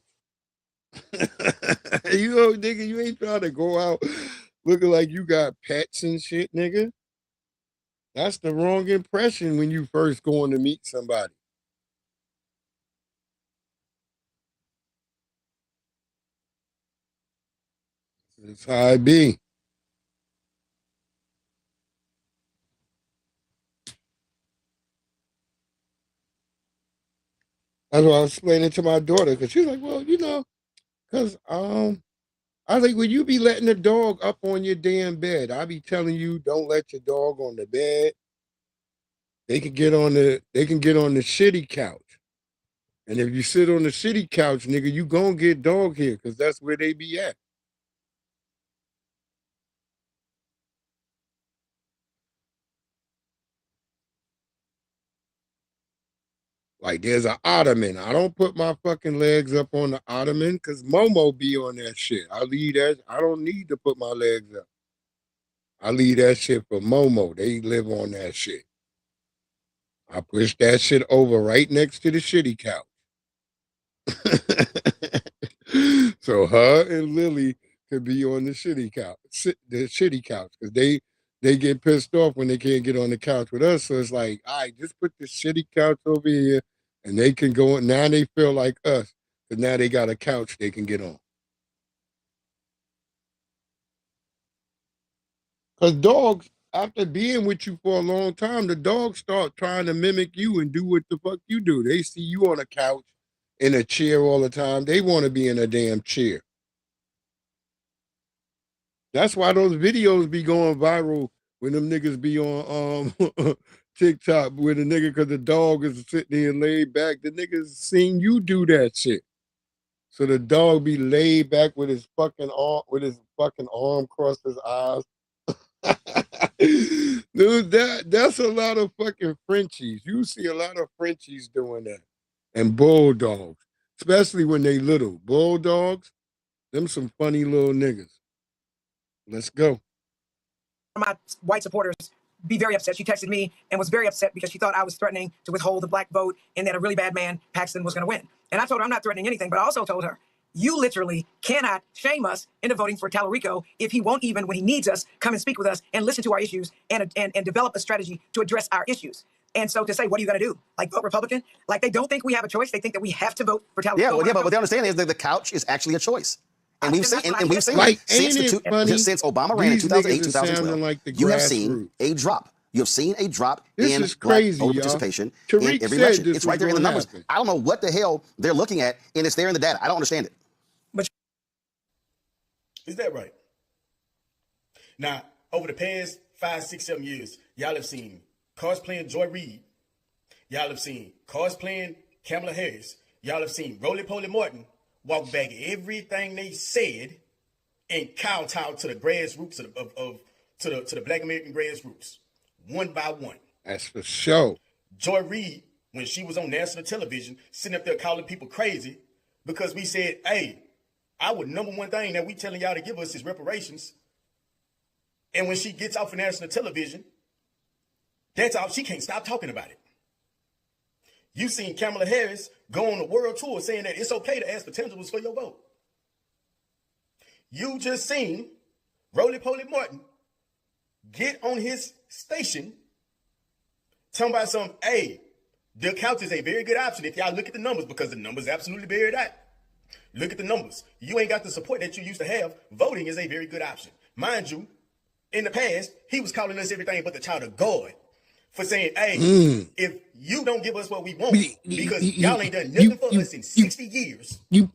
You know, nigga, you ain't trying to go out looking like you got pets and shit, nigga. That's the wrong impression when you first going to meet somebody. That's how it be. That's what I was explaining to my daughter, because she's like, well, you know, because I think when you be letting the dog up on your damn bed, I be telling you don't let your dog on the bed. They can get on the shitty couch. And if you sit on the shitty couch, nigga, you gonna get dog hair, because that's where they be at. Like there's an ottoman. I don't put my fucking legs up on the ottoman because Momo be on that shit. I leave that. I don't need to put my legs up. I leave that shit for Momo. They live on that shit. I push that shit over right next to the shitty couch. So her and Lily could be on the shitty couch, because they get pissed off when they can't get on the couch with us. So it's like, all right, just put the shitty couch over here, and they can go. Now they feel like us, because now they got a couch they can get on. Because dogs, after being with you for a long time, the dogs start trying to mimic you and do what the fuck you do. They see you on a couch, in a chair all the time. They want to be in a damn chair. That's why those videos be going viral when them niggas be on TikTok with a nigga, because the dog is sitting there laid back. The niggas seen you do that shit. So the dog be laid back with his fucking arm across his eyes. Dude, that's a lot of fucking Frenchies. You see a lot of Frenchies doing that. And bulldogs, especially when they little. Bulldogs, them some funny little niggas. Let's go. My white supporters be very upset. She texted me and was very upset because she thought I was threatening to withhold the black vote and that a really bad man, Paxton, was going to win. And I told her I'm not threatening anything, but I also told her, you literally cannot shame us into voting for Tallarico if he won't even, when he needs us, come and speak with us and listen to our issues and develop a strategy to address our issues. And so to say, what are you going to do? Like, vote Republican? Like, they don't think we have a choice. They think that we have to vote for Tallarico. Yeah, but what they understand is that the couch is actually a choice. And we've seen, like, since Obama ran in 2008, 2012, like you have seen a drop. You have seen a drop in crazy, black voter participation Tariq in every election. It's right there in the numbers. Happen. I don't know what the hell they're looking at, and it's there in the data. I don't understand it. Is that right? Now, over the past 5, 6, 7 years, y'all have seen cosplaying Joy Reid. Y'all have seen cosplaying Kamala Harris. Y'all have seen Roly Poly Martin walk back everything they said and kowtow to the grassroots to the Black American grassroots, one by one. That's for sure. Joy Reid, when she was on national television, sitting up there calling people crazy because we said, hey, our number one thing that we telling y'all to give us is reparations. And when she gets off of national television, that's all. She can't stop talking about it. You've seen Kamala Harris go on a world tour saying that it's okay to ask for tangibles for your vote. You just seen Roly Poly Martin get on his station talking about hey, the couch is a very good option if y'all look at the numbers, because the numbers absolutely bear that. Look at the numbers. You ain't got the support that you used to have. Voting is a very good option. Mind you, in the past, he was calling us everything but the child of God. for saying, hey, if you don't give us what we want, because y'all ain't done nothing for us in 60 years, you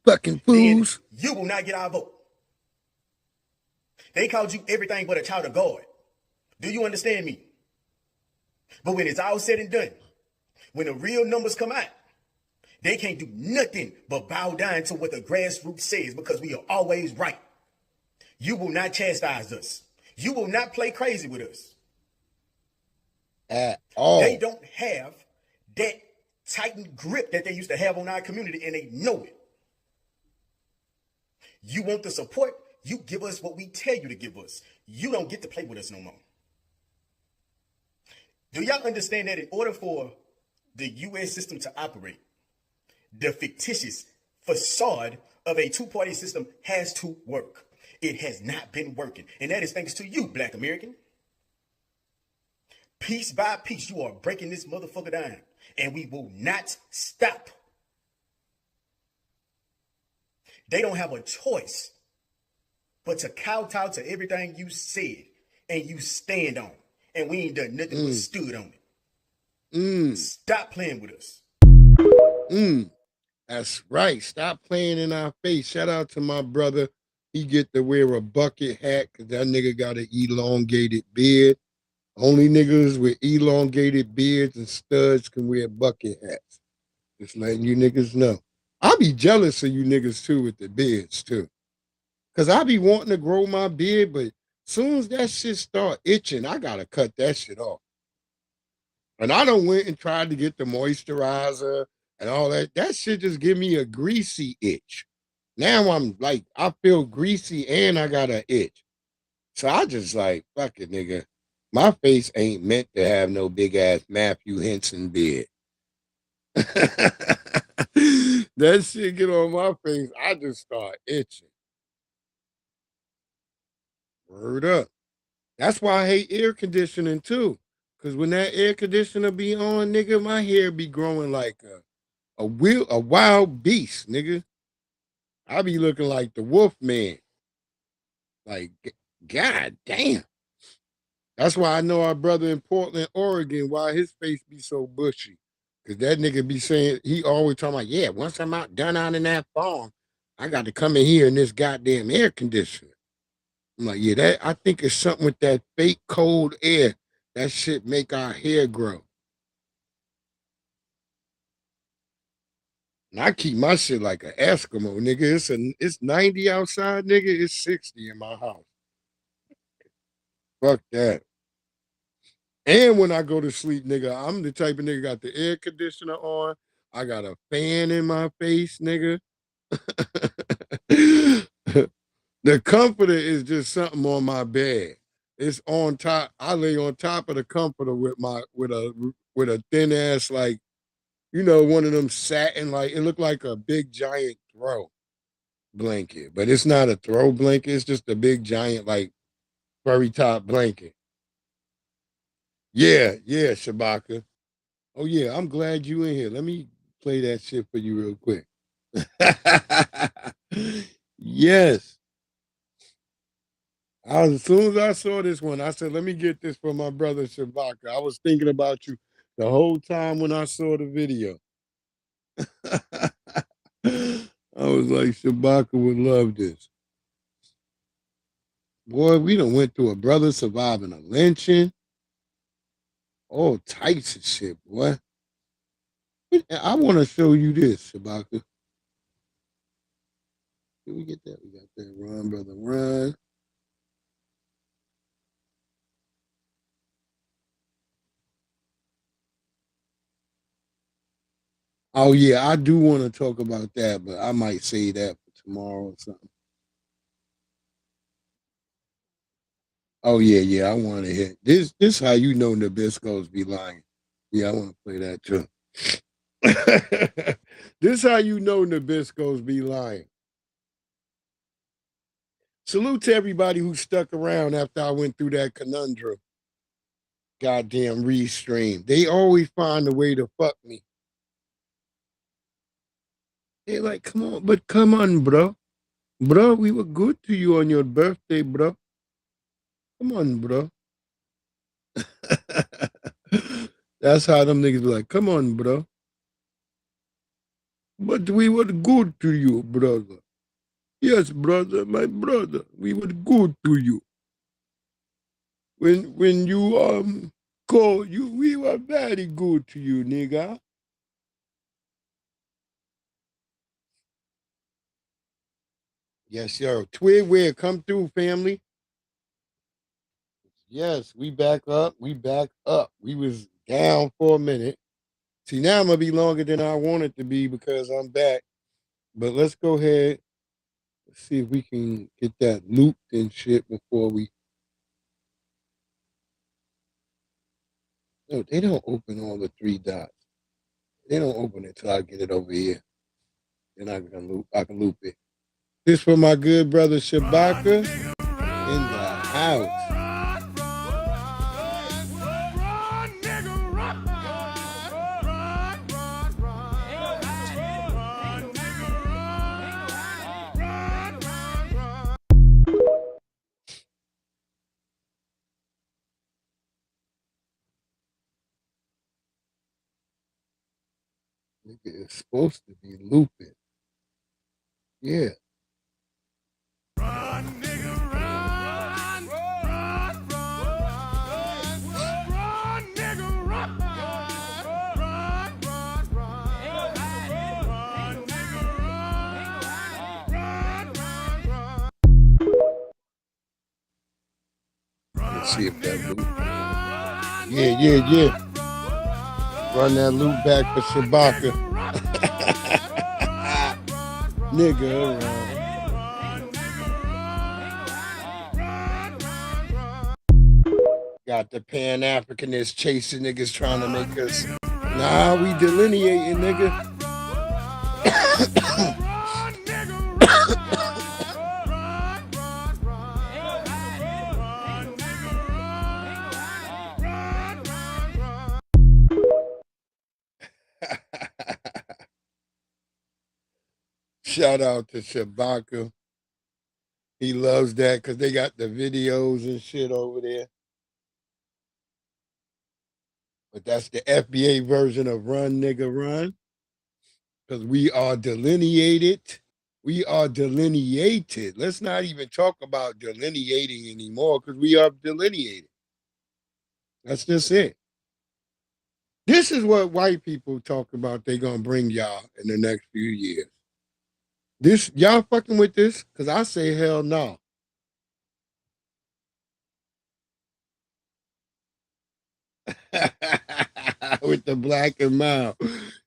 fucking fools, you will not get our vote. They called you everything but a child of God. Do you understand me? But when it's all said and done, when the real numbers come out, they can't do nothing but bow down to what the grassroots says, because we are always right. You will not chastise us. You will not play crazy with us. At all. They don't have that tightened grip that they used to have on our community, and they know it. You want the support, you give us what we tell you to give us. You don't get to play with us no more. Do y'all understand that in order for the U.S. system to operate, the fictitious facade of a two-party system has to work? It has not been working, and that is thanks to you, Black American. Piece by piece, you are breaking this motherfucker down, and we will not stop. They don't have a choice but to kowtow to everything you said and you stand on, and we ain't done nothing but stood on it. Stop playing with us. That's right. Stop playing in our face. Shout out to my brother. He get to wear a bucket hat because that nigga got an elongated beard. Only niggas with elongated beards and studs can wear bucket hats. Just letting you niggas know. I be jealous of you niggas too with the beards too. Cause I be wanting to grow my beard, but soon as that shit start itching, I gotta cut that shit off. And I done went and tried to get the moisturizer and all that. That shit just give me a greasy itch. Now I'm like, I feel greasy and I got an itch. So I just like, fuck it, nigga. My face ain't meant to have no big ass Matthew Henson beard. That shit get on my face, I just start itching. Word up. That's why I hate air conditioning too. Cause when that air conditioner be on, nigga, my hair be growing like a wild beast, nigga. I be looking like the wolf man. Like, god damn. That's why I know our brother in Portland, Oregon, why his face be so bushy. Cause that nigga be saying, he always talking about, yeah, once I'm done out in that farm, I got to come in here in this goddamn air conditioner. I'm like, yeah, that I think it's something with that fake cold air. That shit make our hair grow. And I keep my shit like an Eskimo, nigga. It's 90 outside, nigga. It's 60 in my house. Fuck that. And when I go to sleep, nigga, I'm the type of nigga got the air conditioner on. I got a fan in my face, nigga. The comforter is just something on my bed. It's on top. I lay on top of the comforter with a thin ass, like, you know, one of them satin, like it looked like a big giant throw blanket, but it's not a throw blanket. It's just a big giant, like, furry top blanket. Yeah, Shabaka. Oh yeah, I'm glad you in here. Let me play that shit for you real quick. Yes. As soon as I saw this one, I said, let me get this for my brother Shabaka. I was thinking about you the whole time when I saw the video. I was like, Shabaka would love this. Boy, we done went through a brother surviving a lynching. All types of shit, boy. I want to show you this, Shabaka. Did we get that? We got that. Run, brother, run. Oh, yeah, I do want to talk about that, but I might say that for tomorrow or something. Oh, yeah, I want to hear. This how you know Nabiscos be lying. Yeah, I want to play that too. This how you know Nabiscos be lying. Salute to everybody who stuck around after I went through that conundrum. Goddamn restream. They always find a way to fuck me. They're like, come on, bro. Bro, we were good to you on your birthday, bro. Come on, bro. That's how them niggas be like, come on, bro. But we were good to you, brother. Yes, brother, my brother. We were good to you. When you call you, we were very good to you, nigga. Yes, sir. Twigware, come through, family. Yes, we back up. We back up. We was down for a minute. See, now I'm gonna be longer than I want it to be because I'm back. But let's go ahead. Let's see if we can get that looped and shit before we. No, they don't open all the three dots. They don't open it till I get it over here. Then I can loop it. This for my good brother Shabaka in the house. It's supposed to be looping. Yeah. Let's see if that loop. Yeah. Run that loop back for Shabaka. Nigga, got the Pan-Africanists chasing niggas trying to make us. Nah, we delineating, nigga. Shout out to Shabaka. He loves that because they got the videos and shit over there. But that's the FBA version of Run, Nigga, Run. Because we are delineated. We are delineated. Let's not even talk about delineating anymore because we are delineated. That's just it. This is what white people talk about they're going to bring y'all in the next few years. This, y'all fucking with this? Because I say hell no. With the black and mild.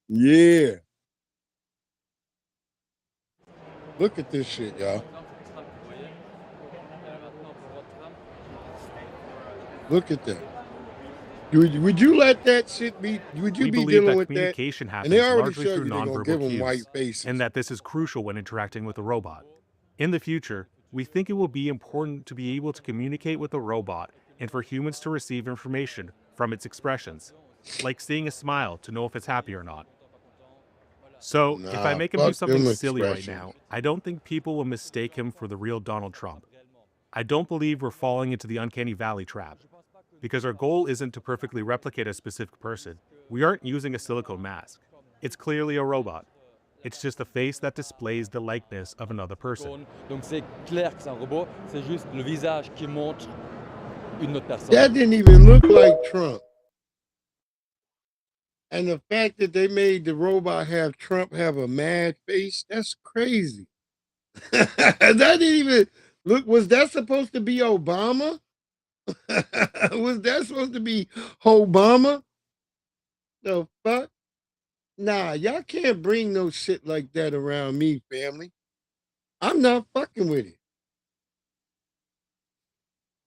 Yeah. Look at this shit, y'all. Look at that. Would you let that shit be? Would you be dealing with that? Communication happens And they already largely showed through you they're gonna give nonverbal them white cues, faces. and that this is crucial when interacting with a robot. In the future, we think it will be important to be able to communicate with a robot and for humans to receive information from its expressions, like seeing a smile to know if it's happy or not. So, if I make him do something silly right now, I don't think people will mistake him for the real Donald Trump. I don't believe we're falling into the uncanny valley trap, because our goal isn't to perfectly replicate a specific person. We aren't using a silicone mask. It's clearly a robot. It's just a face that displays the likeness of another person. Donc c'est clair que c'est un robot, c'est juste le visage qui montre une autre personne. That didn't even look like Trump. And the fact that they made the robot have Trump have a mad face, that's crazy. That didn't even look, was that supposed to be Obama? Was that supposed to be Obama? The fuck? Nah, y'all can't bring no shit like that around me, family. I'm not fucking with it.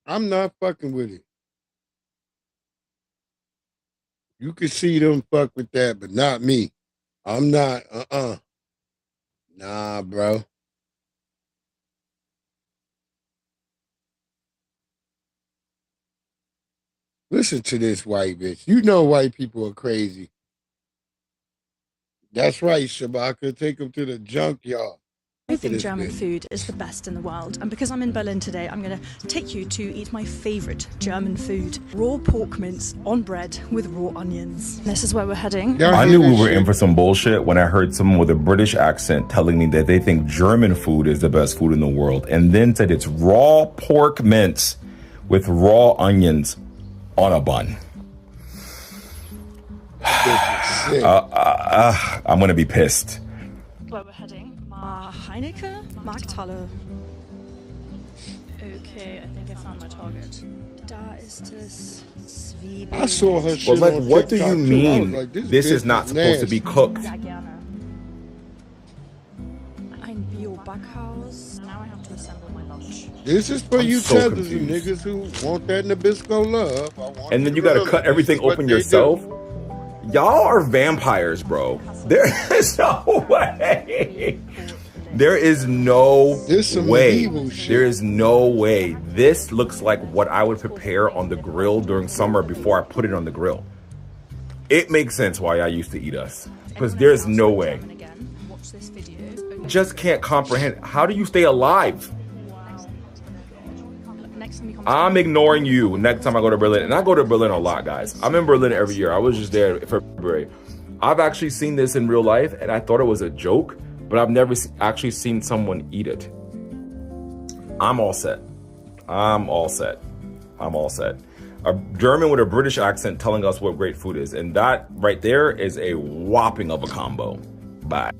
I'm not fucking with it. You can see them fuck with that, but not me. I'm not, Nah, bro. Listen to this white bitch. You know white people are crazy. That's right, Shabaka. Take them to the junkyard. I think German food is the best in the world, and because I'm in Berlin today, I'm going to take you to eat my favourite German food: raw pork mince on bread with raw onions. This is where we're heading. I knew we were in for some bullshit when I heard someone with a British accent telling me that they think German food is the best food in the world, and then said it's raw pork mince with raw onions on a bun. I'm gonna be pissed. Where we're heading. Heineke, Markthalle. Okay, I think I found my target. Da ist es. Zwiebeln. I saw her shit Well, like, on what do TikTok you too. I mean was like, this is not supposed to be cooked? Ein Bio-Backhaus. Now I have to assemble my lunch. This is for I'm you so tethers and confused. niggas who want that Nabisco love. I want And then you to gotta realize cut everything this is what open they yourself? do. Y'all are vampires, bro. There is no way. There is no some way. medieval shit. There is no way. This looks like what I would prepare on the grill during summer before I put it on the grill. It makes sense why I used to eat us. Because there's no way. Just can't comprehend. How do you stay alive? I'm ignoring you next time I go to Berlin. And I go to Berlin a lot, guys. I'm in Berlin every year. I was just there in February. I've actually seen this in real life, and I thought it was a joke, but I've never actually seen someone eat it. I'm all set. I'm all set. I'm all set. A German with a British accent telling us what great food is. And that right there is a whopping of a combo. Bye.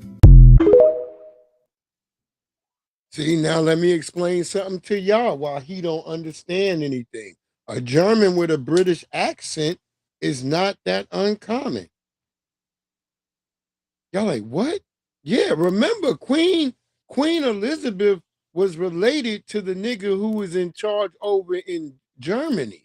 See, now let me explain something to y'all while he don't understand anything. A German with a British accent is not that uncommon. Y'all like, what? Yeah, remember Queen Elizabeth was related to the nigga who was in charge over in Germany.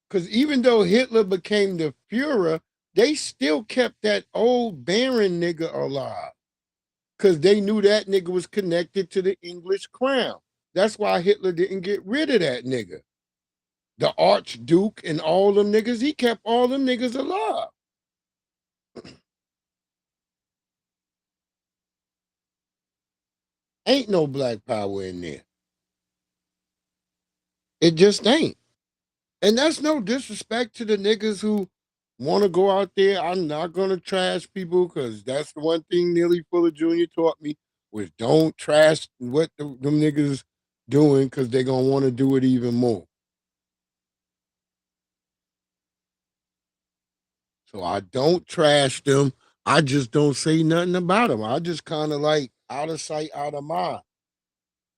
Because even though Hitler became the Fuhrer, they still kept that old Baron nigga alive. Because they knew that nigga was connected to the English crown. That's why Hitler didn't get rid of that nigga. The Archduke and all them niggas, he kept all them niggas alive. Ain't no black power in there. It just ain't. And that's no disrespect to the niggas who want to go out there. I'm not going to trash people because that's the one thing Neely Fuller Jr. taught me was don't trash what them niggas doing because they're going to want to do it even more. So I don't trash them. I just don't say nothing about them. I just kind of like out of sight, out of mind.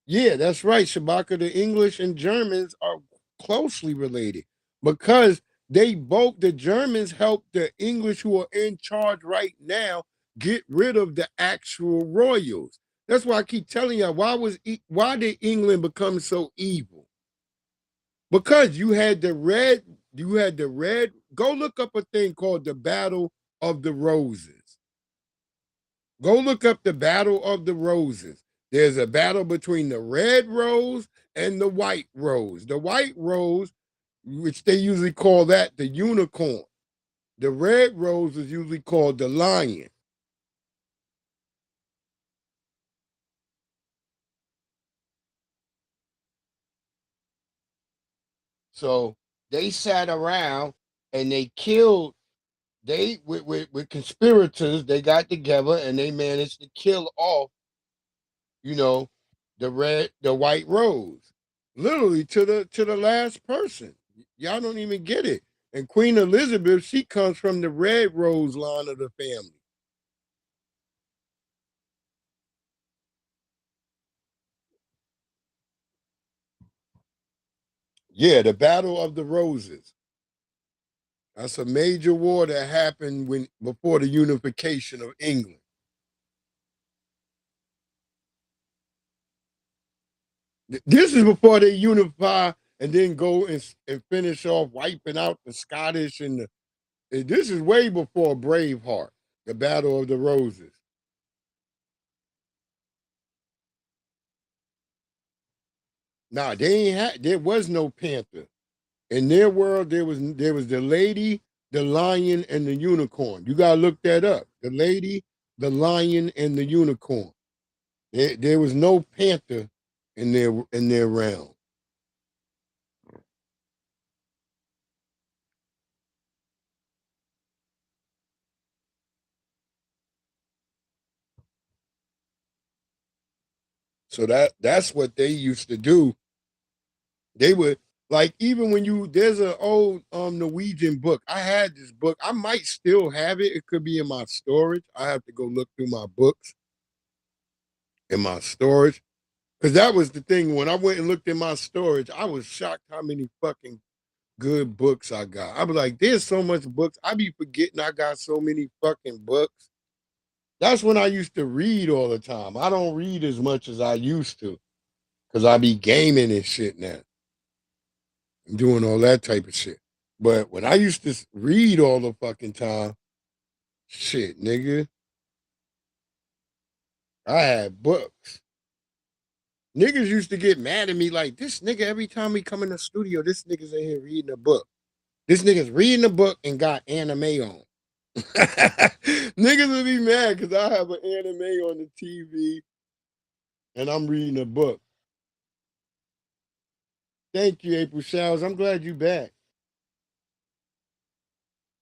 Yeah, that's right, Shabaka. The English and Germans are closely related because the Germans helped the English who are in charge right now get rid of the actual royals. That's why I keep telling you, why did England become so evil? Because you had the red, go look up a thing called the Battle of the Roses. Go look up the Battle of the Roses. There's a battle between the red rose and the white rose. The white rose, which they usually call that the unicorn. The red rose is usually called the lion. So they sat around and they killed, with conspirators, they got together and they managed to kill off, the white rose. Literally to the last person. Y'all don't even get it. And Queen Elizabeth, she comes from the red rose line of the family. Yeah, the Battle of the Roses. That's a major war that happened before the unification of England. This is before they unify and then go and finish off wiping out the Scottish this is way before Braveheart, the Battle of the Roses. Nah, there was no Panther. In their world, there was the lady, the lion, and the unicorn. You gotta look that up. The lady, the lion, and the unicorn. There was no panther in their realm. So that's what they used to do. They would, like, even when there's an old Norwegian book. I had this book. I might still have it. It could be in my storage. I have to go look through my books in my storage. Because that was the thing. When I went and looked in my storage, I was shocked how many fucking good books I got. I was like, there's so much books. I be forgetting I got so many fucking books. That's when I used to read all the time. I don't read as much as I used to because I be gaming and shit now. And doing all that type of shit. But when I used to read all the fucking time, shit, nigga, I had books. Niggas used to get mad at me like, this nigga, every time we come in the studio, this nigga's in here reading a book. This nigga's reading a book and got anime on. Niggas would be mad because I have an anime on the TV and I'm reading a book. Thank you, April Showers. I'm glad you back.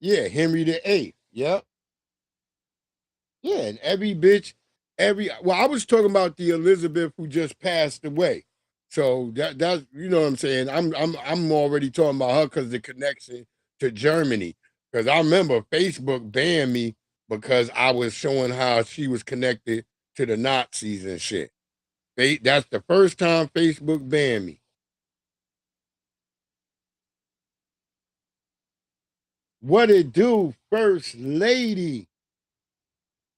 Yeah, Henry VIII. Yep. Yeah, and every bitch, well, I was talking about the Elizabeth who just passed away. So that's you know what I'm saying. I'm already talking about her because the connection to Germany. Because I remember Facebook banned me because I was showing how she was connected to the Nazis and shit. That's the first time Facebook banned me. What it do, First Lady?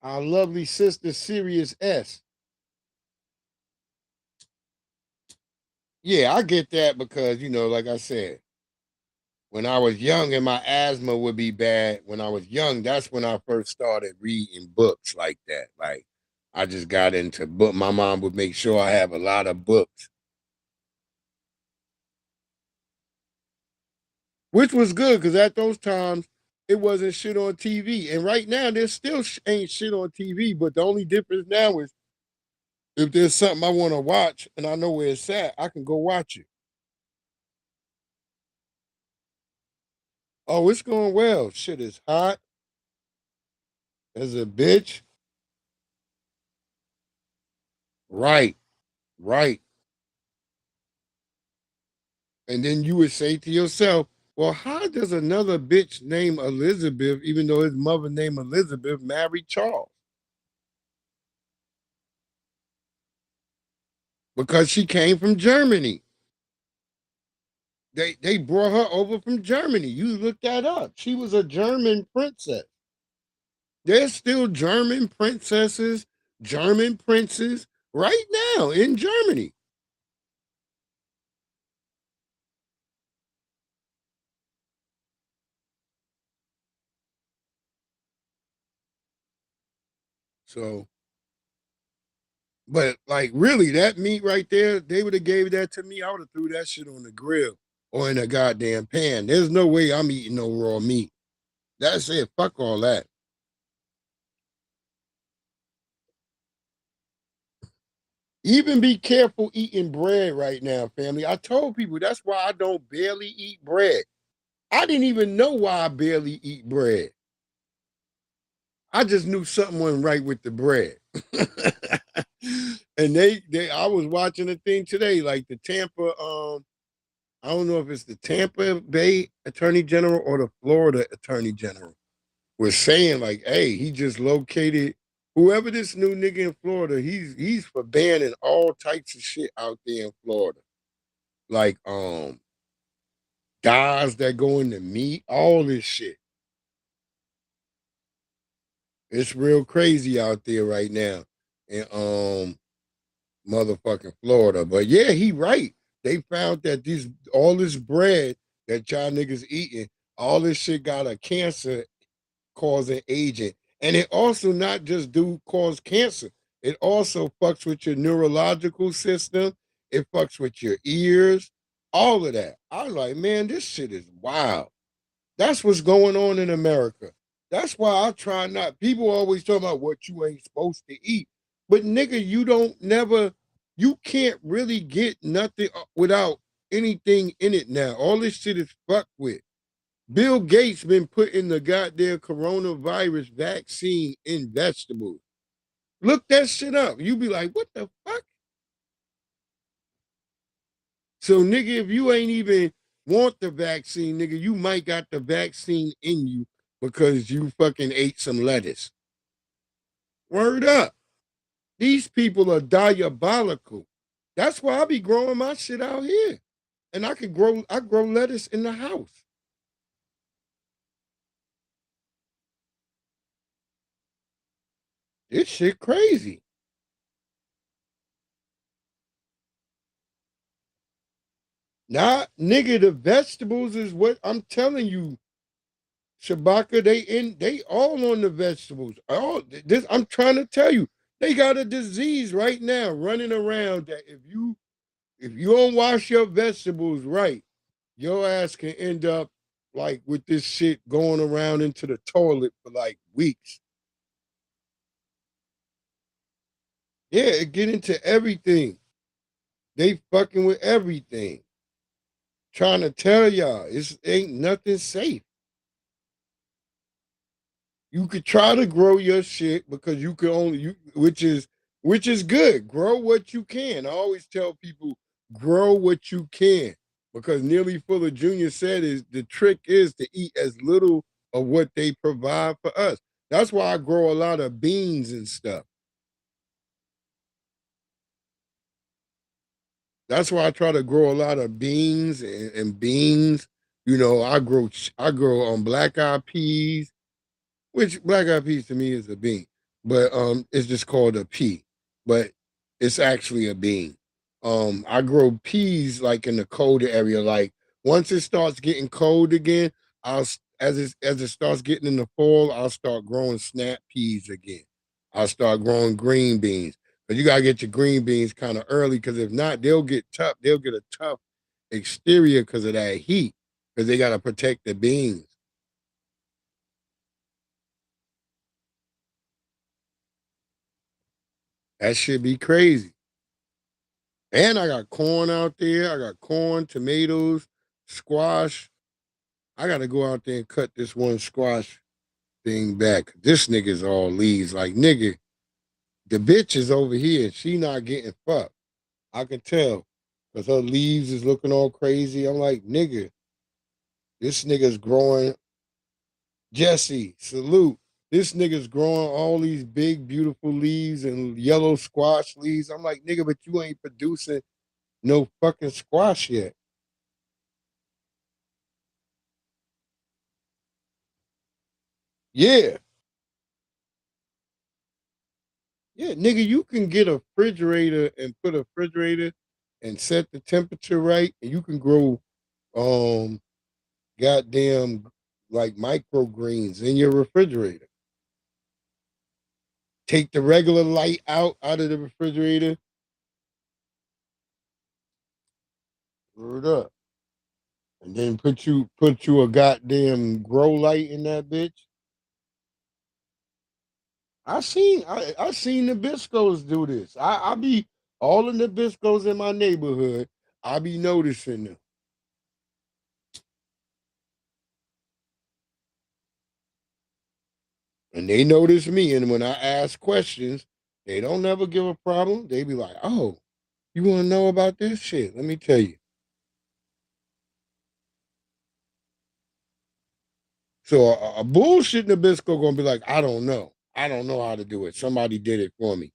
Our lovely sister, Sirius S. Yeah, I get that because, like I said, when I was young and my asthma would be bad, when I was young, that's when I first started reading books like that. Like, I just got into book. My mom would make sure I have a lot of books, which was good because at those times, it wasn't shit on TV. And right now, there still ain't shit on TV, but the only difference now is if there's something I want to watch and I know where it's at, I can go watch it. Oh, it's going well. Shit is hot as a bitch. Right, right. And then you would say to yourself, well, how does another bitch named Elizabeth, even though his mother named Elizabeth, marry Charles? Because she came from Germany. They brought her over from Germany. You look that up. She was a German princess. There's still German princesses, German princes right now in Germany. So, but like really, that meat right there, they would have gave that to me. I would have threw that shit on the grill or in a goddamn pan. There's no way I'm eating no raw meat. That's it. Fuck all that. Even be careful eating bread right now, family. I told people that's why I don't barely eat bread. I didn't even know why I barely eat bread. I just knew something wasn't right with the bread. And I was watching a thing today, like the Tampa, I don't know if it's the Tampa Bay Attorney General or the Florida Attorney General was saying like, hey, he just located whoever this new nigga in Florida, he's for banning all types of shit out there in Florida. Like dyes that go into meat, all this shit. It's real crazy out there right now in motherfucking Florida. But yeah, he right. They found that all this bread that y'all niggas eating, all this shit got a cancer causing agent. And it also not just cause cancer. It also fucks with your neurological system. It fucks with your ears. all of that. I was like, man, this shit is wild. That's what's going on in America. That's why I try not. People always talk about what you ain't supposed to eat. But nigga, you can't really get nothing without anything in it now. All this shit is fucked with. Bill Gates been putting the goddamn coronavirus vaccine in vegetables. Look that shit up. You be like, what the fuck? So, nigga, if you ain't even want the vaccine, nigga, you might got the vaccine in you because you fucking ate some lettuce. Word up. These people are diabolical. That's why I be growing my shit out here. And I grow lettuce in the house. This shit crazy. Nah, nigga, the vegetables is what I'm telling you. Shabaka, they all on the vegetables. I'm trying to tell you, they got a disease right now running around that if you don't wash your vegetables right, your ass can end up like with this shit going around into the toilet for like weeks. Yeah, it get into everything. They fucking with everything. Trying to tell y'all, it ain't nothing safe. You could try to grow your shit because you can only which is good. Grow what you can. I always tell people grow what you can because Nearly Fuller Jr. said is the trick is to eat as little of what they provide for us. That's why I grow a lot of beans and stuff. That's why I try to grow a lot of beans and beans. You know, I grow black-eyed peas, which black-eyed peas to me is a bean, but it's just called a pea, but it's actually a bean. I grow peas like in the colder area. Like once it starts getting cold again, as it starts getting in the fall, I'll start growing snap peas again. I'll start growing green beans. But you gotta get your green beans kind of early because if not, they'll get tough. They'll get a tough exterior because of that heat. Because they gotta protect the beans. That should be crazy. And I got corn out there. I got corn, tomatoes, squash. I got to go out there and cut this one squash thing back. This nigga's all leaves. Like, nigga, the bitch is over here. She not getting fucked. I can tell because her leaves is looking all crazy. I'm like, nigga, this nigga's growing. Jesse, salute. This nigga's growing all these big, beautiful leaves and yellow squash leaves. I'm like, nigga, but you ain't producing no fucking squash yet. Yeah. Yeah, nigga, you can get a refrigerator and put a refrigerator and set the temperature right, and you can grow goddamn like microgreens in your refrigerator. Take the regular light out of the refrigerator. Word up. And then put you a goddamn grow light in that bitch. I seen Nabiscos do this. I be all the Nabiscos in my neighborhood. I be noticing them. And they notice me. And when I ask questions, they don't never give a problem. They be like, oh, you want to know about this shit? Let me tell you. So a bullshit Nabisco gonna be like, I don't know. I don't know how to do it. Somebody did it for me.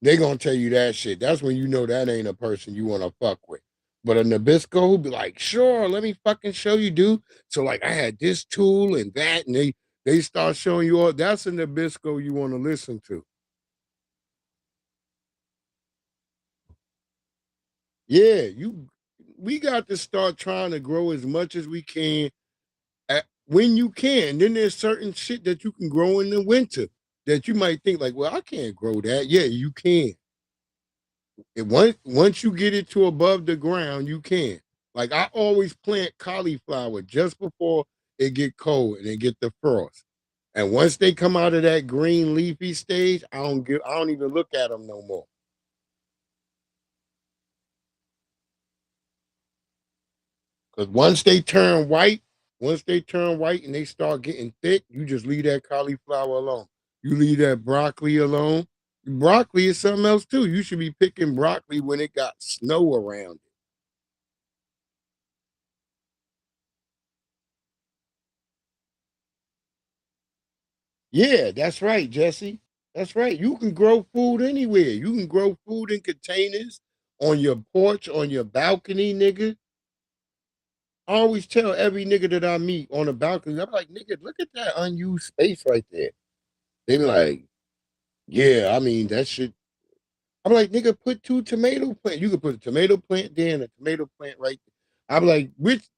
They gonna tell you that shit. That's when you know that ain't a person you want to fuck with. But a Nabisco who be like, sure, let me fucking show you, dude. So like I had this tool and that, and they start showing you all. That's a Nabisco you want to listen to. Yeah, we got to start trying to grow as much as we can when you can. Then there's certain shit that you can grow in the winter that you might think like, well, I can't grow that. Yeah, you can. Once you get it to above the ground, you can. Like I always plant cauliflower just before it get cold and it get the frost. And once they come out of that green leafy stage, I don't even look at them no more. Because once they turn white and they start getting thick, you just leave that cauliflower alone. You leave that broccoli alone. Broccoli is something else too. You should be picking broccoli when it got snow around it. Yeah, that's right, Jesse. That's right. You can grow food anywhere. You can grow food in containers, on your porch, on your balcony, nigga. I always tell every nigga that I meet on the balcony, I'm like, nigga, look at that unused space right there. They be like, yeah, I mean, that shit. I'm like, nigga, put 2 tomato plants. You could put a tomato plant there and a tomato plant right there. I'm like,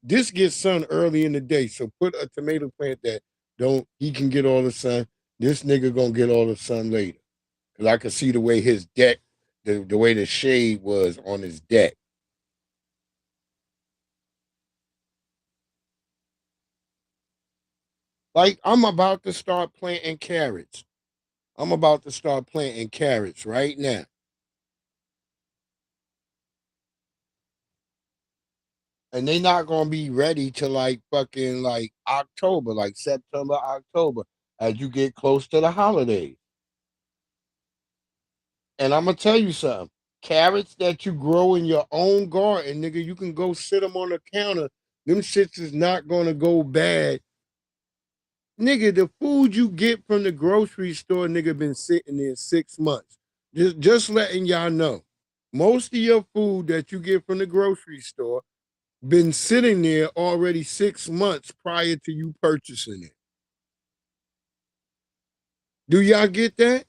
this gets sun early in the day, so put a tomato plant that he can get all the sun. This nigga gonna get all the sun later. Cause I could see the way his deck, the way the shade was on his deck. Like, I'm about to start planting carrots. I'm about to start planting carrots right now. And they not gonna be ready to like fucking like October, like September, October, as you get close to the holidays. And I'm gonna tell you something. Carrots that you grow in your own garden, nigga, you can go sit them on the counter. Them shits is not gonna go bad. Nigga, the food you get from the grocery store, nigga, been sitting there 6 months. Just letting y'all know. Most of your food that you get from the grocery store been sitting there already 6 months prior to you purchasing it. Do y'all get that?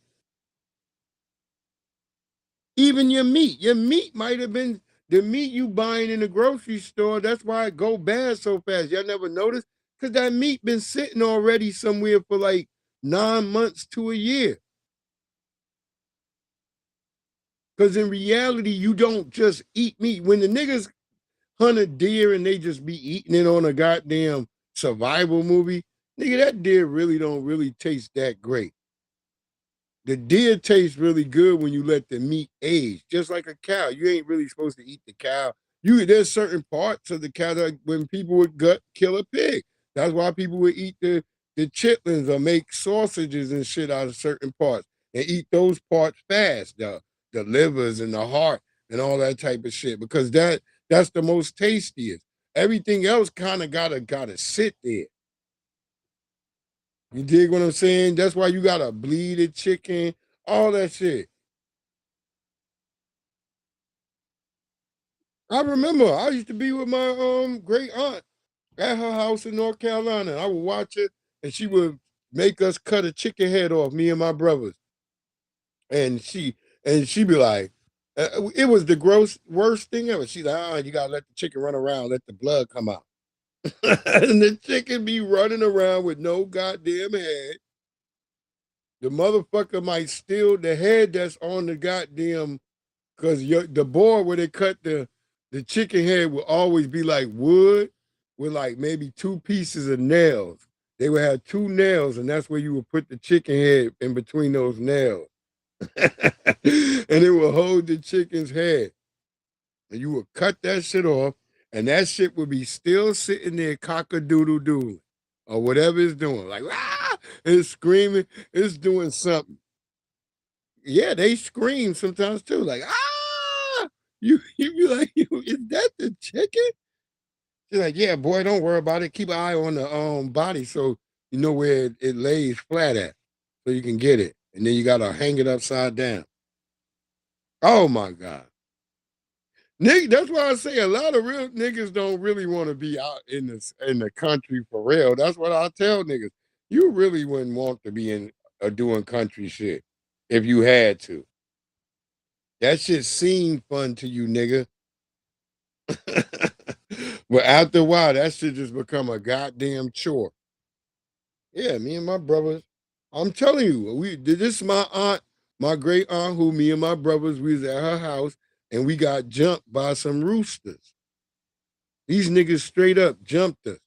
Even your meat might have been the meat you buying in the grocery store. That's why it go bad so fast. Y'all never noticed? Because that meat been sitting already somewhere for like 9 months to a year. Because in reality, you don't just eat meat. When the niggas hunt a deer and they just be eating it on a goddamn survival movie, nigga, that deer really don't really taste that great. The deer tastes really good when you let the meat age, just like a cow. You ain't really supposed to eat the cow. There's certain parts of the cow that when people would gut kill a pig. That's why people would eat the chitlins or make sausages and shit out of certain parts and eat those parts fast, the livers and the heart and all that type of shit, because that's the most tastiest. Everything else kind of gotta sit there. You dig what I'm saying? That's why you gotta bleed a chicken, all that shit. I remember I used to be with my great aunt at her house in North Carolina. I would watch it, and she would make us cut a chicken head off, me and my brothers. And she'd be like, it was the worst thing ever. She's like, you gotta let the chicken run around, let the blood come out. And the chicken be running around with no goddamn head. The motherfucker might steal the head that's on the goddamn, because the board where they cut the chicken head will always be like wood with like maybe 2 pieces of nails. They would have 2 nails, and that's where you would put the chicken head in between those nails. And it will hold the chicken's head. And you would cut that shit off, and that shit would be still sitting there cock-a-doodle-doo or whatever it's doing. Like, ah! It's screaming, it's doing something. Yeah, they scream sometimes too, like, ah! You be like, is that the chicken? She's like, yeah, boy, don't worry about it. Keep an eye on the body so you know where it lays flat at, so you can get it. And then you gotta hang it upside down. Oh my God. Nigga, that's why I say a lot of real niggas don't really want to be out in the country for real. That's what I tell niggas. You really wouldn't want to be in doing country shit if you had to. That shit seemed fun to you, nigga. But after a while, that shit just become a goddamn chore. Yeah, me and my brothers. I'm telling you, this is my aunt, my great aunt, who me and my brothers, we was at her house and we got jumped by some roosters. These niggas straight up jumped us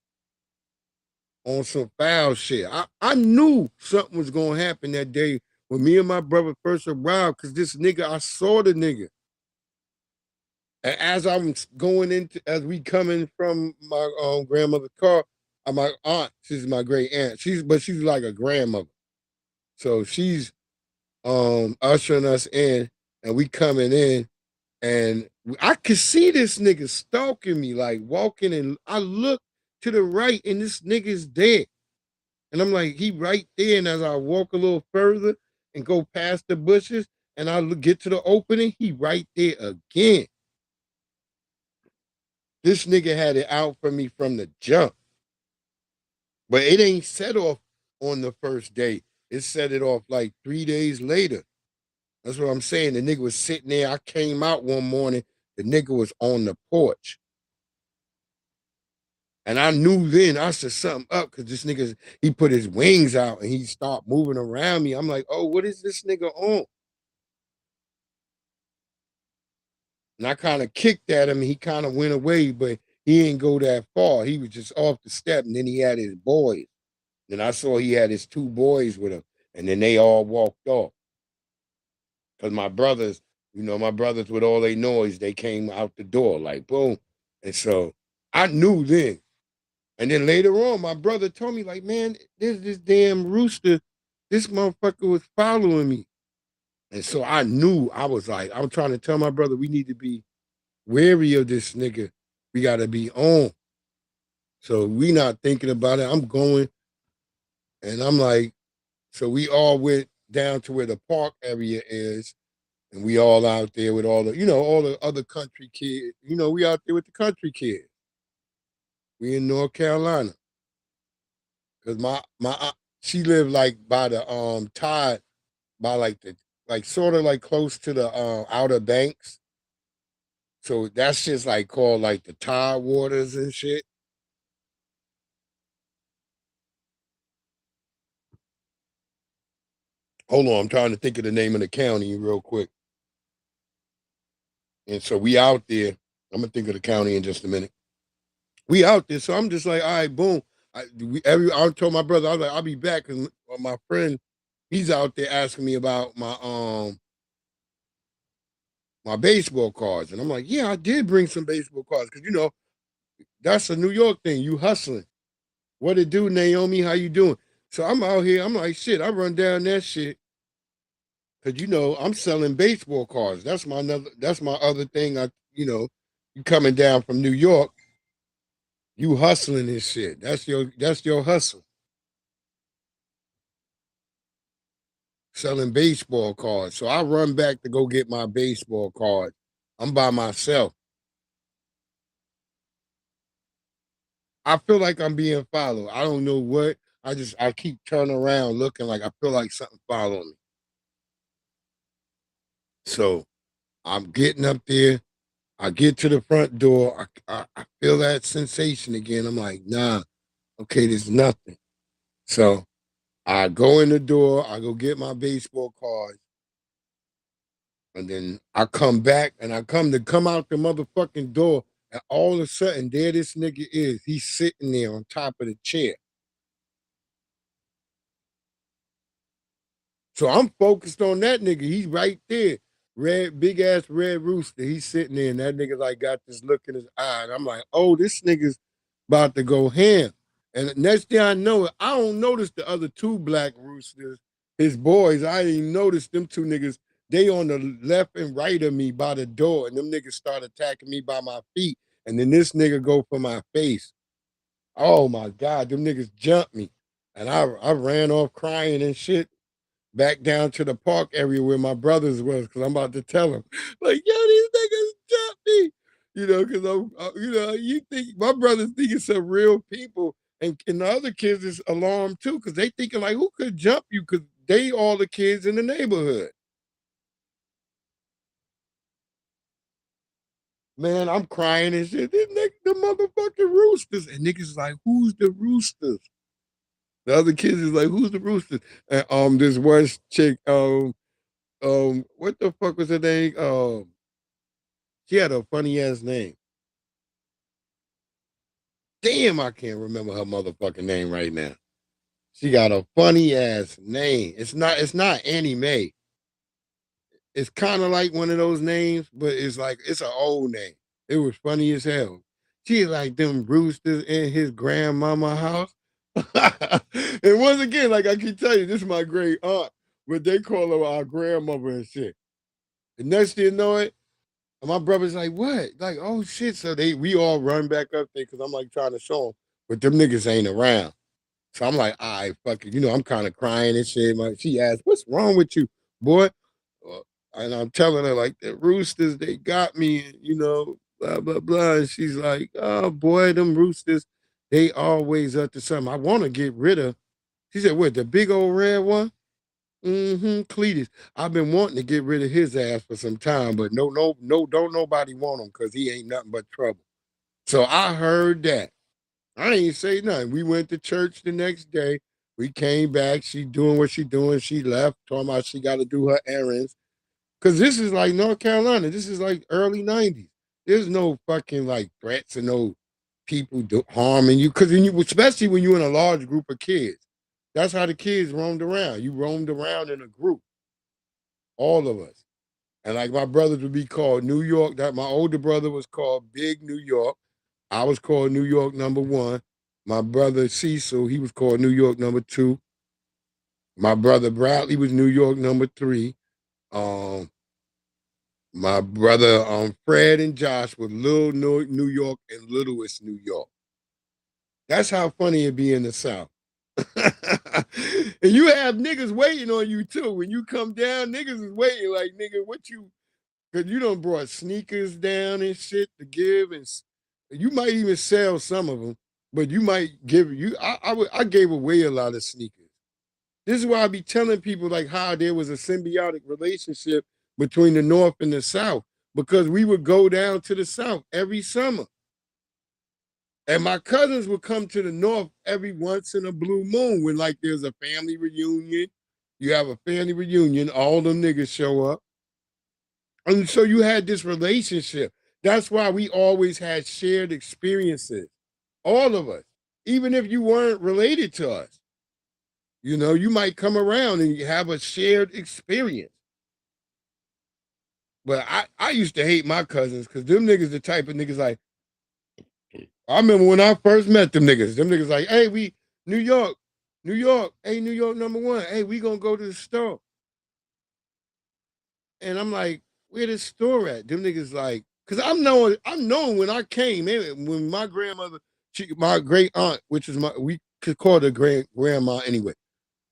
on some foul shit. I knew something was gonna happen that day when me and my brother first arrived, because this nigga, I saw the nigga. And as I'm going into, as we coming from my grandmother's car, my aunt, she's my great aunt. She's like a grandmother. So she's ushering us in, and we coming in, and I could see this nigga stalking me, like walking, and I look to the right, and this nigga's dead. And I'm like, he right there. And as I walk a little further and go past the bushes, and I get to the opening, he right there again. This nigga had it out for me from the jump. But it ain't set off on the first day. It set it off like 3 days later. That's what I'm saying. The nigga was sitting there. I came out one morning. The nigga was on the porch. And I knew then, I said something up, because this nigga, he put his wings out and he started moving around me. I'm like, oh, what is this nigga on? And I kind of kicked at him, and he kind of went away, but he didn't go that far. He was just off the step, and then he had his boys. Then I saw he had his 2 boys with him, and then they all walked off. Because my brothers, my brothers with all their noise, they came out the door like boom. And so I knew then. And then later on, my brother told me, like, man, there's this damn rooster. This motherfucker was following me. And so I knew, I was trying to tell my brother, we need to be wary of this nigga. We got to be on. So we not thinking about it. I'm going. And I'm like, so we all went down to where the park area is. And we all out there with all the, all the other country kids. We out there with the country kids. We in North Carolina. Cause my she lived like by the tide, by like sort of like close to the Outer Banks. So that's just like called like the tide waters and shit. Hold on, I'm trying to think of the name of the county real quick. And so we out there. I'm gonna think of the county in just a minute. We out there, so I'm just like, all right, boom. I told my brother, I was like, I'll be back, because my friend, he's out there asking me about my baseball cards, and I'm like, yeah, I did bring some baseball cards, because that's a New York thing. You hustling. What it do, Naomi? How you doing? So I'm out here. I'm like, shit. I run down that shit, because I'm selling baseball cards. That's my other thing. You coming down from New York, you hustling this shit. That's your hustle. Selling baseball cards. So I run back to go get my baseball card. I'm by myself. I feel like I'm being followed. I don't know what. I keep turning around looking, like I feel like something following me. So I'm getting up there. I get to the front door. I feel that sensation again. I'm like, nah, okay, there's nothing. So I go in the door. I go get my baseball cards. And then I come back, and I come out the motherfucking door. And all of a sudden, there this nigga is. He's sitting there on top of the chair. So I'm focused on that nigga. He's right there. Big ass red rooster. He's sitting there, and that nigga like got this look in his eye. And I'm like, oh, this nigga's about to go ham. And next thing I know, I don't notice the other 2 black roosters, his boys. I didn't notice them 2 niggas. They on the left and right of me by the door, and them niggas start attacking me by my feet. And then this nigga go for my face. Oh my God, them niggas jumped me. And I ran off crying and shit back down to the park area where my brothers was, because I'm about to tell them, like, yo, these niggas jumped me. Because you think my brothers think it's some real people, and the other kids is alarmed too, because they thinking like, who could jump you? Because they all the kids in the neighborhood. Man, I'm crying and shit. This nigga, the motherfucking roosters, and niggas like, who's the roosters? The other kids is like, who's the roosters? And this one chick, what the fuck was her name? She had a funny ass name. Damn, I can't remember her motherfucking name right now. She got a funny ass name. It's not Annie Mae. It's kind of like one of those names, but it's like it's an old name. It was funny as hell. She like them roosters in his grandmama house. And once again, like I keep telling you, this is my great aunt, but they call her our grandmother and shit. And next thing you know it, my brother's like, what? Like, oh shit. So we all run back up there because I'm like trying to show them, but them niggas ain't around. So I'm like, all right, fuck it. You know, I'm kind of crying and shit. She asked, what's wrong with you, boy? And I'm telling her, like, the roosters, they got me, you know, blah, blah, blah. And she's like, oh, boy, them roosters, they always up to something. I want to get rid of. She said, what, the big old red one? Mm-hmm, Cletus. I've been wanting to get rid of his ass for some time, but no, don't nobody want him because he ain't nothing but trouble. So I heard that. I ain't say nothing. We went to church the next day. We came back. She doing what she doing. She left, talking about she got to do her errands. Because this is like North Carolina. This is like early 90s. There's no fucking like threats and no people harming you. Because especially when you're in a large group of kids. That's how the kids roamed around. You roamed around in a group. All of us. And like my brothers would be called New York. That my older brother was called Big New York. I was called New York #1. My brother Cecil, he was called New York #2. My brother Bradley was New York #3. My brother Fred and Josh were Little New York and Littlest New York. That's how funny it be in the South. And you have niggas waiting on you too. When you come down, niggas is waiting like, nigga, what you, because you done brought sneakers down and shit to give, and you might even sell some of them, but you might give, I gave away a lot of sneakers. This is why I be telling people like how there was a symbiotic relationship between the North and the South, because we would go down to the South every summer. And my cousins would come to the North every once in a blue moon when like there's a family reunion. You have a family reunion, all them niggas show up. And so you had this relationship. That's why we always had shared experiences. All of us. Even if you weren't related to us. You know, you might come around and you have a shared experience. But I used to hate my cousins because them niggas the type of niggas like, I remember when I first met them niggas like, hey, we, New York, hey, New York #1, hey, we gonna go to the store. And I'm like, where the store at? Them niggas like, cause I'm knowing when I came in, when my grandmother, my great aunt, which is we could call her grandma anyway.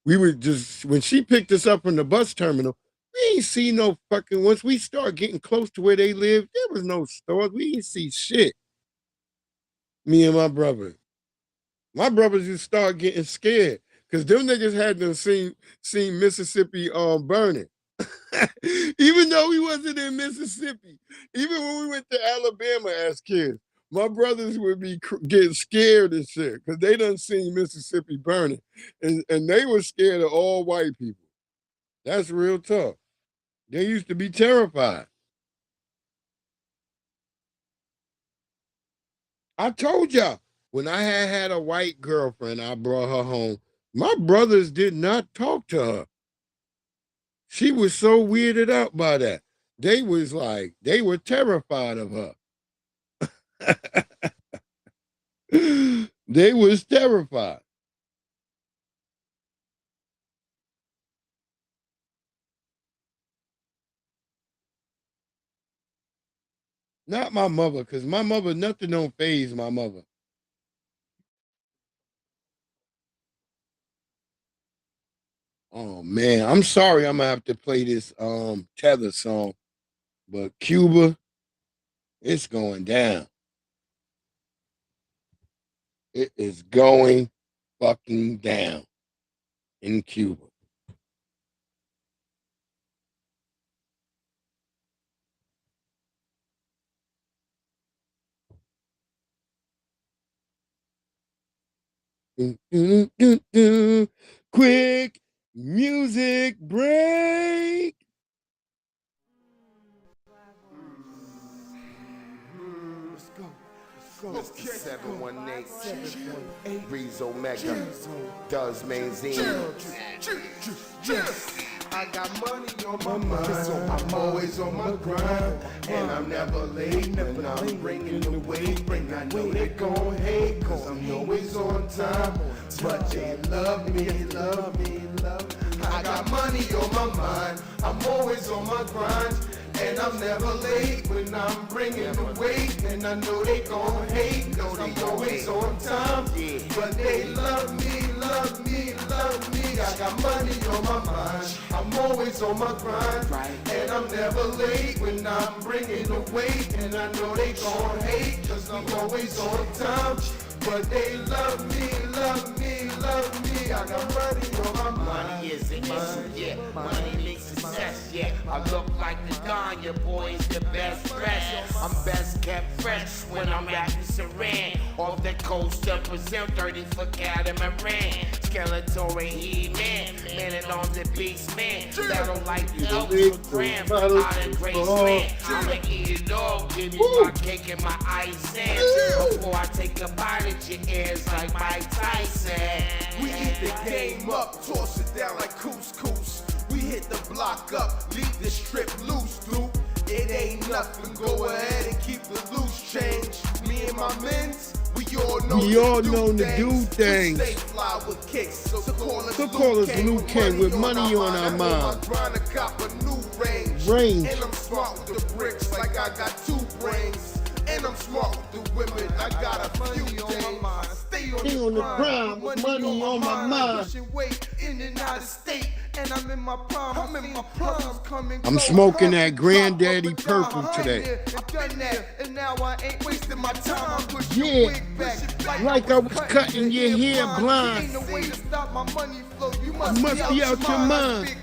We were just, when she picked us up from the bus terminal, we ain't see no fucking, once we start getting close to where they lived, there was no stores. We ain't see shit. Me and my brother. My brothers just start getting scared because them niggas had them seen Mississippi burning. Even though we wasn't in Mississippi, even when we went to Alabama as kids, my brothers would be getting scared and shit because they done seen Mississippi burning, and they were scared of all white people. That's real tough. They used to be terrified. I told y'all, when I had a white girlfriend, I brought her home. My brothers did not talk to her. She was so weirded out by that. They was like, they were terrified of her. They was terrified. Not my mother, because my mother, nothing don't faze my mother. Oh man, I'm sorry I'm gonna have to play this Tether song, but Cuba, it's going down. It is going fucking down in Cuba. Quick music break. Let's go. Mr. 718, Breeze Omega, Does Mainzine. I got money on my mind, so I'm always on my grind, and I'm never late, when I'm bringing the weight, and I know they gon' hate, cause I'm always on time, but they love me, love me, love me. I got money on my mind, I'm always on my grind, and I'm never late when I'm bringing the weight, and I know they gon' hate, cause I'm always on time, but they love me, love me, love me. I got money on my mind, I'm always on my grind, and I'm never late when I'm bringing the weight, and I know they gon' hate, cause I'm always on time, but they love me, love me, love me. I got money on my mind. Money is an issue, yeah. Money makes success, yeah. I look like the Don, your boy's the best dressed. I'm best kept fresh when I'm rapping Saran. Off the coast of Brazil, 30-foot catamaran. Skeletor and He-Man, man and on the beast man. Battle like Elvis Graham, out of Graceland. I'ma eat it all, give me my cake and my ice in. Before I take a bite at your ears like Mike Tyson. We eat the game up, toss it down like couscous. We hit the block up, leave the strip loose, dude. It ain't nothing, go ahead and keep the loose change. Me and my mens, we all know to do things. We stay fly with kicks, so call us Luke K with money on our mind. Trying to cop a new range. And I'm smart with the bricks like I got 2 brains. And I'm smart with the women, I got a few things. Stay on the grind with money on my mind. Pushing weight in and out of state, and I'm in my prime. I'm smoking that Granddaddy Purple today. And now I ain't wasting my time. Yeah, like I was cutting your hair blind. Ain't no way to stop my money flow. You must be out your mind.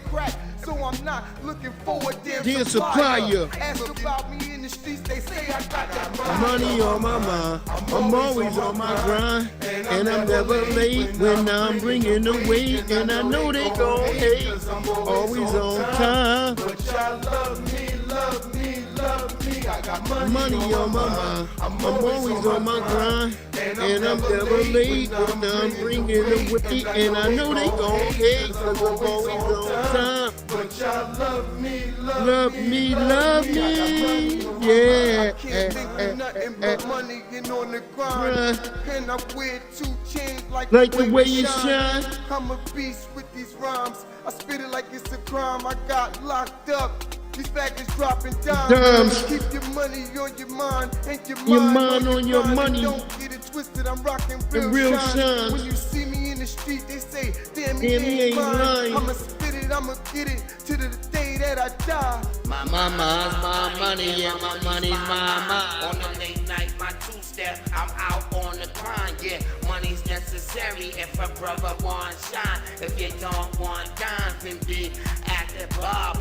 So I'm not looking for a damn supplier. Ask about me in the streets, they say I got that money on my mind. I'm always on my grind, and I'm never late when I'm bringing the weight, and I know they gon' hate. Always on time. But y'all love me, love me, love me. I got money on my mind. I'm always on my grind, and I'm never late when I'm bringing the weight, and I know they gon' hate, cause I'm always on time. But y'all love me, love me, love me. Yeah. I can't think of nothing but money and on the grind. And I wear 2 chains like the way you shine. I'm a beast with these rhymes. I spit it like it's a crime. I got locked up. These packets dropping dimes. Keep your money on your mind and your mind on your money. Don't get it twisted. I'm rocking real shine. When you see me in the street, they say, damn, he ain't lying. I'ma spit it, I'ma get it to the day that I die. My mama's my money and my money's my mind. On the late night, my 2-step, I'm out on the grind. Yeah, money's necessary if a brother want shine. If you don't want dime, then be at the bar.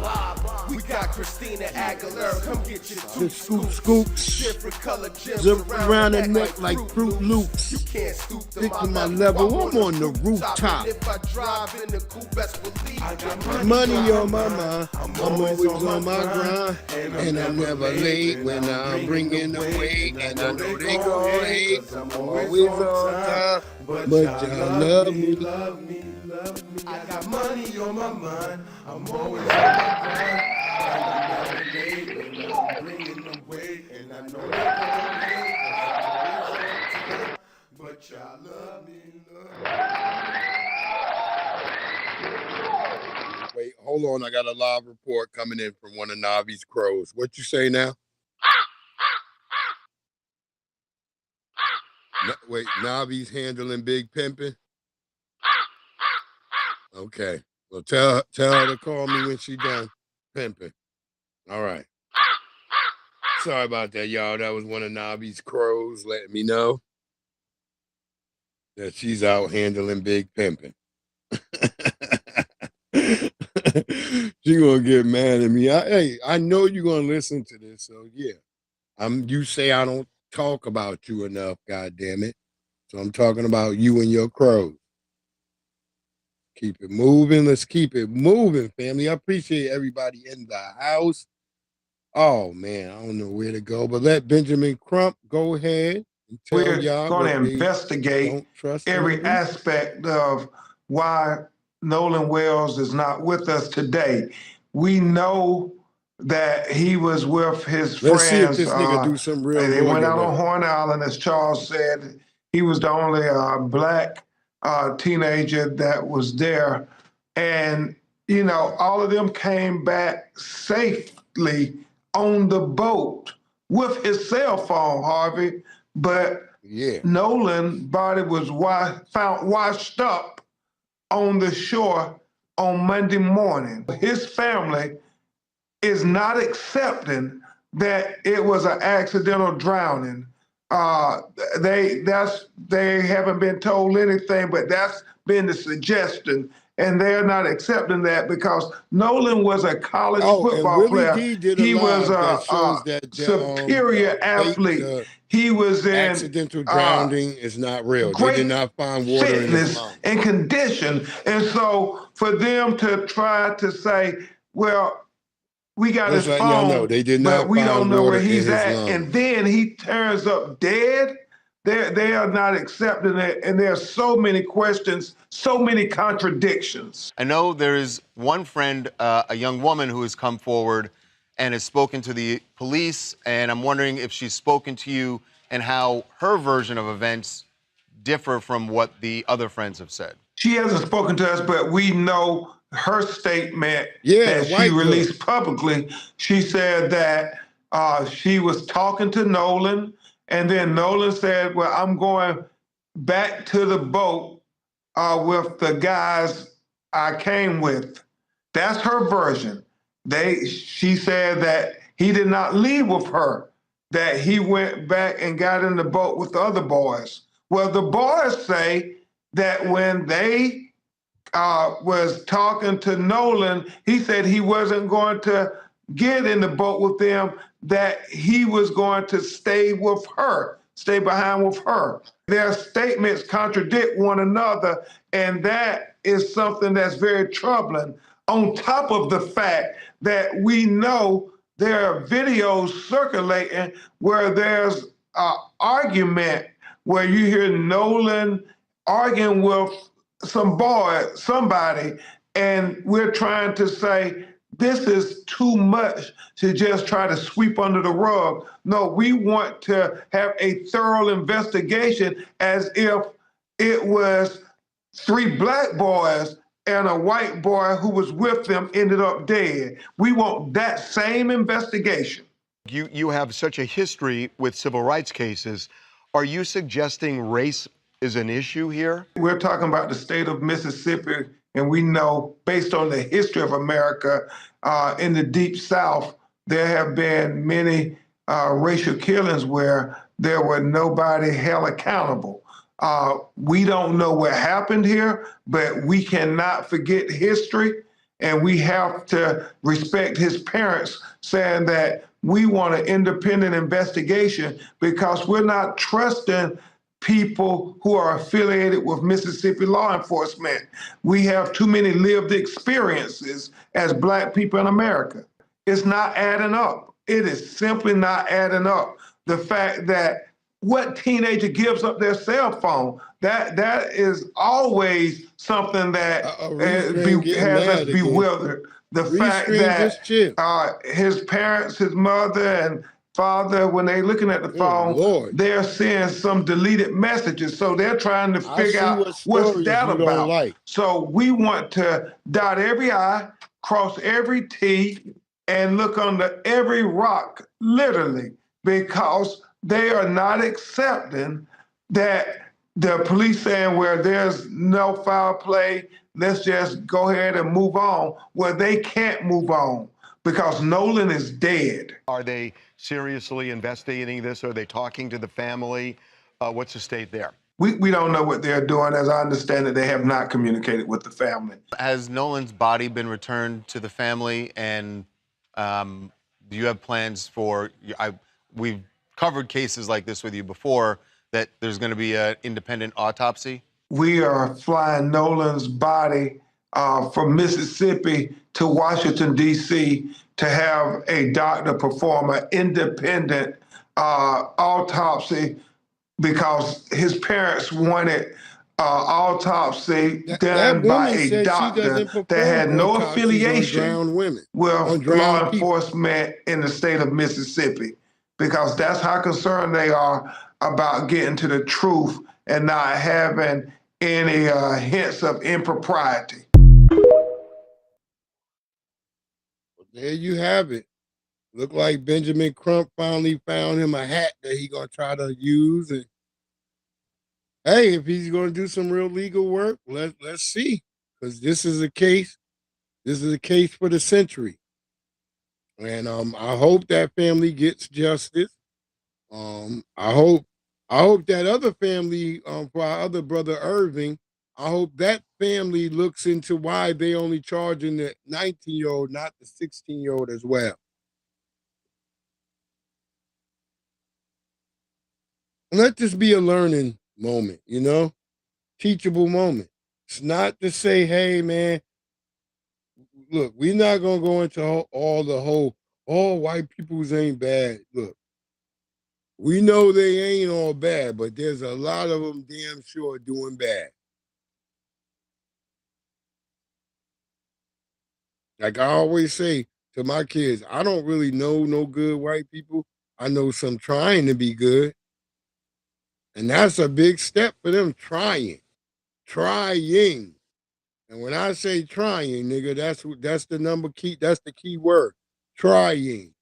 We got Christina Aguilera, come get your 2 scoops. Different color gems around the neck like Fruit Loops. You can't stoop to my level. I'm on the rooftop. If I drive in the coupe, best believe I got money on my mind. I'm always on my grind, and I'm never late when I'm bringing the weight, and I know they gon' hate. I'm always on time, but y'all love me, love me, love me. I got money on my mind. I'm always on my grind, and I'm never late when I'm bringing the weight, and I know they gon' hate. But y'all love me, love me. Wait, hold on. I got a live report coming in from one of Navi's crows. What you say now? Wait, Navi's handling Big Pimpin'? Okay. Well, tell her to call me when she done pimping. All right. Sorry about that, y'all. That was one of Navi's crows letting me know that she's out handling Big Pimpin'. She gonna get mad at me. I know you're gonna listen to this, so yeah. You say I don't talk about you enough, God damn it. So I'm talking about you and your crows. Keep it moving. Let's keep it moving, family. I appreciate everybody in the house. Oh man, I don't know where to go, but let Benjamin Crump go ahead Tell We're y'all going what to they investigate don't trust in every the research. aspect of why Nolan Wells is not with us today. We know that he was with his Let's see if friends. this nigga do some real They went lawyer out on work. Horn Island, as Charles said. He was the only black teenager that was there. And, you know, all of them came back safely on the boat with his cell phone, Harvey. But Nolan's body was found washed up on the shore on Monday morning. His family is not accepting that it was an accidental drowning. They haven't been told anything, but that's been the suggestion. And they're not accepting that because Nolan was a college football and Willie player. D did He a was live that a shows that superior athlete. He was in accidental drowning is not real. They great did not find water in his fitness lungs. and condition. And so for them to try to say, well, we got Let's his let y'all phone, know they did but not we don't find know water where in he's his at. lungs. And then he turns up dead. They are not accepting it. And there are so many questions, so many contradictions. I know there is one friend, a young woman, who has come forward and has spoken to the police. And I'm wondering if she's spoken to you and how her version of events differ from what the other friends have said. She hasn't spoken to us, but we know her statement Yeah, that she white released publicly. She said that she was talking to Nolan, and then Nolan said, well, I'm going back to the boat with the guys I came with. That's her version. She said that he did not leave with her, that he went back and got in the boat with the other boys. Well, the boys say that when they was talking to Nolan, he said he wasn't going to get in the boat with them, that he was going to stay with her, stay behind with her. Their statements contradict one another, and that is something that's very troubling. On top of the fact that we know there are videos circulating where there's an argument where you hear Nolan arguing with somebody, and we're trying to say this is too much to just try to sweep under the rug. No, we want to have a thorough investigation as if it was 3 black boys and a white boy who was with them ended up dead. We want that same investigation. You have such a history with civil rights cases. Are you suggesting race is an issue here? We're talking about the state of Mississippi, and we know, based on the history of America, in the Deep South, there have been many racial killings where there were nobody held accountable. We don't know what happened here, but we cannot forget history, and we have to respect his parents saying that we want an independent investigation because we're not trusting people who are affiliated with Mississippi law enforcement. We have too many lived experiences as Black people in America. It's not adding up. It is simply not adding up. The fact that what teenager gives up their cell phone, that is always something that has us bewildered. The fact that his parents, his mother and father, when they're looking at the phone, they're seeing some deleted messages. So they're trying to figure out what's that about. So we want to dot every I, cross every T, and look under every rock, literally, because they are not accepting that the police saying where there's no foul play, let's just go ahead and move on. Well, they can't move on because Nolan is dead. Are they seriously investigating this? Are they talking to the family? What's the state there? We don't know what they're doing. As I understand it, they have not communicated with the family. Has Nolan's body been returned to the family? And do you have plans for, we've covered cases like this with you before, that there's going to be an independent autopsy? We are flying Nolan's body from Mississippi to Washington, D.C. to have a doctor perform an independent autopsy because his parents wanted autopsy That done by woman a said she doctor doesn't that perform had no autopsies on affiliation drowned women, with on law drowned people. enforcement in the state of Mississippi, because that's how concerned they are about getting to the truth and not having any hints of impropriety. There you have it. Look like Benjamin Crump finally found him a hat that he gonna try to use. And hey, if he's gonna do some real legal work, let's see. Because this is a case. This is a case for the century. And I hope that family gets justice. I hope that other family, for our other brother Irving, I hope that family looks into why they only charging the 19-year-old, not the 16-year-old as well. Let this be a learning moment, teachable moment. It's not to say, hey, man, look, we're not going to go into all white peoples ain't bad. Look, we know they ain't all bad, but there's a lot of them damn sure doing bad. Like I always say to my kids, I don't really know no good white people. I know some trying to be good. And that's a big step for them, trying. And when I say trying, nigga, that's the number key, that's the key word. Trying.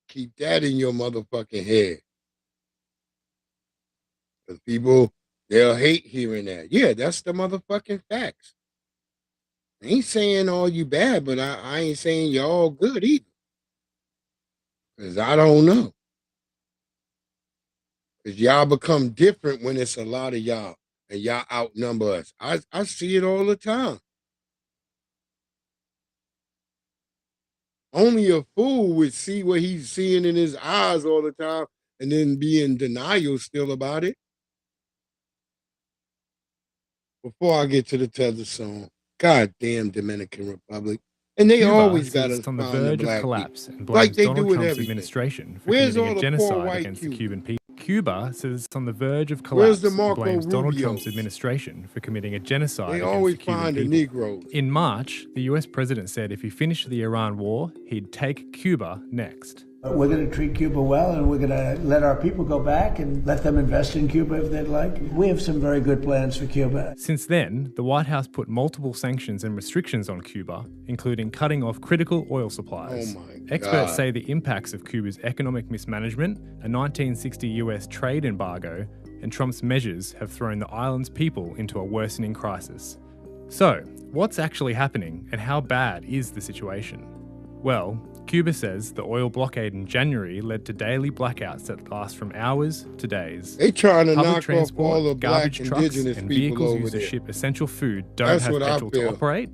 Keep that in your motherfucking head. Because people, they'll hate hearing that. Yeah, that's the motherfucking facts. I ain't saying all you bad, but I ain't saying you're all good either. Because I don't know. Because y'all become different when it's a lot of y'all and y'all outnumber us. I see it all the time. Only a fool would see what he's seeing in his eyes all the time and then be in denial still about it. Before I get to the Tether song, goddamn Dominican Republic. And they Cuba always got to is on the find the verge of black collapse people. and Like blames they Donald do with Trump's everything. administration for Where's committing all a the poor genocide white against the Cubans? Cuban people. Cuba says it's on the verge of Where's collapse the and Marco blames Donald Trump's Rubios? administration for committing a genocide They against always the Cuban find the people. Negroes. In March, the US president said if he finished the Iran war, he'd take Cuba next. We're going to treat Cuba well, and we're going to let our people go back and let them invest in Cuba if they'd like. We have some very good plans for Cuba. Since then, the White House put multiple sanctions and restrictions on Cuba, including cutting off critical oil supplies. Oh my God. Experts say the impacts of Cuba's economic mismanagement, a 1960 US trade embargo, and Trump's measures have thrown the island's people into a worsening crisis. So, what's actually happening, and how bad is the situation? Well, Cuba says the oil blockade in January led to daily blackouts that last from hours to days. They trying to Public knock transport, off all the black garbage trucks, indigenous and people vehicles over used to there. ship essential food don't That's have what I petrol to feel. operate,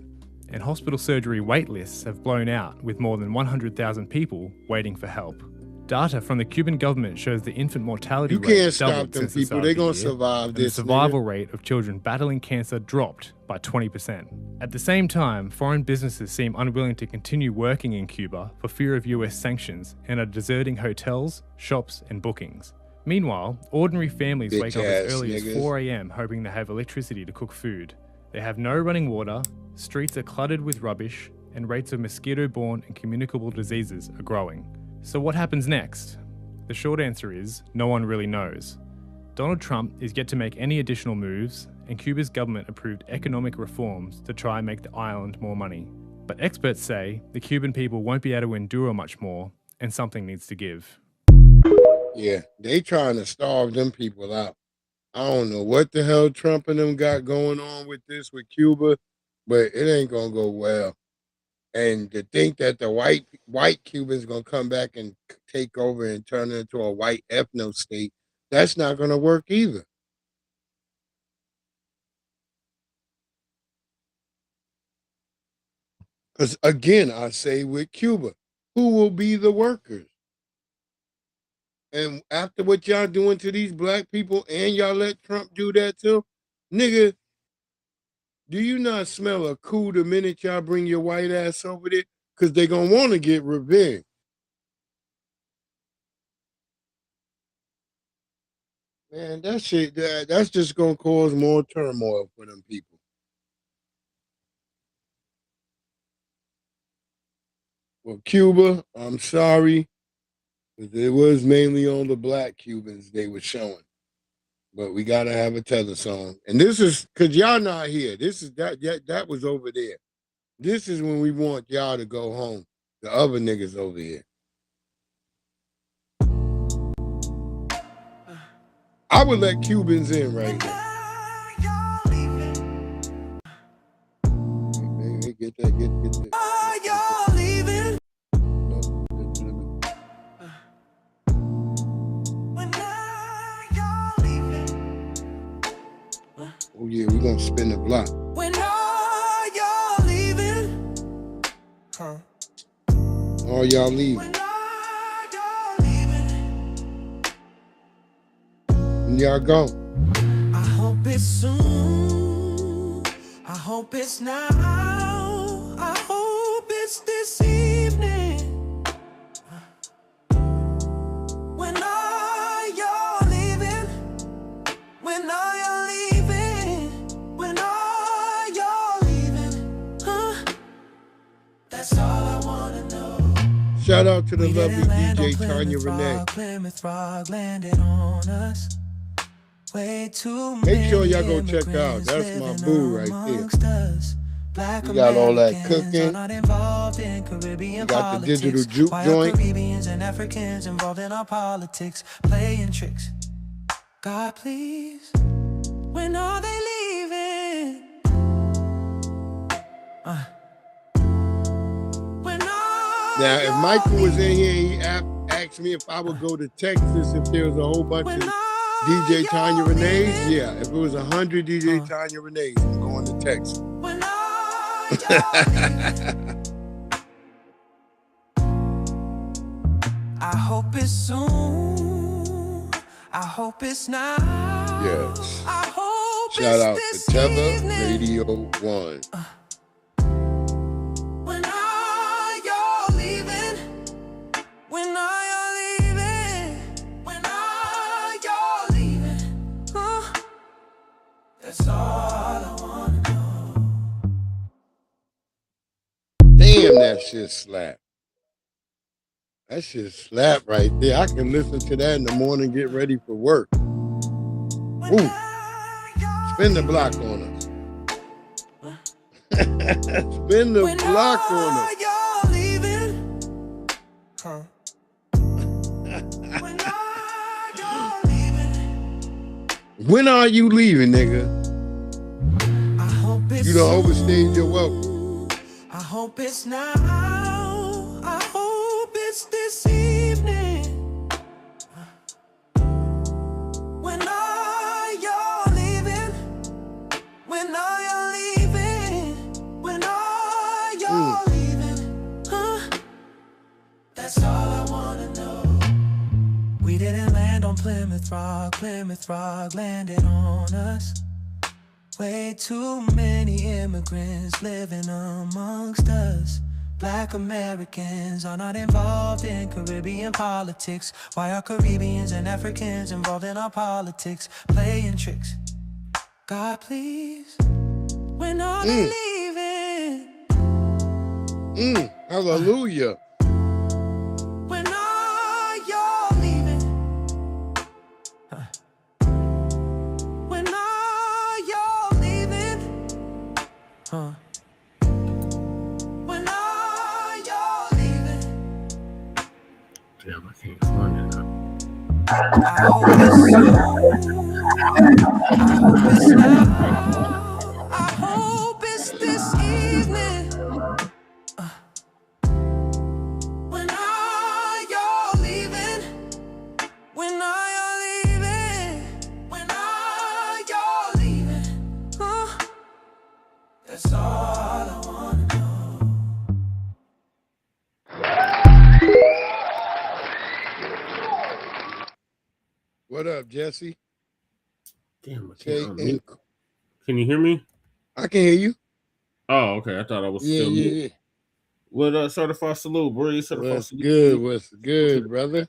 and hospital surgery wait lists have blown out with more than 100,000 people waiting for help. Data from the Cuban government shows the infant mortality You rate can't stop doubled them since the people. start They of the gonna year, survive and this, the survival rate of children battling cancer dropped by 20%. At the same time, foreign businesses seem unwilling to continue working in Cuba for fear of US sanctions and are deserting hotels, shops, and bookings. Meanwhile, ordinary families wake up as early as 4 a.m. hoping they have electricity to cook food. They have no running water, streets are cluttered with rubbish, and rates of mosquito-borne and communicable diseases are growing. So what happens next? The short answer is, no one really knows. Donald Trump is yet to make any additional moves, and Cuba's government approved economic reforms to try and make the island more money. But experts say the Cuban people won't be able to endure much more, and something needs to give. Yeah, they trying to starve them people out. I don't know what the hell Trump and them got going on with this with Cuba, but it ain't gonna go well. And to think that the white Cubans gonna come back and take over and turn it into a white ethno state, that's not gonna work either. Because again, I say with Cuba, who will be the workers? And after what y'all doing to these black people and y'all let Trump do that too, nigga, do you not smell a coup the minute y'all bring your white ass over there? because they're going to want to get revenge. Man, that shit, that's just going to cause more turmoil for them people. Well, Cuba, I'm sorry. It was mainly on the black Cubans they were showing. But we got to have a tether song. And this is, because y'all not here. This is, that was over there. This is when we want y'all to go home. The other niggas over here. I would let Cubans in right now. Hey, get that. Are y'all leaving? Oh yeah, we're gonna spin the block. When are y'all leaving? Huh? Are y'all leaving? When y'all gone? I hope it's soon. I hope it's now. I hope it's this evening. When are y'all leaving? When are y'all leaving? When are y'all leaving? Huh? That's all I wanna know. Shout out to the lovely DJ Tanya Renee. Plymouth Rock landed on us. Way too Make sure y'all go check out. That's my boo right there. We got all that cooking. We got the digital juke joint. Caribbeans and Africans involved in our politics, playing tricks. God, please, when are they leaving? Now, if Michael was in here, he asked me if I would go to Texas if there was a whole bunch of DJ Tanya Renee's. Yeah, if it was 100 DJ Tanya Renee's, I'm going to Texas. I hope it's soon. I hope it's now. Yes. I hope Shout out it's to Tether Radio 1. When are y'all leaving? When are y'all leaving? When are y'all leaving? That's all I wanna know. Damn, that shit slap. That shit slap right there. I can listen to that in the morning, get ready for work. Ooh. Spin the block on us. Spin the block on us. Y'all leaving? Huh? When are you leaving, nigga? You done overstayed your welcome. I hope it's now. I hope it's this evening. When are y'all leaving? When are y'all leaving? When are y'all leaving? Huh? That's all I wanna know. We didn't land on Plymouth Rock landed on us. Way too many immigrants living amongst us. Black Americans are not involved in Caribbean politics. Why are Caribbeans and Africans involved in our politics, playing tricks? God, please, when are they leaving? Hallelujah. When are y'all leaving? When are y'all leaving? Huh? When are y'all leaving? Damn, I can't find it now. I hope it's soon. I hope it's now. I hope it's this evening. When are y'all leaving? When are y'all leaving? When are y'all leaving? Huh? That's all I wanna know. What up, Jesse? Damn, I can't unmute. Can you hear me? I can hear you. Oh, okay. I thought I was still mute. Yeah. What certified salute, bro? Certified What's salute. good? What's good, brother?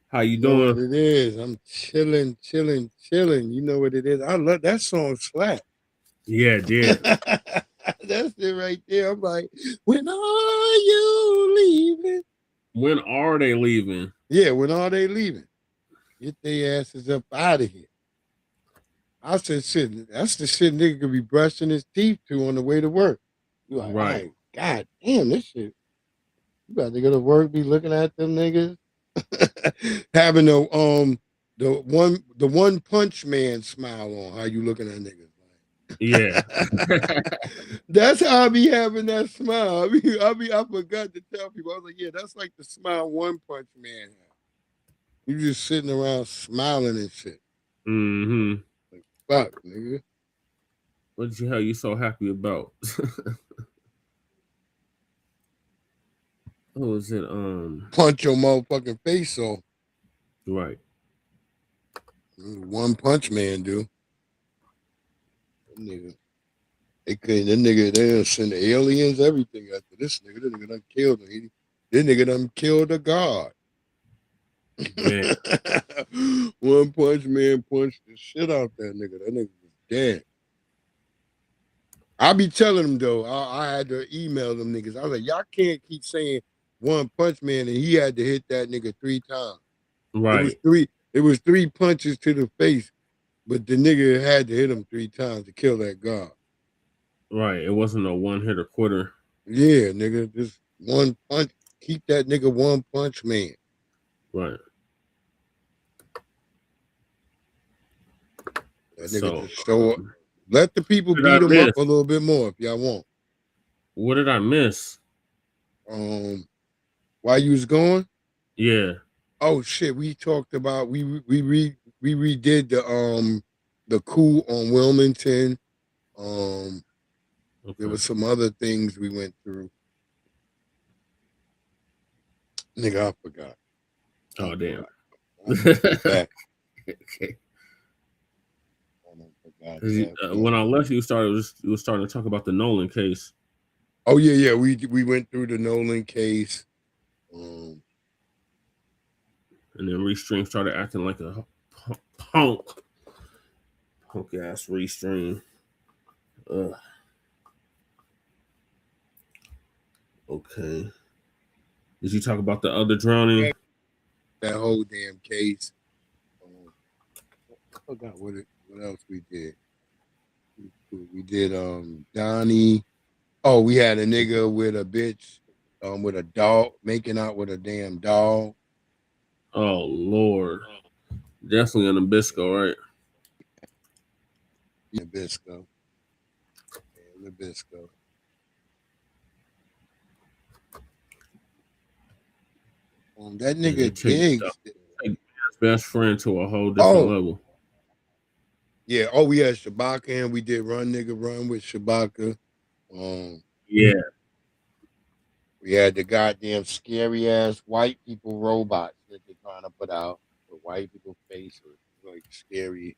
How you You know what doing? it is. I'm chilling. You know what it is. I love that song slap. Yeah, it did. That's it right there. I'm like, when are you leaving? When are they leaving? Yeah, when are they leaving? Get their asses up out of here. I said, shit, that's the shit nigga could be brushing his teeth to on the way to work. You like, Right. all right, God damn, this shit. You about to go to work, be looking at them niggas. Having the one punch man smile on. How you looking at niggas? Yeah. That's how I be having that smile. I forgot to tell people. I was like, yeah, that's like the smile One Punch Man has. You just sitting around smiling and shit. Mm-hmm. Like, fuck, nigga. What the hell you so happy about? What was it? Punch your motherfucking face off. Right. One Punch Man, dude. That nigga. They done send aliens, everything after this nigga. That nigga done killed him. This nigga done killed a god. Man. One Punch Man punched the shit out that nigga. That nigga was dead. I be telling them though, I had to email them niggas. I was like, y'all can't keep saying One Punch Man, and he had to hit that nigga 3 times. Right. It was 3 punches to the face, but the nigga had to hit him 3 times to kill that god. Right. It wasn't a one hitter quitter. Yeah, nigga, just one punch. Keep that nigga One Punch Man. Right. That nigga just show up. Let the people beat him up a little bit more if y'all want. What did I miss? While you was going? Yeah. Oh shit, we talked about we redid the coup on Wilmington. There was some other things we went through. Nigga, I forgot. Oh damn. Okay. When I left, you was starting to talk about the Nolan case. Oh yeah. We went through the Nolan case. And then Restream started acting like a punk ass Restream. Okay. Did you talk about the other drowning? That whole damn case. I forgot what else we did. We did Donnie. Oh, we had a nigga with a bitch, with a dog, making out with a damn dog. Oh Lord. Definitely on Nabisco, right? Nabisco. Yeah, Nabisco. That nigga Diggs. Take his best friend to a whole different level. Yeah. Oh, we had Shabaka and we did Run Nigga Run with Shabaka. Yeah. We had the goddamn scary ass white people robots that they're trying to put out. The white people face like scary.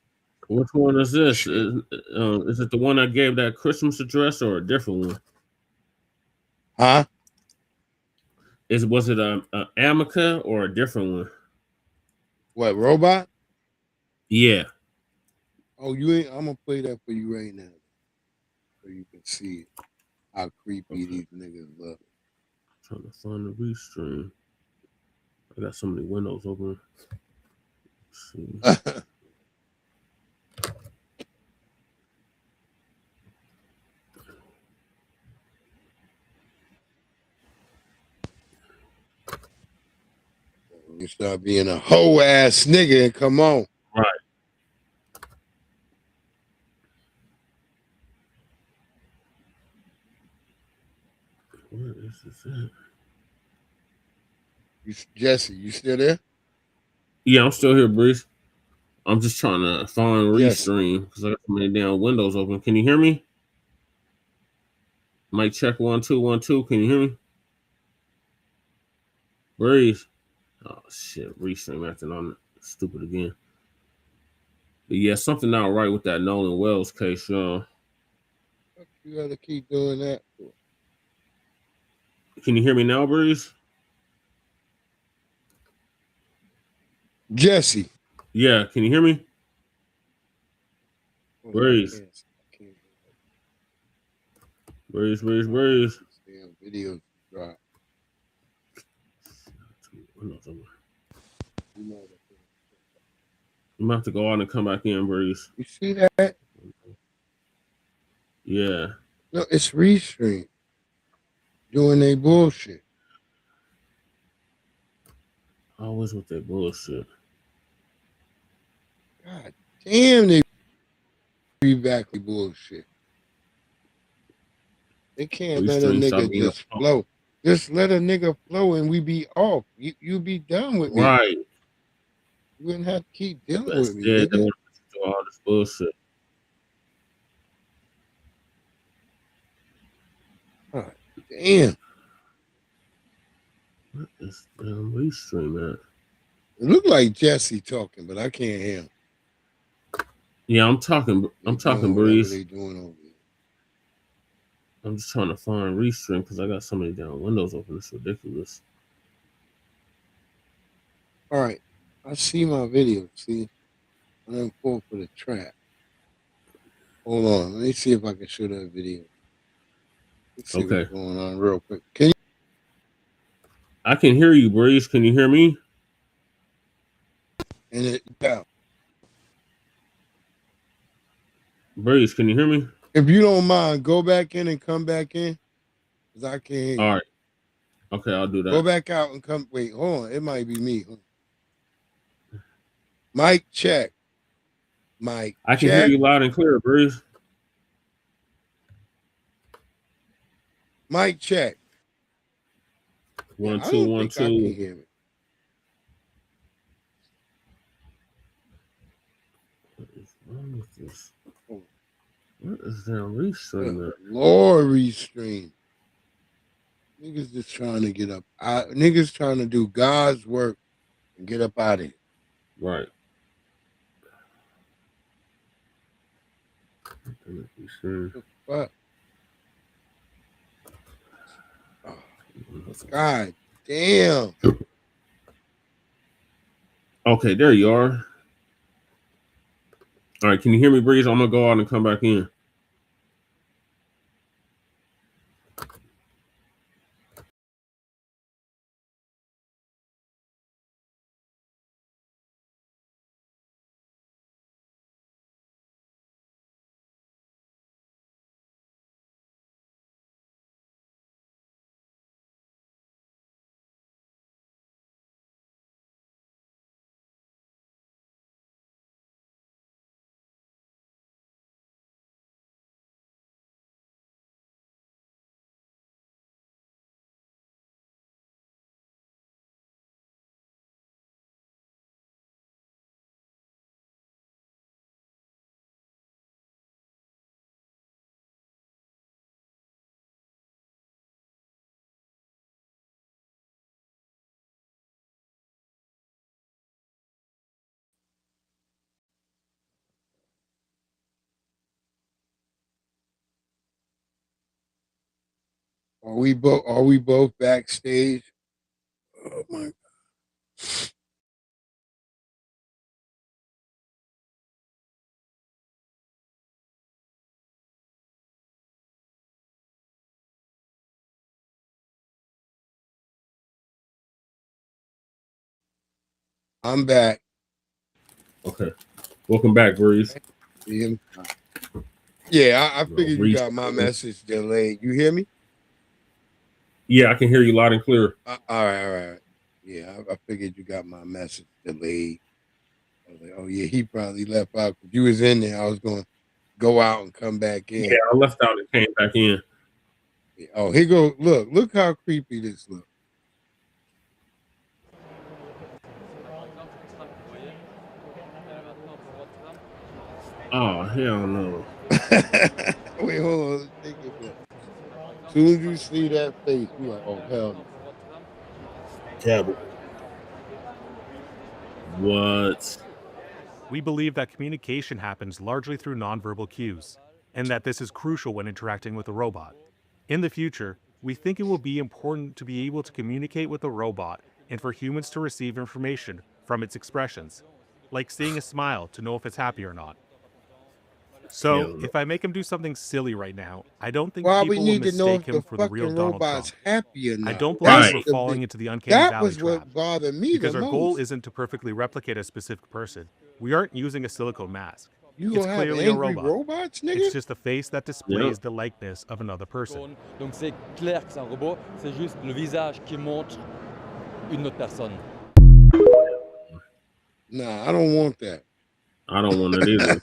Which one is this? Is it the one I gave that Christmas address or a different one? Huh? Was it a Amica or a different one? What, robot? Yeah. Oh, you ain't. I'm gonna play that for you right now, so you can see how creepy these niggas look. Trying to find the restream. I got so many windows open. Let's see. You start being a hoe ass nigga and come on. Right. What is this? Jesse, you still there? Yeah, I'm still here, Breeze. I'm just trying to find Restream because I got so many damn windows open. Can you hear me? Mic check 1 2 1 2. Can you hear me? Breeze. Oh shit, Restream acting on stupid again. But yeah, something not right with that Nolan Wells case, y'all. You gotta keep doing that. Can you hear me now, Breeze? Jesse. Yeah, can you hear me? Breeze. Breeze. Damn videos drop. I'm about to go out and come back in, Breeze. You see that? Yeah. No, it's Restream doing their bullshit. Always with that bullshit. God damn, they be back with bullshit. They can't let a nigga just flow. Just let a nigga flow and we be off. You be done with me. Right. You wouldn't have to keep dealing That's with me, dead. They nigga. want to do all this bullshit. God damn. What is damn Restream at? It look like Jesse talking, but I can't hear him. Yeah, I'm talking. I'm talking, Breeze. They doing over there. I'm just trying to find Restream because I got so many damn windows open. It's ridiculous. All right, I see my video. See, I'm full for the trap. Hold on, let me see if I can show that video. Let's see what's going on real quick. Can you? I can hear you, Breeze. Can you hear me? And it down. Breeze, can you hear me? If you don't mind, go back in and come back in, cause I can't hear you. All right. Okay, I'll do that. Go back out and come. Wait, hold on. It might be me. Mic check. Mic. I can hear you loud and clear, Breeze. Mic check. 1 2 1 2. I can hear it. What is wrong with this? What is that Restream? Lord, Restream. Niggas just trying to get up. Niggas trying to do God's work and get up out of here. Right. What? Oh, God damn. Okay, there you are. All right, can you hear me, Breeze? I'm gonna go out and come back in. Are we both backstage? Oh my God. I'm back. Okay. Welcome back, Breeze. Yeah, I figured you got my message delayed. You hear me? Yeah, I can hear you loud and clear. All right. Yeah, I figured you got my message delayed. I was like, oh yeah, he probably left out because you was in there. I was going to go out and come back in. Yeah, I left out and came back in. Oh, here go. Look how creepy this looks. Oh, hell no. Wait, hold on. Take it back. As soon as you see that face, you're like, oh, hell no. Terrible. What? We believe that communication happens largely through nonverbal cues, and that this is crucial when interacting with a robot. In the future, we think it will be important to be able to communicate with a robot and for humans to receive information from its expressions, like seeing a smile to know if it's happy or not. So, if I make him do something silly right now, I don't think Why we people will need to know mistake if the him for the real fucking Donald robot's Trump. happy or not. I don't believe That's we're the falling big- into the uncanny That valley was trap. what bothered me Because the our goal most. isn't to perfectly replicate a specific person. We aren't using a silicone mask. You It's gonna have clearly a angry robot. robots, nigga? It's just a face that displays the likeness of another person. Donc c'est clair que c'est un robot, c'est juste le visage qui montre une autre personne. Nah, I don't want that. I don't want it either.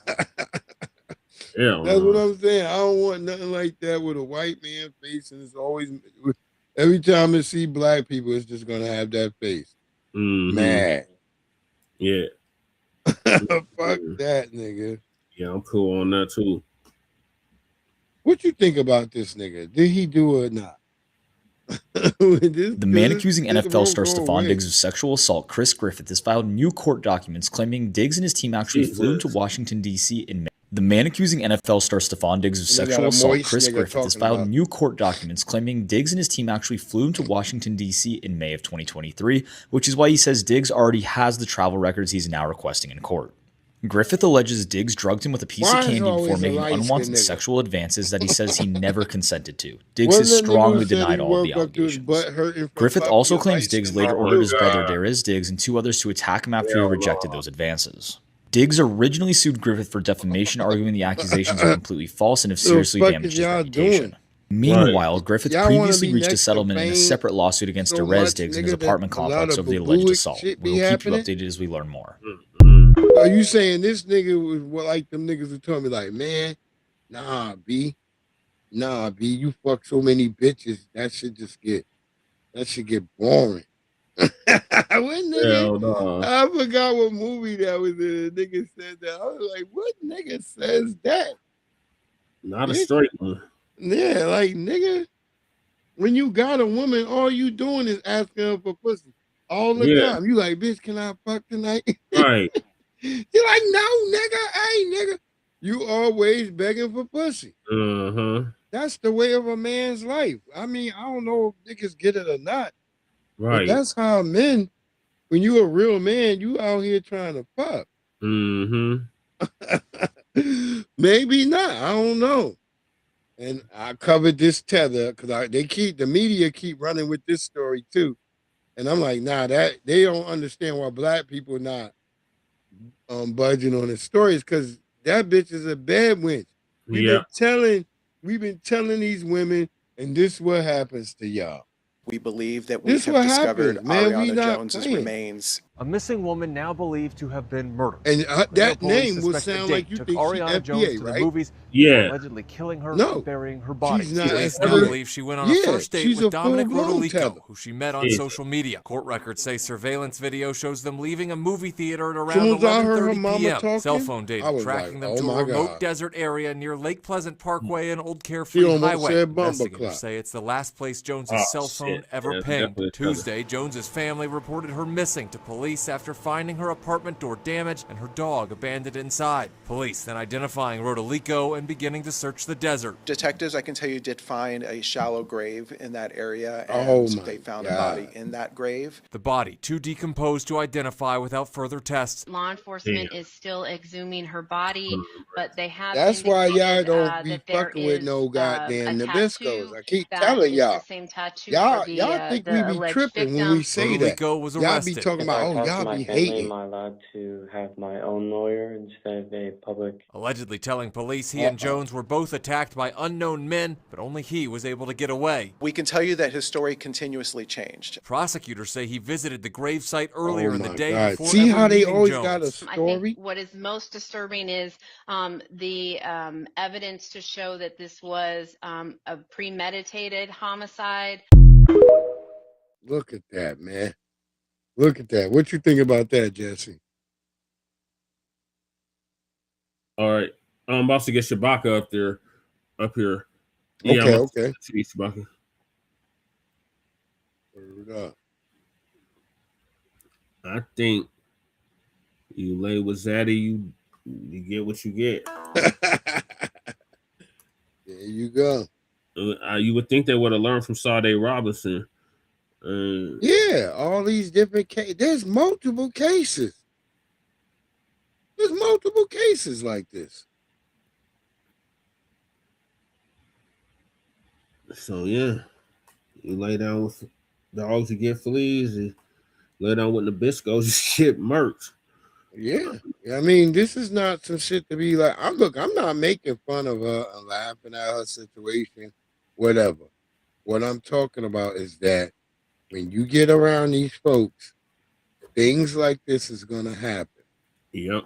That's what I'm saying. I don't want nothing like that with a white man face, and it's always every time I see black people, it's just gonna have that face. Mad. Yeah. Fuck that, nigga. Yeah, I'm cool on that too. What you think about this nigga? Did he do it or not? The man accusing NFL star Stephon Diggs of sexual assault, Chris Griffith, has filed new court documents claiming Diggs and his team actually flew him to Washington, D.C. in May. The man accusing NFL star Stephon Diggs of sexual assault, Chris Griffith, has filed new court documents claiming Diggs and his team actually flew him to Washington, D.C. in May of 2023, which is why he says Diggs already has the travel records he's now requesting in court. Griffith alleges Diggs drugged him with a piece of candy before making unwanted sexual advances that he says he never consented to. Diggs has strongly denied all of the allegations. Griffith also claims Diggs later ordered his brother Darius Diggs and two others to attack him after he rejected those advances. Diggs originally sued Griffith for defamation, arguing the accusations are completely false and have seriously damaged his reputation. Meanwhile, Griffith previously reached a settlement in a separate lawsuit against Darius Diggs in his apartment complex over the alleged assault. We will keep you updated as we learn more. Are you saying this nigga was like them niggas who told me like, man, nah, B, you fuck so many bitches, that should get boring. What nigga? I forgot what movie that was in. The nigga said that. I was like, what nigga says that? Not a straight one. Yeah, like nigga, when you got a woman, all you doing is asking her for pussy all the time. You like, bitch, can I fuck tonight? Right. You're like, no, nigga, hey, nigga. You always begging for pussy. That's the way of a man's life. I mean, I don't know if niggas get it or not. Right. But that's how men, when you a real man, you out here trying to fuck. Maybe not. I don't know. And I covered this tether because the media keep running with this story too. And I'm like, nah, that they don't understand why black people not budging on the stories, because that bitch is a bad wench. We've been telling these women, and this is what happens to y'all. We believe that we have discovered Ariana Jones's remains. A missing woman now believed to have been murdered. And that Police name will suspect sound the like you took think Ariana she's Jones FBA, to right? the movies, Yeah. allegedly killing her No, and burying her body. she's not Police now FBA. believe she went on a first date she's with a Dominic full-blown Rodolico, tether. who she met on Yeah. social media. Court records say surveillance video shows them leaving a movie theater at around Soon as I heard her 11:30 mama p.m. talking, Cell phone I data was tracking like, them to oh a my remote God. desert area near Lake Pleasant Parkway and Old She Carefree almost Highway. said bumper Investigators clock. say it's the last place Jones's Oh, cell phone shit. ever Yeah, it's pinged. definitely a tether. Tuesday, Jones's family reported her missing to police after finding her apartment door damaged and her dog abandoned inside. Police then identifying Rodolico and beginning to search the desert. Detectives, I can tell you, did find a shallow grave in that area, Oh and my they found God. a body in that grave. The body too decomposed to identify without further tests. Law enforcement is still exhuming her body, but they have That's why y'all indicated, don't be that there fucking with is, no goddamn a Nabiscos. tattoo I keep that telling is y'all. the same tattoo Y'all for the, think the we be alleged tripping when victim. we say that. Rodolico was Y'all be arrested. talking about, oh, y'all be hating. Am I allowed to have my own lawyer instead of a public? Allegedly telling police he and Jones were both attacked by unknown men, but only he was able to get away. We can tell you that his story continuously changed. Prosecutors say he visited the gravesite earlier in the my day God. before See ever how they meeting always Jones. got a I story? think what is most disturbing is the evidence to show that this was a premeditated homicide. Look at that, man. Look at that. What you think about that, Jesse? All right. I'm about to get Shabaka up here. Okay, I'm about okay. to see Shabaka. Word up. I think you lay with Zaddy, you get what you get. There you go. You would think they would have learned from Sade Robinson. Yeah, all these different cases. There's multiple cases. There's multiple cases like this. So yeah, you lay down with dogs, you get fleas. You lay down with Nabisco, you shit murks. Yeah, I mean, this is not some shit to be like. I'm not making fun of her and laughing at her situation, whatever. What I'm talking about is that when you get around these folks, things like this is gonna happen. Yep.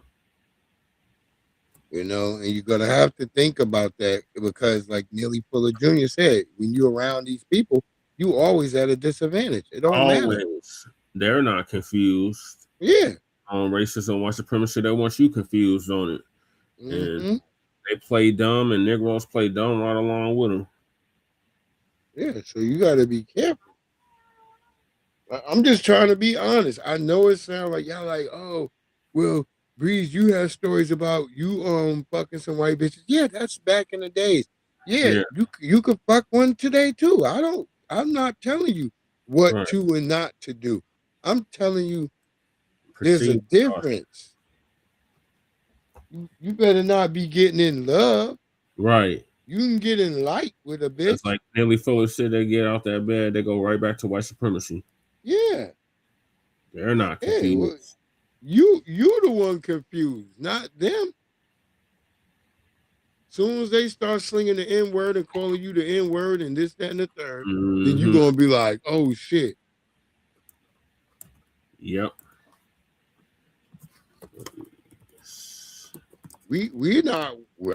You know, and you're gonna have to think about that because, like Neely Fuller Jr. said, when you're around these people, you always at a disadvantage. It don't matter. They're not confused. Yeah. On racism, white supremacy, they want you confused on it. And they play dumb, and Negroes play dumb right along with them. Yeah, so you got to be careful. I'm just trying to be honest. I know it sounds like y'all like, oh, well, Breeze, you have stories about you fucking some white bitches. Yeah, that's back in the days. Yeah. You could fuck one today too. I'm not telling you what to and not to do. I'm telling you there's a difference. You better not be getting in love. Right. You can get in light with a bitch. It's like Nelly Fuller said, they get out that bed, they go right back to white supremacy. Yeah. They're not confused. Hey, well, you the one confused, not them. Soon as they start slinging the N-word and calling you the N-word and this, that, and the third, then you're gonna be like, oh shit. Yep.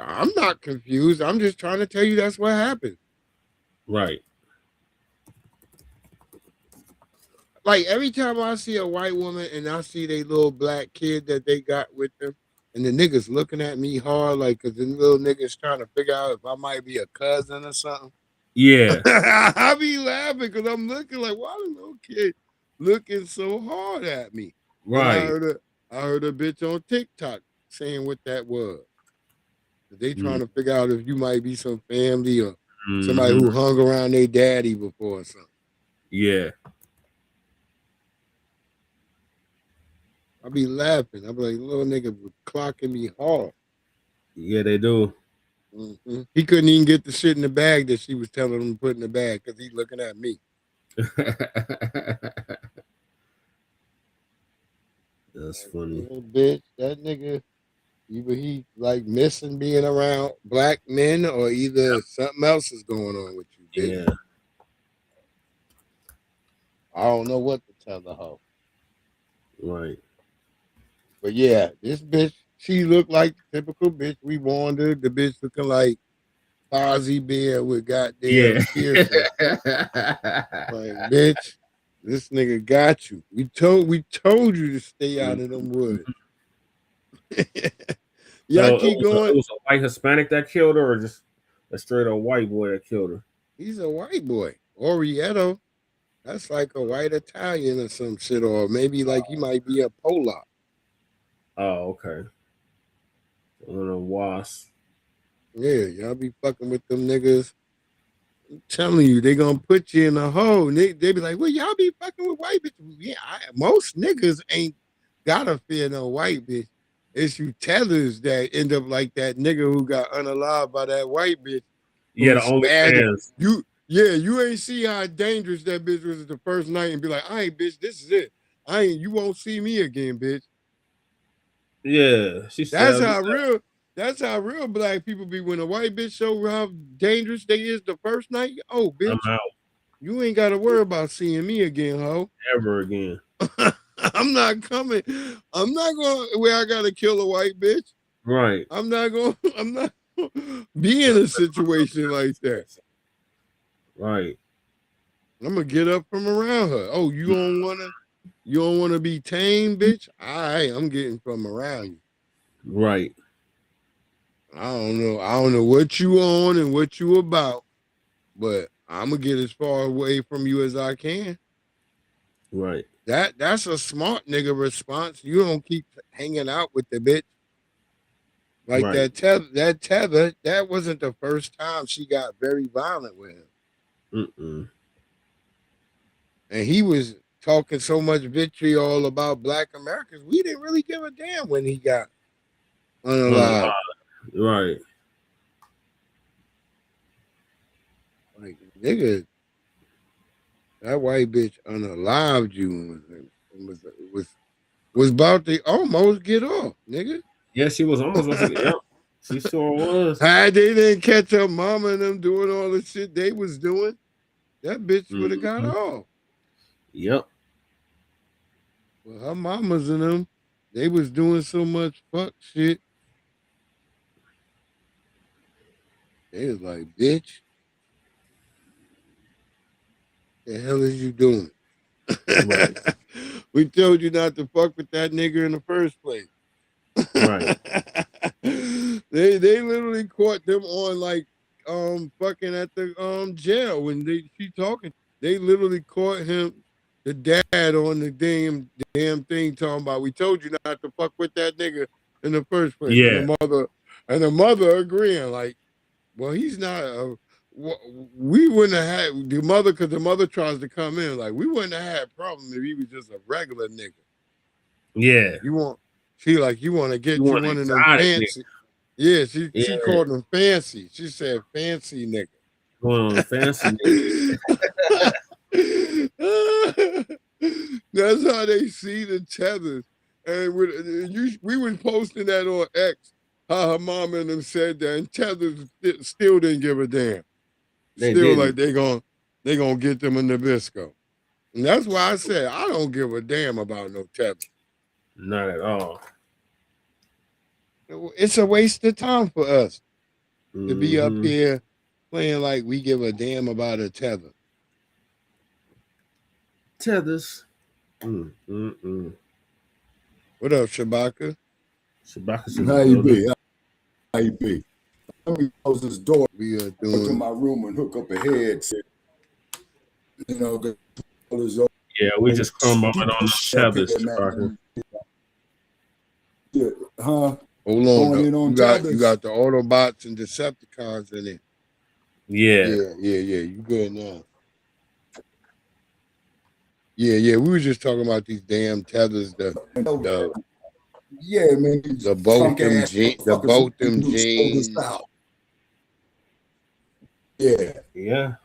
I'm not confused. I'm just trying to tell you that's what happened. Right. Like every time I see a white woman and I see they little black kid that they got with them, and the niggas looking at me hard, like, cause the little niggas trying to figure out if I might be a cousin or something. Yeah. I be laughing because I'm looking like, why the little kid looking so hard at me? Right. I heard a bitch on TikTok saying what that was. They trying to figure out if you might be some family or somebody who hung around their daddy before or something. Yeah. I be laughing. I be like, little nigga was clocking me hard. Yeah, they do. He couldn't even get the shit in the bag that she was telling him to put in the bag because he's looking at me. That's funny. Bitch, that nigga, either he like missing being around black men or either something else is going on with you, bitch. Yeah. I don't know what to tell the hoe. Right. But yeah, this bitch, she looked like the typical bitch we warned her. The bitch looking like Ozzy Bear with goddamn piercing. Like, bitch, this nigga got you. We told you to stay out of them woods. Y'all keep going. It was a white Hispanic that killed her, or just a straight up white boy that killed her? He's a white boy. Orieto. That's like a white Italian or some shit, or maybe like he might be a Polak. Oh, okay. One of wasp. Yeah, y'all be fucking with them niggas. I'm telling you, they gonna put you in a hole. They be like, well, y'all be fucking with white bitches. Yeah, most niggas ain't gotta fear no white bitch. It's you tellers that end up like that nigga who got unalive by that white bitch. Yeah, the only fans. You ain't see how dangerous that bitch was the first night and be like, all right, bitch, this is it. You won't see me again, bitch. Yeah, that's how real black people be when a white bitch show how dangerous they is the first night. Oh, bitch, I'm out. You ain't got to worry about seeing me again, ho. Ever again. I'm not coming. I'm not going where I got to kill a white bitch. Right. I'm not be in a situation like that. Right. I'm gonna get up from around her. Oh, you don't wanna be tame, bitch? All right, I'm getting from around you. Right. I don't know what you on and what you about, but I'm gonna get as far away from you as I can. Right. That's a smart nigga response. You don't keep hanging out with the bitch. Like Right. that tether, that wasn't the first time she got very violent with him. Mm-mm. And he was talking so much vitriol about Black Americans. We didn't really give a damn when he got unalive. Right. Like, nigga, that white bitch unalived you was about to almost get off, nigga. Yeah, she was almost about to. Yep, she sure was. Had they didn't catch her mama and them doing all the shit they was doing, that bitch would have got off. Yep. Well, her mamas and them, they was doing so much fuck shit. They was like, bitch, the hell is you doing? Right. We told you not to fuck with that nigga in the first place. Right. They literally caught them on like fucking at the jail when she talking. They literally caught him, the dad, on the damn thing talking about, we told you not to fuck with that nigga in the first place. Yeah. And the mother agreeing like, well, he's not we wouldn't have had the mother, because the mother tries to come in like, we wouldn't have had a problem if he was just a regular nigga. Yeah. You want to get you one of them fancy. Nigga. Yeah, she called him fancy. She said fancy nigga. Going on a fancy nigga. That's how they see the tethers. And we were posting that on X, how her mom and them said that, and Tethers still didn't give a damn. Like they gonna get them in Nabisco. And that's why I said I don't give a damn about no Tether. Not at all. It's a waste of time for us to be up here playing like we give a damn about a tether. Tethers. What up, Shabaka? Shabaka. How you be? How you be? Let me close this door. We are Go doing to my room and hook up a headset. You know, yeah, we just crumbling on the tethers, Shabaka. Yeah, huh? Hold on, you got the Autobots and Decepticons in it. Yeah. Yeah. You good now? Yeah. We were just talking about these damn tethers. Yeah, man. The Botham jeans. Yeah.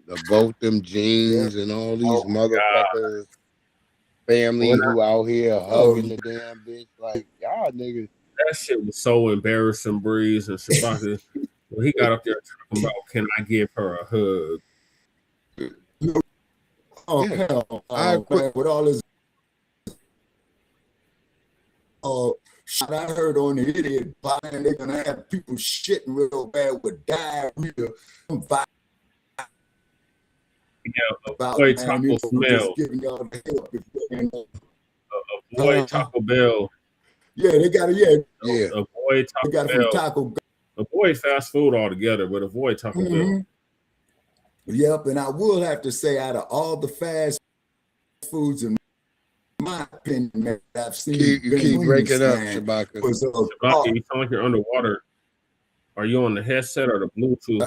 The Botham jeans and all these motherfuckers. Family who out here hugging the damn bitch. Like, y'all niggas. That shit was so embarrassing, Breeze and Shabaka. When he got up there talking about, can I give her a hug? Oh, hell. Man, with all this. Shit I heard on the idiot buying, they're going to have people shitting real bad with diarrhea. Avoid Taco smell. Avoid Taco Bell. Yeah, they got it. Avoid Taco They got it from Taco Bell. Avoid fast food altogether, but avoid Taco Bell. Yep, and I will have to say, out of all the fast foods, in my opinion, man, I've seen. You keep breaking up, Shabaka. Shabaka, you sound like you're underwater. Are you on the headset or the Bluetooth?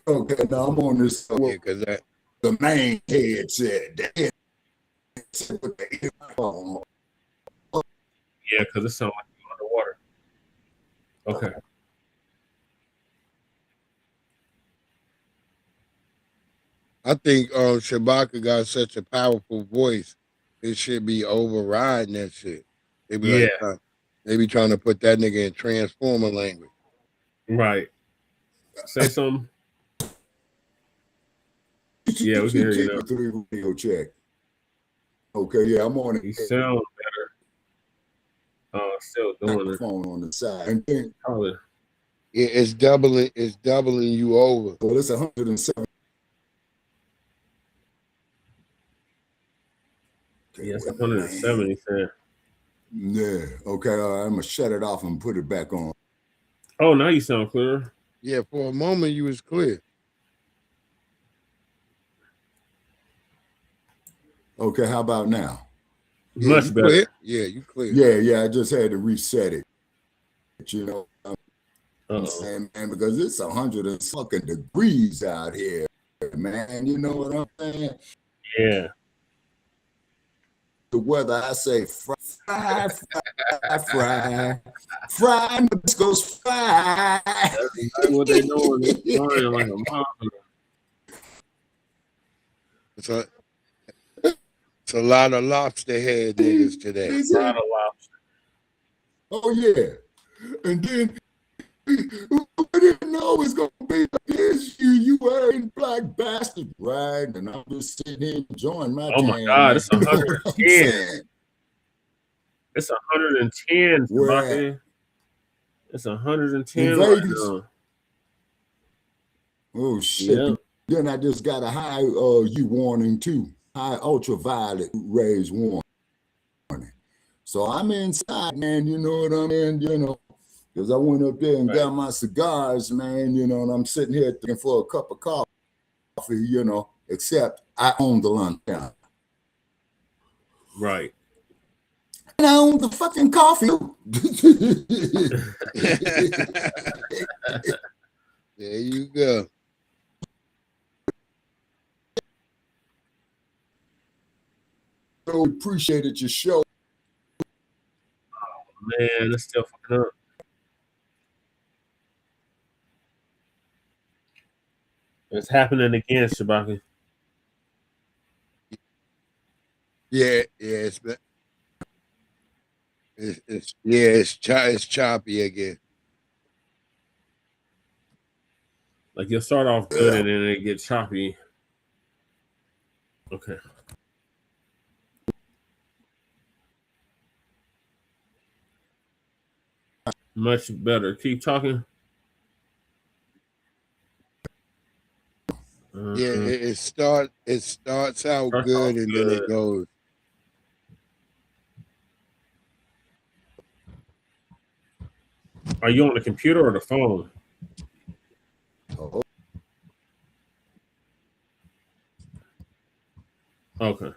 Okay, now I'm on this. Because the main headset. Yeah, because it sounds like you're underwater. Okay. I think Shabaka got such a powerful voice, it should be overriding that shit. They be they be trying to put that nigga in transformer language. Right. Say something. Yeah, we can hear you now. Radio check. Okay, yeah, I'm on it. You sound better. Still doing it. Phone on the side. And then, it's doubling you over. Well, it's 107. Yeah, it's 107, he said. Yeah, okay, I'm gonna shut it off and put it back on. Oh, now you sound clearer. Yeah, for a moment you was clear. Okay, how about now? Much better. Clear? Yeah, you clear. Yeah. I just had to reset it. You know what I'm saying, man? Because it's 100 and fucking degrees out here, man. You know what I'm saying? Yeah. The weather, I say fry, this goes fry. That's what they doing. They're flying like a monster. It's a lot of lobster head niggas today. A lot of lobster. Oh yeah, and then I didn't know it's gonna be like this. You wearing black bastard, right? And I'm just sitting here enjoying my. Oh my God, it's 110. It's 110, Sabaki. It's 110 right now. Oh shit! Yep. Then I just got a high U warning too. High ultraviolet rays warning. So I'm inside, man. You know what I mean? You know, because I went up there and got my cigars, man. You know, and I'm sitting here looking for a cup of coffee. You know, except I own the lunch down. Right. And I own the fucking coffee. There you go. So appreciated your show. Oh, man, it's still fucking up. It's happening again, Shabaki. Yeah, it's choppy again. Like you'll start off good and then it gets choppy. Okay. Much better. Keep talking. Yeah, it starts out good and then it goes. Are you on the computer or the phone? Okay.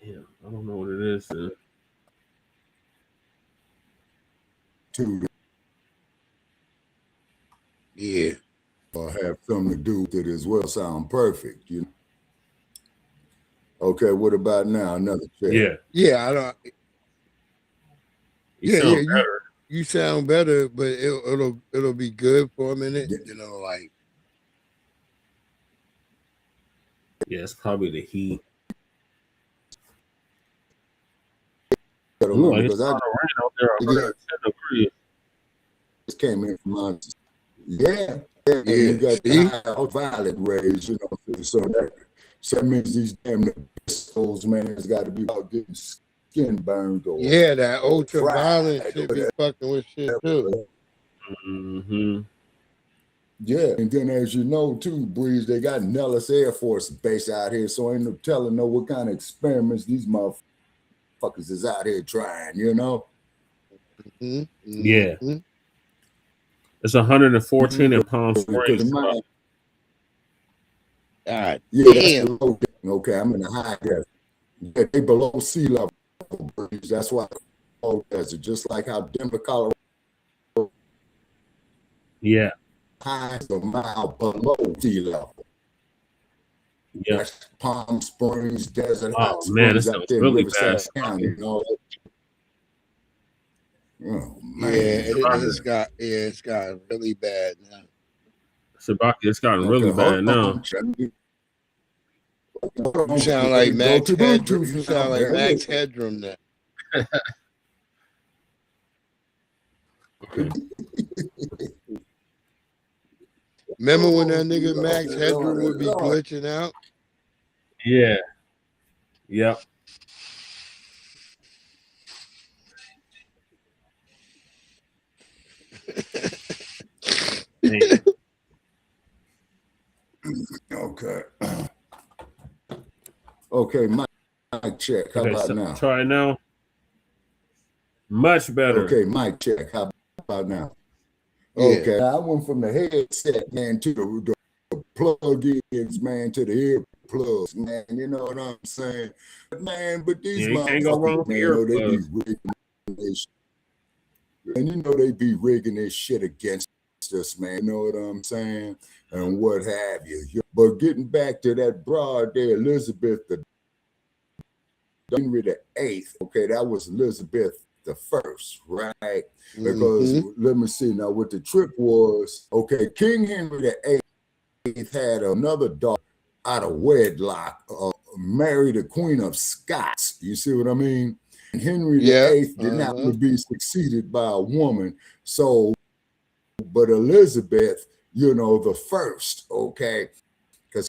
Damn, I don't know what it is. Yeah. Or have something to do with it as well. Sound perfect, you know. Okay, what about now? Another check. Yeah, I don't. You sound better, but it'll be good for a minute. You know, like. Yeah, it's probably the heat. Like it's out there. 110 degrees. Just came in from London. Yeah. You got the ultraviolet rays, you know. So that means these damn pistols, man, has got to be about getting skin burned or that ultraviolet should be fucking with shit too. Mm-hmm. Yeah, and then as you know too, Breeze, they got Nellis Air Force Base out here, so ain't no telling what kind of experiments these motherfuckers is out here trying, you know. Yeah. It's 114 in Palm Springs. God Yeah, damn. that's below. Okay, I'm in the high desert. Yeah, they below sea level. Breeze. That's why low desert, just like how Denver, Colorado. Yeah. High is a mile below sea level. Yeah. That's Palm Springs Desert. Oh man, this out there really in Riverside bad. County, you know. Oh man, it's got really bad now. Sabaki, it's gotten really bad now. You sound like Max Headroom. You sound like Max Headroom now. Remember when that nigga Max Headroom would be glitching out? Yeah. Yep. Okay. Okay, mic check. How about now? Try it now. Much better. Okay, mic check. How about now? Yeah. Okay, I went from the headset, man, to the plug-ins, man, to the plugs, man. You know what I'm saying? But man, but these Yeah, you can't go wrong motherfuckers, with man, you know, they be earplugs. rigging this, and you know they be rigging this shit against us, man. You know what I'm saying? And what have you. But getting back to that broad there, Elizabeth Henry the Eighth, okay, that was Elizabeth the First, right? Because let me see now what the trick was. Okay, King Henry the Eighth had another daughter out of wedlock, married the Queen of Scots. You see what I mean? And Henry the Eighth did not be succeeded by a woman. So, but Elizabeth, you know, the First, okay, because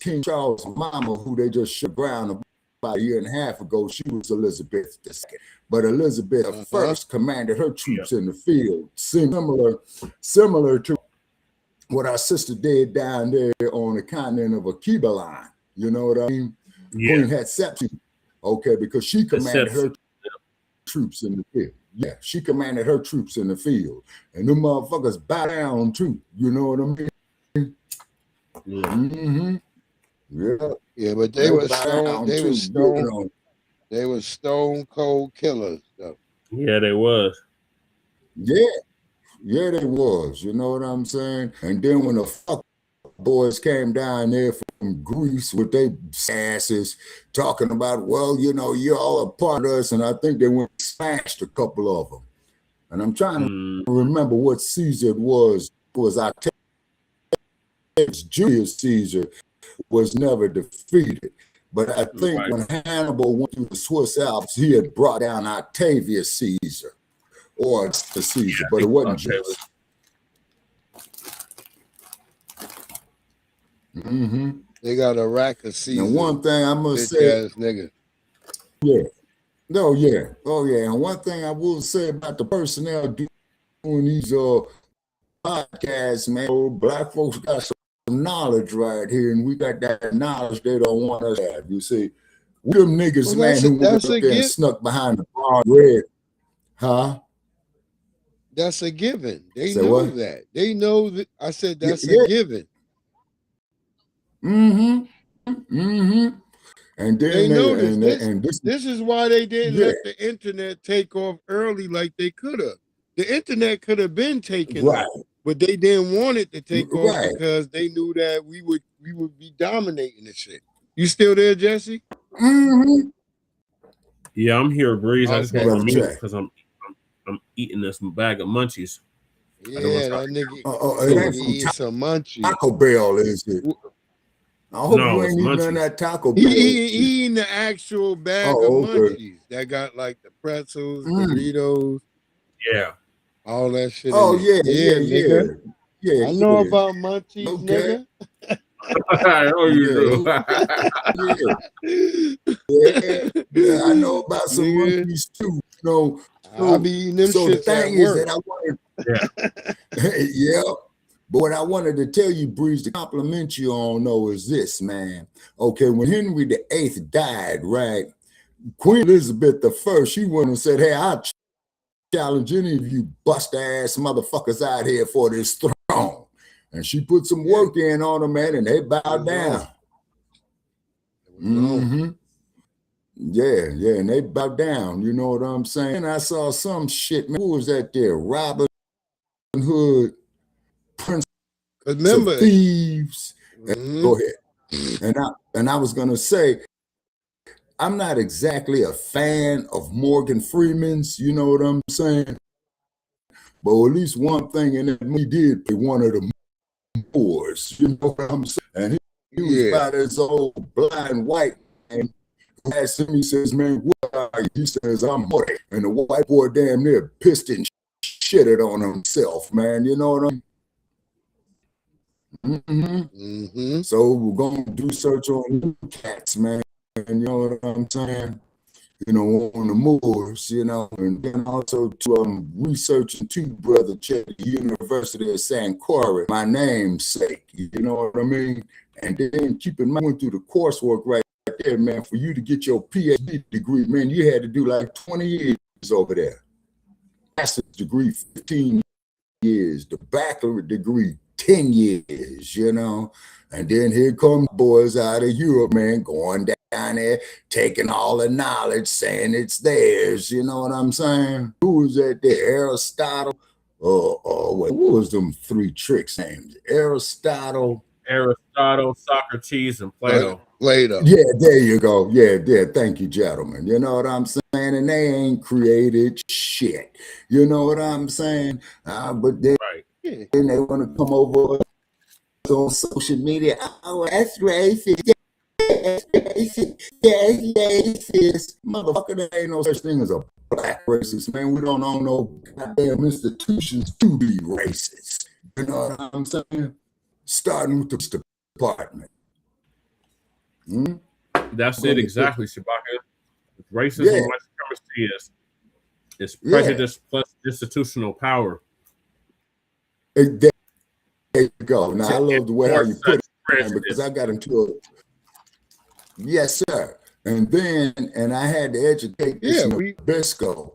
King Charles' mama, who they just shook ground about a year and a half ago, she was Elizabeth II. But Elizabeth First commanded her troops in the field, similar to what our sister did down there on the continent of Akibalan. You know what I mean? Yeah. Queen Hatshepsut, okay, because she commanded her troops in the field. Yeah, she commanded her troops in the field. And them motherfuckers bow down too. You know what I mean? Yeah. Yeah, but they were stone cold killers though. Yeah, they was. Yeah, they was. You know what I'm saying? And then when the fuck boys came down there from Greece with their asses talking about, well, you know, you're all a part of us, and I think they went and smashed a couple of them. And I'm trying to remember what Caesar it was Julius Caesar was never defeated. But I think when Hannibal went through the Swiss Alps, he had brought down Octavius Caesar, or the Caesar, but it wasn't just. They got a rack of Caesar. And one thing I must say, nigga. Yeah. Oh yeah. And one thing I will say about the personnel doing these podcasts, man, black folks got some knowledge right here, and we got that knowledge they don't want us to have. You see, we them niggas, man, who went up there and snuck behind the bar red. Huh? That's a given. They know that. They know that. I said that's a given. And then they know this. And this is why they didn't let the internet take off early like they could have. The internet could have been taken off, but they didn't want it to take off because they knew that we would be dominating the shit. You still there, Jesse? Yeah, I'm here, Breeze. I just want to mute check. because I'm eating this bag of munchies. Yeah, that nigga. It ain't from some munchies. Taco Bell, is it? I hope you ain't eating none of that Taco Bell. He eating the actual bag of munchies that got like the pretzels, Doritos. Yeah. All that shit. Oh, in yeah. Yeah, I know about munchies, nigga. I know you do. Yeah, I know about some munchies too. So I'll be eating them so the shits thing at is work. that I wanted, but what I wanted to tell you, Breeze, to compliment you on, though, is this, man. Okay, when Henry VIII died, right, Queen Elizabeth I, she went and said, hey, I challenge any of you bust-ass motherfuckers out here for this throne. And she put some work in on them, man, and they bowed down. Yeah, and they bowed down, you know what I'm saying? And I saw some shit, man. Who was that there? Robin Hood, Prince of Thieves. Go ahead. And I was gonna say, I'm not exactly a fan of Morgan Freeman's, you know what I'm saying? But at least one thing in it, he did play one of the Moors, you know what I'm saying? And he was about this old blind white man who asked him, he says, man, what are you? He says, I'm white. And the white boy damn near pissed and shitted on himself, man, you know what I'm So we're gonna do search on them cats, man. You know what I'm saying? You know, on the Moors, you know, and then also to researching too, brother, check the University of San Quentin, my namesake, you know what I mean? And then keep in mind, went through the coursework right there, man. For you to get your PhD degree, man, you had to do like 20 years over there. Master's degree, 15 years. The bachelor's degree, 10 years, you know? And then here come boys out of Europe, man, going down there, taking all the knowledge, saying it's theirs. You know what I'm saying? Who was that there? Aristotle? What was them three tricks names? Aristotle, Socrates, and Plato. Plato. Yeah, there you go. Yeah, thank you, gentlemen. You know what I'm saying? And they ain't created shit. You know what I'm saying? But then, then they want to come over on social media. Oh, that's racist. That's racist. That's racist. Motherfucker, there ain't no such thing as a black racist, man. We don't own no goddamn institutions to be racist. You know what I'm saying? Starting with the department. That's it exactly, Shabaka. Racism and white supremacy is prejudice plus institutional power. There you go. Now I love the way how you put it, because I got into it. Yes, sir. And then, I had to educate this Nabisco.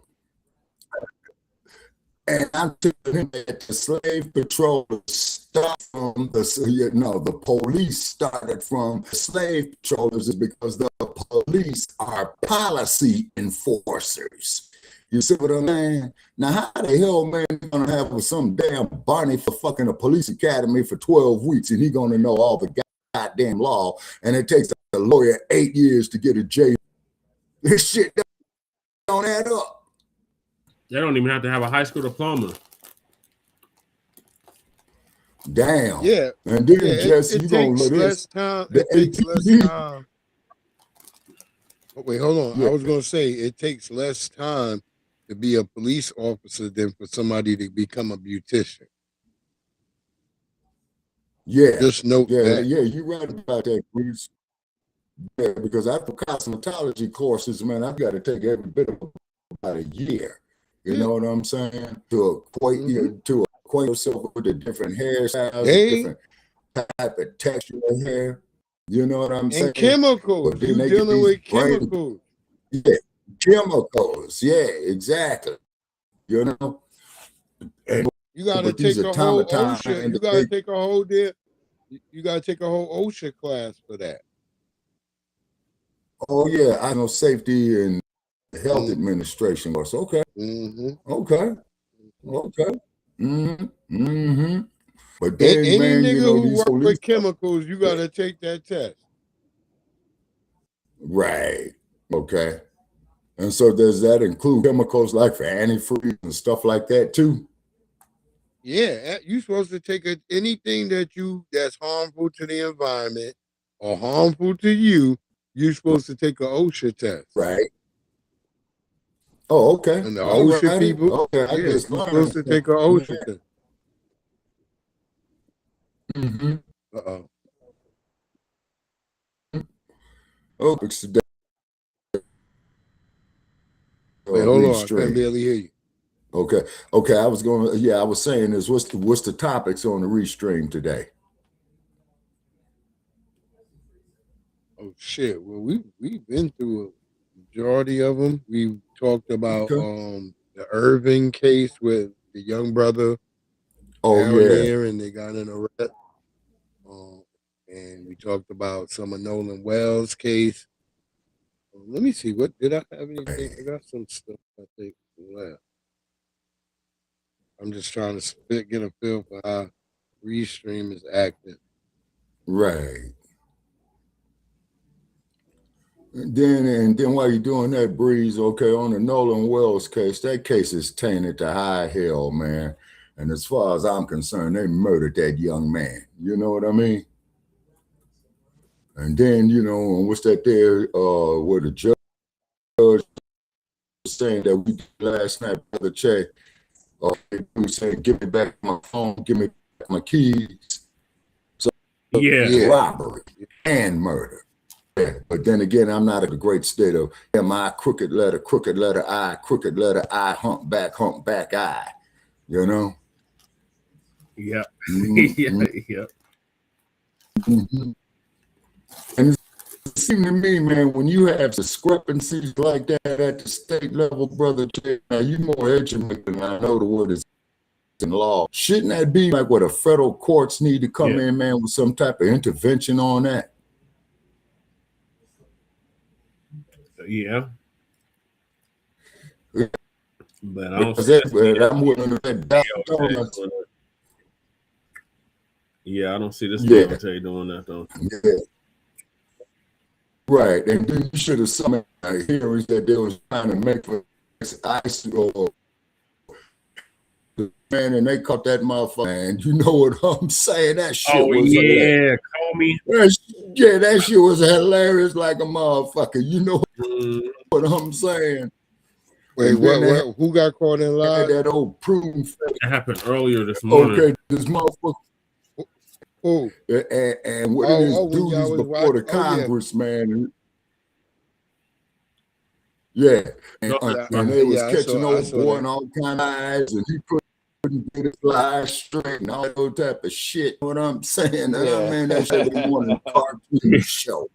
And I'm telling him that the slave patrol started from the police started from the slave patrollers, is because the police are policy enforcers. You see what I'm saying? Now, how the hell, man, you gonna have some damn Barney for fucking a police academy for 12 weeks and he gonna know all the goddamn law, and it takes a lawyer 8 years to get a J? This shit don't add up. They don't even have to have a high school diploma. Damn. Yeah. And then Jesse, you gonna let less time. It takes less time. Oh, wait, hold on. I was gonna say it takes less time to be a police officer than for somebody to become a beautician. Yeah. Just note that. Yeah, you're right about that, please. Yeah, because after cosmetology courses, man, I've got to take every bit of about a year. You know what I'm saying? To acquaint yourself with the different hairstyles, different type of texture of hair. You know what I'm saying? And chemicals. But then You're dealing with chemicals. Yeah, chemicals. Yeah, exactly. You know? And you gotta take a whole OSHA. You gotta take a whole you gotta take a whole OSHA class for that. Oh yeah, I know safety and health administration course. Okay. Okay. But then, any man, nigga you know, who work with chemicals, you gotta take that test. Right. Okay. And so does that include chemicals like for antifreeze and stuff like that too? Yeah, you're supposed to take anything that's harmful to the environment or harmful to you. You're supposed to take an OSHA test. Right. Oh, okay. And the OSHA people, okay, I you're just supposed to take an OSHA test. Uh-oh. Oh, it's today. Wait, hold on. I can barely hear you. Okay. I was saying is what's the topics on the restream today? Oh shit. Well, we've been through a majority of them. We talked about the Irving case with the young brother down there, and they got an arrest. And we talked about some of Nolan Wells' case. Let me see. What did I have anything? I got some stuff I think left. I'm just trying to get a feel for how Restream is acting. Right. And then while you're doing that, Breeze, okay, on the Nolan Wells case, that case is tainted to high hell, man. And as far as I'm concerned, they murdered that young man. You know what I mean? And then, you know, what's that there where the judge was saying that we did last night, Brother Che, he was saying, give me back my phone, give me back my keys. So, robbery and murder. Yeah. But then again, I'm not in a great state of, am I crooked letter I, humpback I, you know? Yeah. Yeah. And it seemed to me, man, when you have discrepancies like that at the state level, Brother Jay, now you're more educated than I know the word is law. Shouldn't that be like where the federal courts need to come in, man, with some type of intervention on that? Yeah. But I don't Because see I'm willing to bet donuts. Yeah, I don't see this DOJ doing that though. Yeah. Right, and then you should have seen hearings that they was trying to make for ICE or man, and they caught that motherfucker. And you know what I'm saying? That shit was hilarious. Comey. That shit was hilarious like a motherfucker. You know what I'm saying? Wait, what? Who got caught in lies? That old prune face. That happened earlier this morning. Okay, this motherfucker. Oh, and what it is duties before the Congress, man. Yeah, and they was catching old boy and all kind of eyes, and he couldn't get his flies straight and all that type of shit. You know what I'm saying? Man, that shit was one of the cartoon show.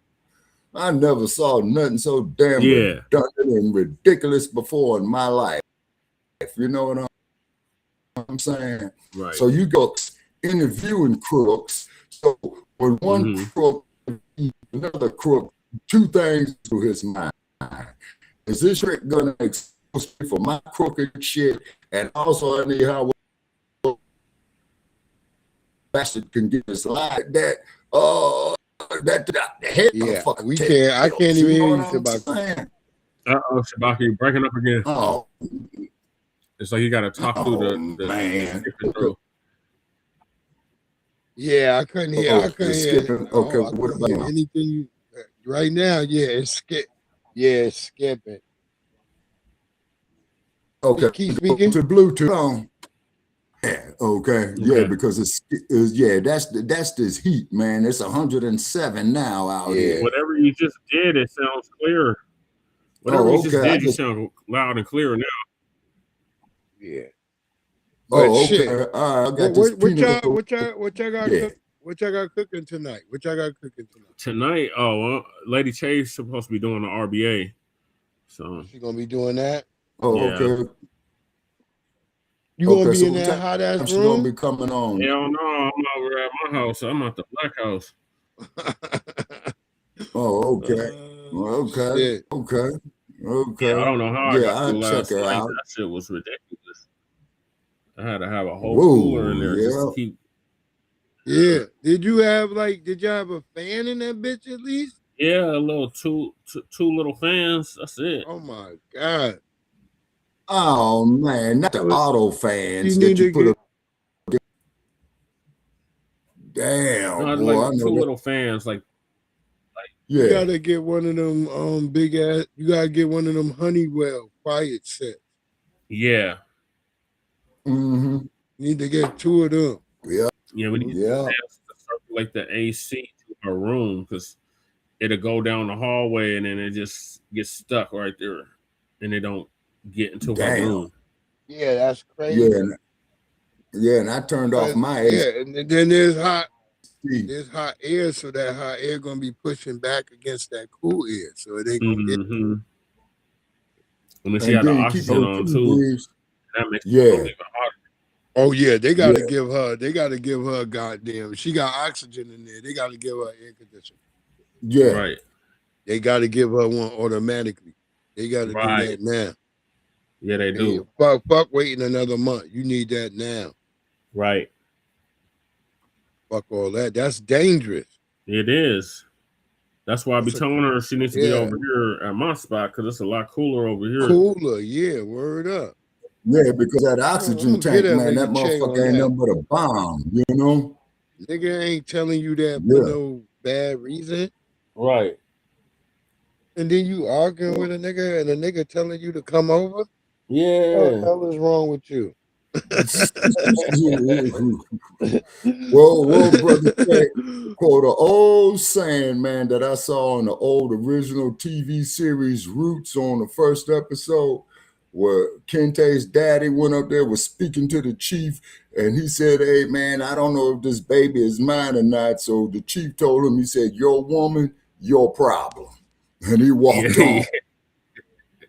I never saw nothing so damn redundant and ridiculous before in my life. You know what I'm saying? Right. So you go interviewing crooks. So when one crook, another crook, two things to his mind. Is this trick gonna expose me for my crooked shit? And also I need how bastard can get his like that. We can't. I can't even hear you, Shabaki. Shabaki, you're breaking up again. Oh, it's like you got to talk through the man. Yeah, I couldn't hear. I couldn't hear. Okay, what about anything right now? Yeah, it's it's skipping. Okay, keep speaking to Bluetooth on. Yeah, okay. Yeah, because it's that's this heat, man. It's 107 now out here. Whatever you just did, it sounds clear. Whatever you just did, you sound loud and clear now. Yeah. Oh, okay. All right. I got what y'all got what y'all got cooking tonight? What y'all got cooking tonight? Tonight, Lady Chase supposed to be doing the RBA. So she gonna be doing that? Oh, okay. You gonna be in that hot ass room? Gonna be coming on. Hell no, I'm over at my house. I'm at the Black House. Oh, okay. Okay. Yeah, I don't know how I got through I'll last check her night. out. That shit was ridiculous. I had to have a whole cooler in there just to keep. Yeah. Did y'all have a fan in that bitch at least? Yeah, a little two little fans. That's it. Oh my God. Oh man, not the auto fans that you put up. Damn, No, boy, like two little fans, like you gotta get one of them big ass. You gotta get one of them Honeywell quiet sets. Yeah. Mm-hmm. Need to get two of them. Yeah. Yeah, we need to circulate the AC to our room because it'll go down the hallway and then it just gets stuck right there, and it don't get into our room. Yeah, that's crazy. Yeah, and I turned off my AC. Yeah, and then there's hot air, so that hot air gonna be pushing back against that cool air, so it ain't gonna get. And then she had the oxygen on too. That makes it even hotter. Oh yeah, they gotta give her. They gotta give her goddamn. She got oxygen in there. They gotta give her air conditioner. Yeah, right. They gotta give her one automatically. They gotta do that now. Yeah, they do. Fuck waiting another month. You need that now. Right. Fuck all that. That's dangerous. It is. That's why I be telling her she needs to be over here at my spot because it's a lot cooler over here. Cooler, yeah. Word up. Yeah, because that oxygen tank, man, that motherfucker ain't nothing but a bomb, you know? Nigga ain't telling you that for no bad reason. Right. And then you arguing with a nigga and a nigga telling you to come over? Yeah. What the hell is wrong with you? Well, brother, quote an old saying, man, that I saw on the old original TV series Roots on the first episode, where Kente's daddy went up there, was speaking to the chief, and he said, hey, man, I don't know if this baby is mine or not. So the chief told him, he said, your woman, your problem. And he walked on.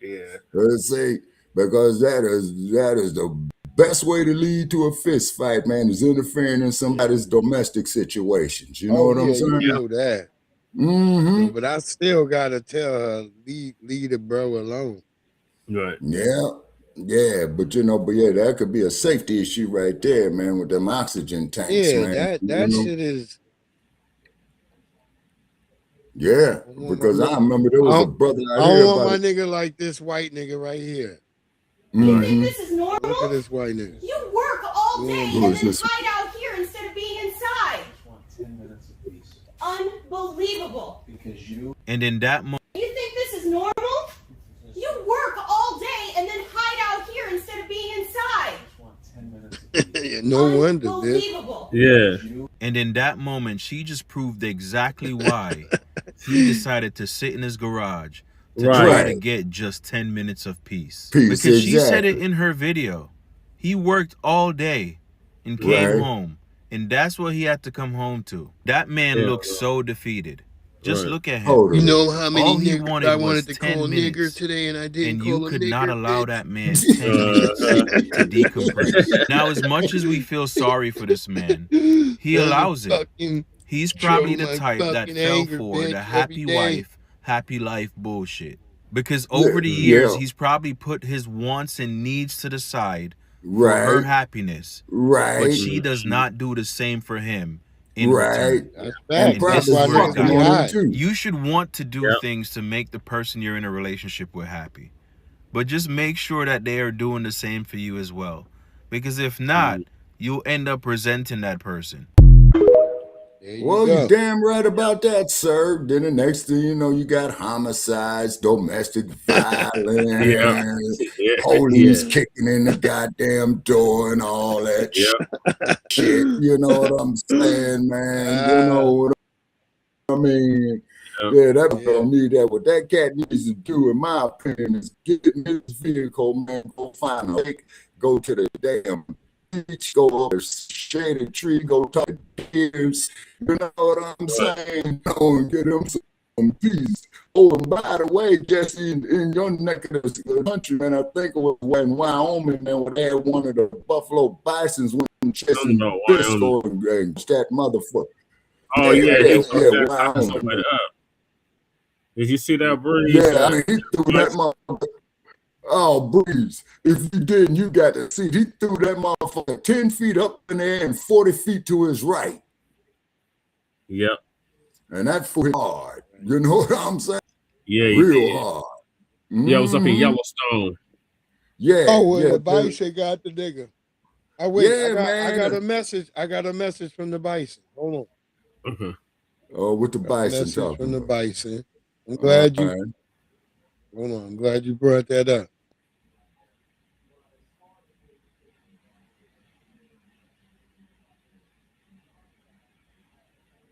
Yeah. Let's see, because that is the best way to lead to a fist fight, man, is interfering in somebody's domestic situations. You know what I'm saying? You know that. Mm-hmm. But I still gotta tell her, leave the bro alone. Right. Yeah, but that could be a safety issue right there, man, with them oxygen tanks, Yeah, man. that shit is. Yeah, because I remember there was a brother out I here don't want about my nigga like this white nigga right here. You think this is normal? Look at this white nigga. You work all day Who and is then this? hide out here instead of being inside. 10 minutes apiece. Unbelievable. Because you. And in that moment. You think this is normal? You work all day and then hide out here instead of being inside. No wonder, Unbelievable. Yeah. And in that moment, she just proved exactly why he decided to sit in his garage to try to get just 10 minutes of peace. Because she said it in her video. He worked all day and came home. And that's what he had to come home to. That man looked so defeated. Just look at him. You know how many all he niggas I wanted to 10 call minutes, nigger today and I didn't and call you him could nigger, not allow bitch. that man 10 minutes to decompress. Now, as much as we feel sorry for this man, he allows it. He's probably the type that fell for the happy wife, happy life bullshit. Because over the years, he's probably put his wants and needs to the side for her happiness. But she does not do the same for him in return. And this is where it got too. you should want to do things to make the person you're in a relationship with happy. But just make sure that they are doing the same for you as well. Because if not, you'll end up resenting that person. You're damn right about that, sir. Then the next thing you know, you got homicides, domestic violence, police kicking in the goddamn door and all that shit. You know what I'm saying, man? You know what I mean? That don't need that. What that cat needs to do, in my opinion, is get in his vehicle, man, go find a lake, go to the damn beach, go up a shaded tree, go talk to kids. You know what I'm saying? Go and get him some peace. Oh, and by the way, Jesse, in your neck of the country, man, I think it was in Wyoming, man, when they had one of the buffalo bisons went chasing Bisco and that motherfucker. Oh, Wyoming. Did you see that, Breeze? Yeah, I mean, he threw that motherfucker. Oh, Breeze. If you didn't, you got to see. He threw that motherfucker 10 feet up in the air and 40 feet to his right. Yep. And that flew hard. You know what I'm saying? Yeah, real hard. Yeah, it was up in Yellowstone. Yeah. Oh, well, the bison got the nigga. Man. I got a message. I got a message from the bison. Hold on. Oh, with the bison talking from the bison. I'm glad you. Hold on. I'm glad you brought that up.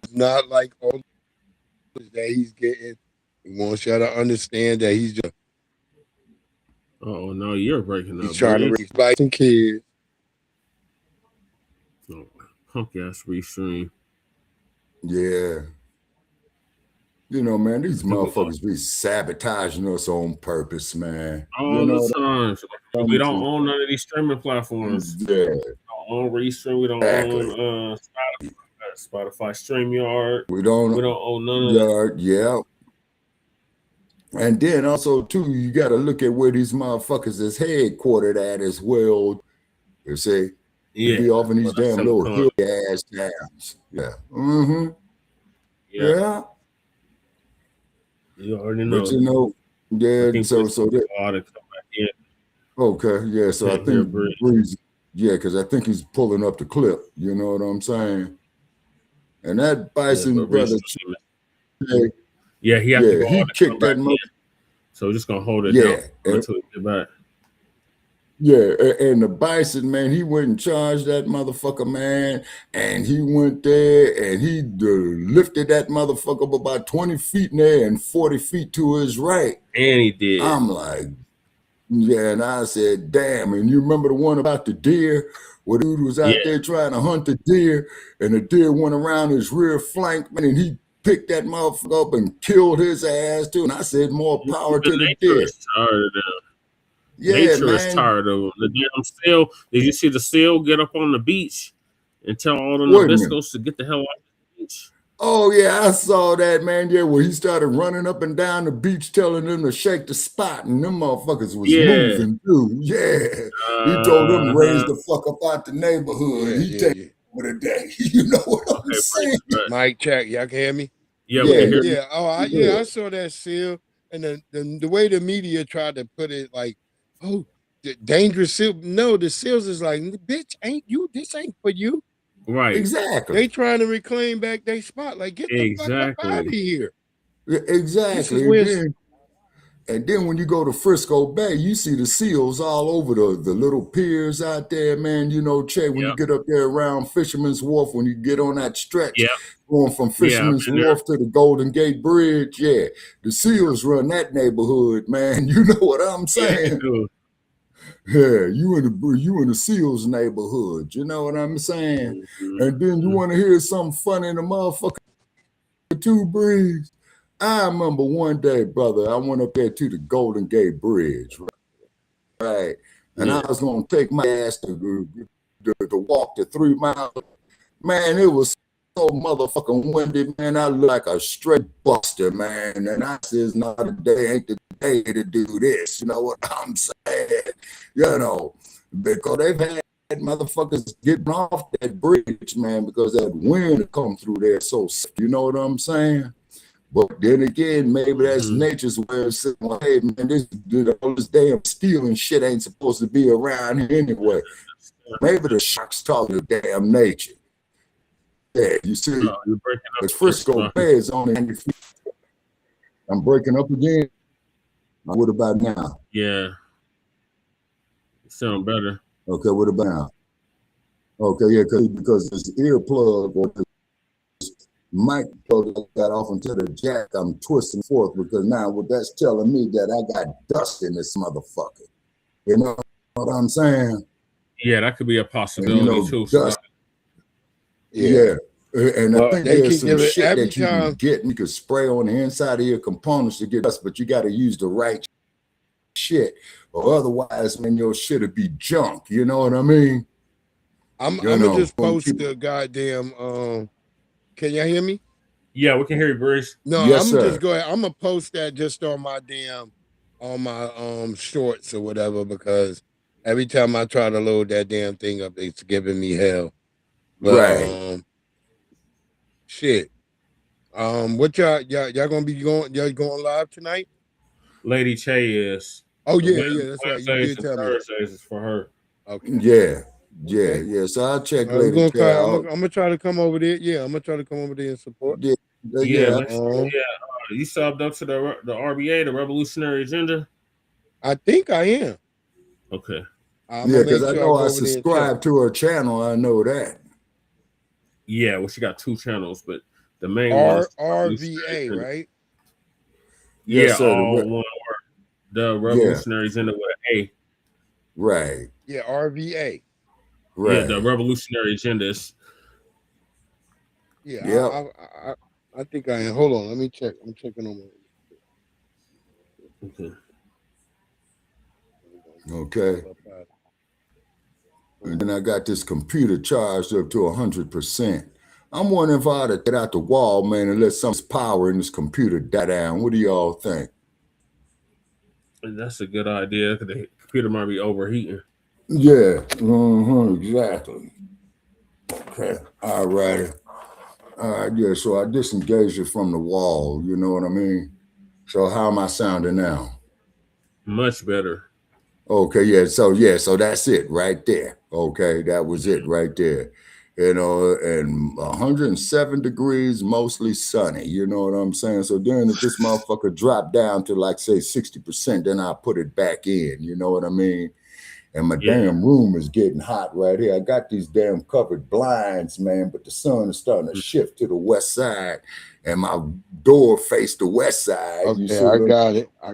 It's not like all that he's getting. He wants y'all to understand that he's just. Oh no, you're breaking up. He's trying to raise bison kids. Oh, punk ass restream. Yeah. You know, man, these motherfuckers be sabotaging us on purpose, man. All the time. We don't own none of these streaming platforms. Yeah. We don't own Restream. We don't own Spotify StreamYard. We don't own none of that. Yeah. And then also, too, you got to look at where these motherfuckers is headquartered at as well. You see? Yeah. Be off in these damn little hill ass towns. Yeah. Mm-hmm. Yeah. You already know. But you know, so that, come back in. Okay, yeah. So I think Breeze, because I think he's pulling up the clip. You know what I'm saying? And that bison brother, he has to go. He kicked that mother. So we're just gonna hold it down until we get back. Yeah, and the bison, man, he went and charged that motherfucker, man, and he went there and he lifted that motherfucker up about 20 feet in there and 40 feet to his right. And he did. I'm like, yeah, and I said, damn. And you remember the one about the deer, where the dude was out there trying to hunt the deer, and the deer went around his rear flank, man, and he picked that motherfucker up and killed his ass too. And I said, more power to the deer. Nature is man. tired of them. The damn seal. Did you see the seal get up on the beach and tell all the Wait a minute. Nabiscos to get the hell out of the beach? Oh yeah, I saw that, man. Yeah, where he started running up and down the beach, telling them to shake the spot, and them motherfuckers was Yeah. moving too. Yeah, he told them to raise the fuck up out the neighborhood. He take over the day. You know what I'm saying? Mic check. Y'all can hear me? Yeah, we can hear Yeah. you. Oh, I saw that seal, and the way the media tried to put it, like, oh, the dangerous seal. No, the seals is like, bitch, ain't you? This ain't for you. Right. Exactly. They trying to reclaim back their spot. Like, get the fuck up out of here. Yeah, exactly. And then when you go to Frisco Bay, you see the seals all over the little piers out there, man. You know, Che, when you get up there around Fisherman's Wharf, when you get on that stretch, going from Fisherman's Wharf to the Golden Gate Bridge, the seals run that neighborhood, man. You know what I'm saying? Yeah, you in the seals neighborhood. You know what I'm saying? And then you want to hear something funny in the motherfucker too, Breeze. I remember one day, brother, I went up there to the Golden Gate Bridge, right? And I was going to take my ass to walk the 3 miles. Man, it was so motherfucking windy, man. I look like a straight buster, man. And I says, no, today ain't the day to do this. You know what I'm saying? You know, because they've had motherfuckers getting off that bridge, man, because that wind come through there so, you know what I'm saying? But then again, maybe that's nature's way of saying, well, hey, man, all this damn steel and shit ain't supposed to be around here anyway. Maybe the sharks talk to damn nature. Yeah, you see, the Frisco Bay is only 90 feet. I'm breaking up again. What about now? Yeah. Sound better. Okay, what about now? Okay, yeah, because this earplug or this mic plug got off into the jack, I'm twisting forth because now what that's telling me that I got dust in this motherfucker. You know what I'm saying? Yeah, that could be a possibility too. Dust. Yeah. And I think there's some shit that you can get. You can spray on the inside of your components to get dust, but you got to use the right shit, or otherwise, man, your shit'll be junk. You know what I mean? I'm gonna just post the goddamn. Can y'all hear me? Yeah, we can hear you, Bruce. No, I'm just go ahead. I'm gonna post that just on my shorts or whatever, because every time I try to load that damn thing up, it's giving me hell. But, shit. What y'all gonna be going? Y'all going live tonight? Lady Che is. Oh yeah, that's right. You did tell me. Thursdays is for her. Okay. Yeah. So I'll check later. I'm gonna try to come over there. Yeah, I'm gonna try to come over there and support. You subbed up to the RBA, the Revolutionary Agenda. I think I am. Okay. Because I know I subscribe to her channel. I know that. Yeah, well, she got 2 channels, but the main one RVA, right? Yeah, all one word. The Revolutionary Agenda with an A. Right. Yeah, RVA. Right. Yeah, the Revolutionary Agenda is. Yeah. I think I am. Hold on, let me check. I'm checking on my. Okay. And then I got this computer charged up to 100%. I'm wondering if I ought to get out the wall, man, and let some power in this computer die down. What do y'all think? That's a good idea, because the computer might be overheating. Yeah, exactly. Okay, all righty. All right, yeah, so I disengaged it from the wall, you know what I mean? So how am I sounding now? Much better. Okay, so that's it right there. Okay, that was it right there. You know, and 107 degrees, mostly sunny, you know what I'm saying? So then if this motherfucker dropped down to like, say, 60%, then I put it back in, you know what I mean? And my damn room is getting hot right here. I got these damn covered blinds, man, but the sun is starting to shift to the west side, and my door faced the west side. Okay, I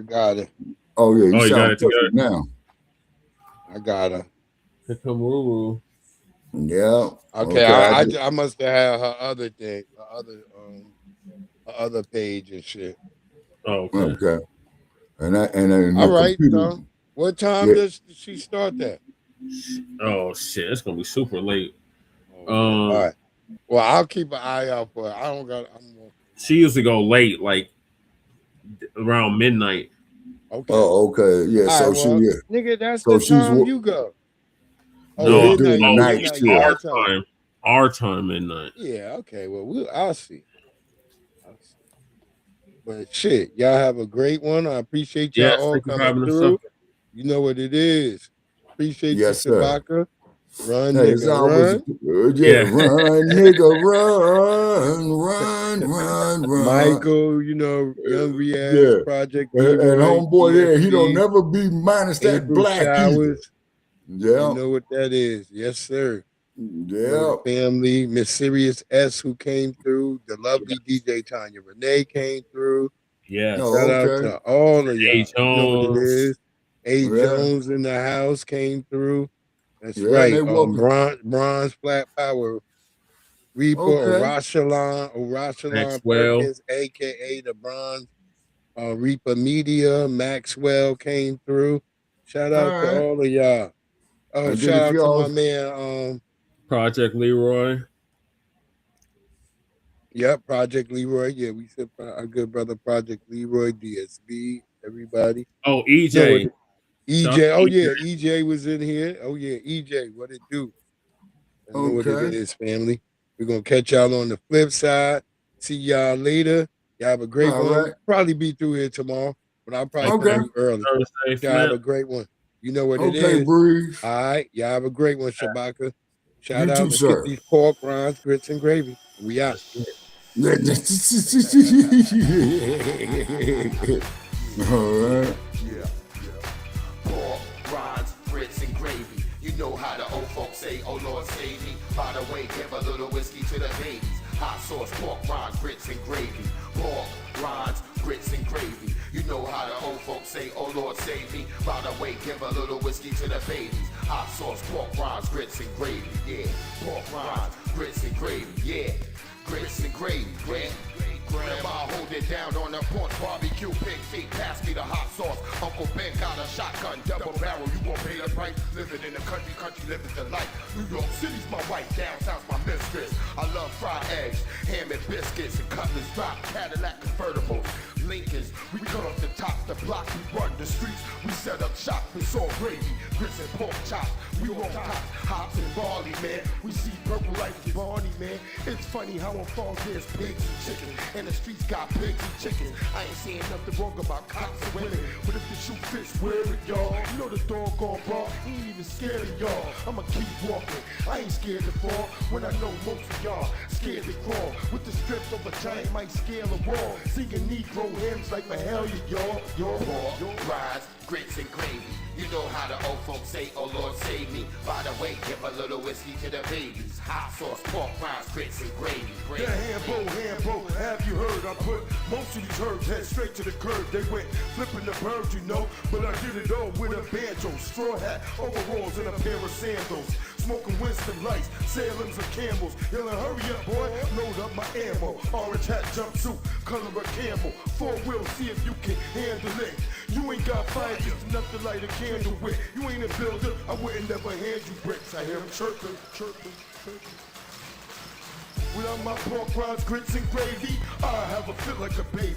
got it. Oh, yeah, you got it perfect now. I got her. Here come Ruru. Yeah. Okay, I must have had her other thing, her other page and shit. Oh, okay. And all right, so What time does she start that? Oh shit, it's gonna be super late. All right. Well, I'll keep an eye out for it. I don't got. She usually go late, like around midnight. Okay. Oh, okay. Yeah. So All right, she. nigga, that's So the she's. time you go. Oh, No, midnight. doing the night Midnight. shift. our time. Our time, midnight. Yeah. Okay. Well, I'll see. But shit, y'all have a great one. I appreciate y'all Yes, all thank you for coming having us through. up. You know what it is. Appreciate Yes, you, sir. Shabaka. Run, Hey, it's nigga, always run. yeah, run, nigga, run. Michael, you know, Young Riaz, Yeah. Project And Leroy, homeboy there, he don't DSP, never be minus that April black either. Showers. Yeah. You know what that is. Yes, sir. Yeah. You know the family, Miss Sirius S who came through, the lovely DJ Tanya Renee came through. Yes. Shout out to all of y'all. A. You know what it Jones. is. A. Yeah. Jones in the house came through. That's Yeah, right. they welcome. Bronze Flat Power Reaper Okay. Orashalon Maxwell. Perkins, aka the Bronze Reaper Media. Maxwell came through. Shout out All to right. all of y'all. Oh, And then shout if out to y'all my man. Project Leroy. Yep, Project Leroy. Yeah, we said our good brother Project Leroy, DSB, everybody. Oh, You know EJ. what- EJ. Oh yeah, EJ was in here. Oh yeah, EJ. What it do? I know what it Okay. is, family. We're gonna catch y'all on the flip side. See y'all later. Y'all have a great All one. right. Probably be through here tomorrow, but I'll probably Okay. come through early. Y'all have a great one. You know what it Okay, is. Breeze. All right. Y'all have a great one, Shabaka. Shout You out. too, Let's sir. get these pork rinds, grits, and gravy. We out. Yeah. All right. Pork, rinds, grits, and gravy. You know how the old folks say, oh Lord save me. By the way, give a little whiskey to the babies. Hot sauce, pork, rinds, grits, and gravy. Pork, rinds, grits, and gravy. You know how the old folks say, oh Lord save me. By the way, give a little whiskey to the babies. Hot sauce, pork, rinds, grits, and gravy. Yeah, pork, rinds, grits, and gravy. Yeah, grits and gravy. Grandma hold it down on the porch, barbecue, pig feet, pass me the hot sauce. Uncle Ben got a shotgun, double barrel, you won't pay the price. Living in the country, living the life. New York City's my wife, downtown's my mistress. I love fried eggs, ham and biscuits, and cutlets drop, Cadillac convertibles. Lincolns, we cut off the top, the block, we run the streets, we set up shop, it's all gravy, grits and pork chops, we want cops, hops and barley, man, we see purple like Barney, man, it's funny how on farms there's pigs and chickens, and the streets got pigs and chickens, I ain't saying nothing wrong about cops and women, but if the shoe fits, wear it, y'all, you know the doggone bar, he ain't even scared of y'all, I'ma keep walking, I ain't scared to fall, when I know most of y'all scared to crawl, with the strength of a giant might scale a wall, singing Negro hymns like Mahalia, y'all. Pork, rinds, grits, and gravy. You know how the old folks say, oh Lord save me. By the way, give a little whiskey to the babies. Hot sauce, pork rinds, grits, and gravy. Yeah, Hambo, have you heard? I put most of these herbs head straight to the curb. They went flipping the birds, you know, but I did it all with a banjo, straw hat, overalls, and a pair of sandals. Smoking Winston Lights, Salem's and Camels. Yelling, hurry up, boy, load up my ammo. Orange hat, jumpsuit, color of camel. 4 wheels, see if you can handle it. You ain't got fire, just enough to light a candle with. You ain't a builder, I wouldn't never hand you bricks. I hear them chirping, chirping, chirping. Without my pork rinds, grits, and gravy, I have a fit like a baby.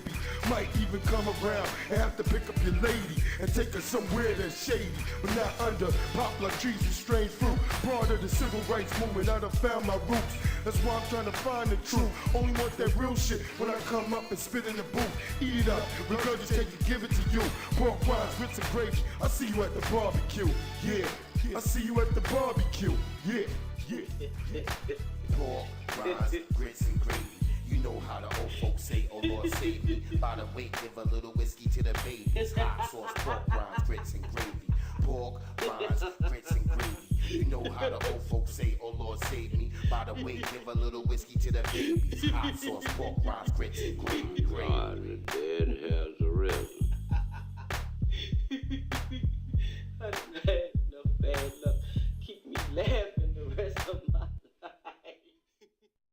Might even come around and have to pick up your lady and take her somewhere that's shady, but not under popular trees and strange fruit. Part of the civil rights movement, I done found my roots. That's why I'm trying to find the truth. Only want that real shit when I come up and spit in the booth. Eat it up, regurgitate it, give it to you. Pork rinds, grits, and gravy. I see you at the barbecue. Yeah, I see you at the barbecue. Yeah, yeah. Pork, rinds, grits, and gravy. You know how the old folks say, oh Lord save me. By the way, give a little whiskey to the babies. Hot sauce, pork rinds, grits, and gravy. Pork, rinds, grits, and gravy. You know how the old folks say, oh Lord save me. By the way, give a little whiskey to the babies. Hot sauce, pork rinds, grits, and gravy. God, the dead has arisen.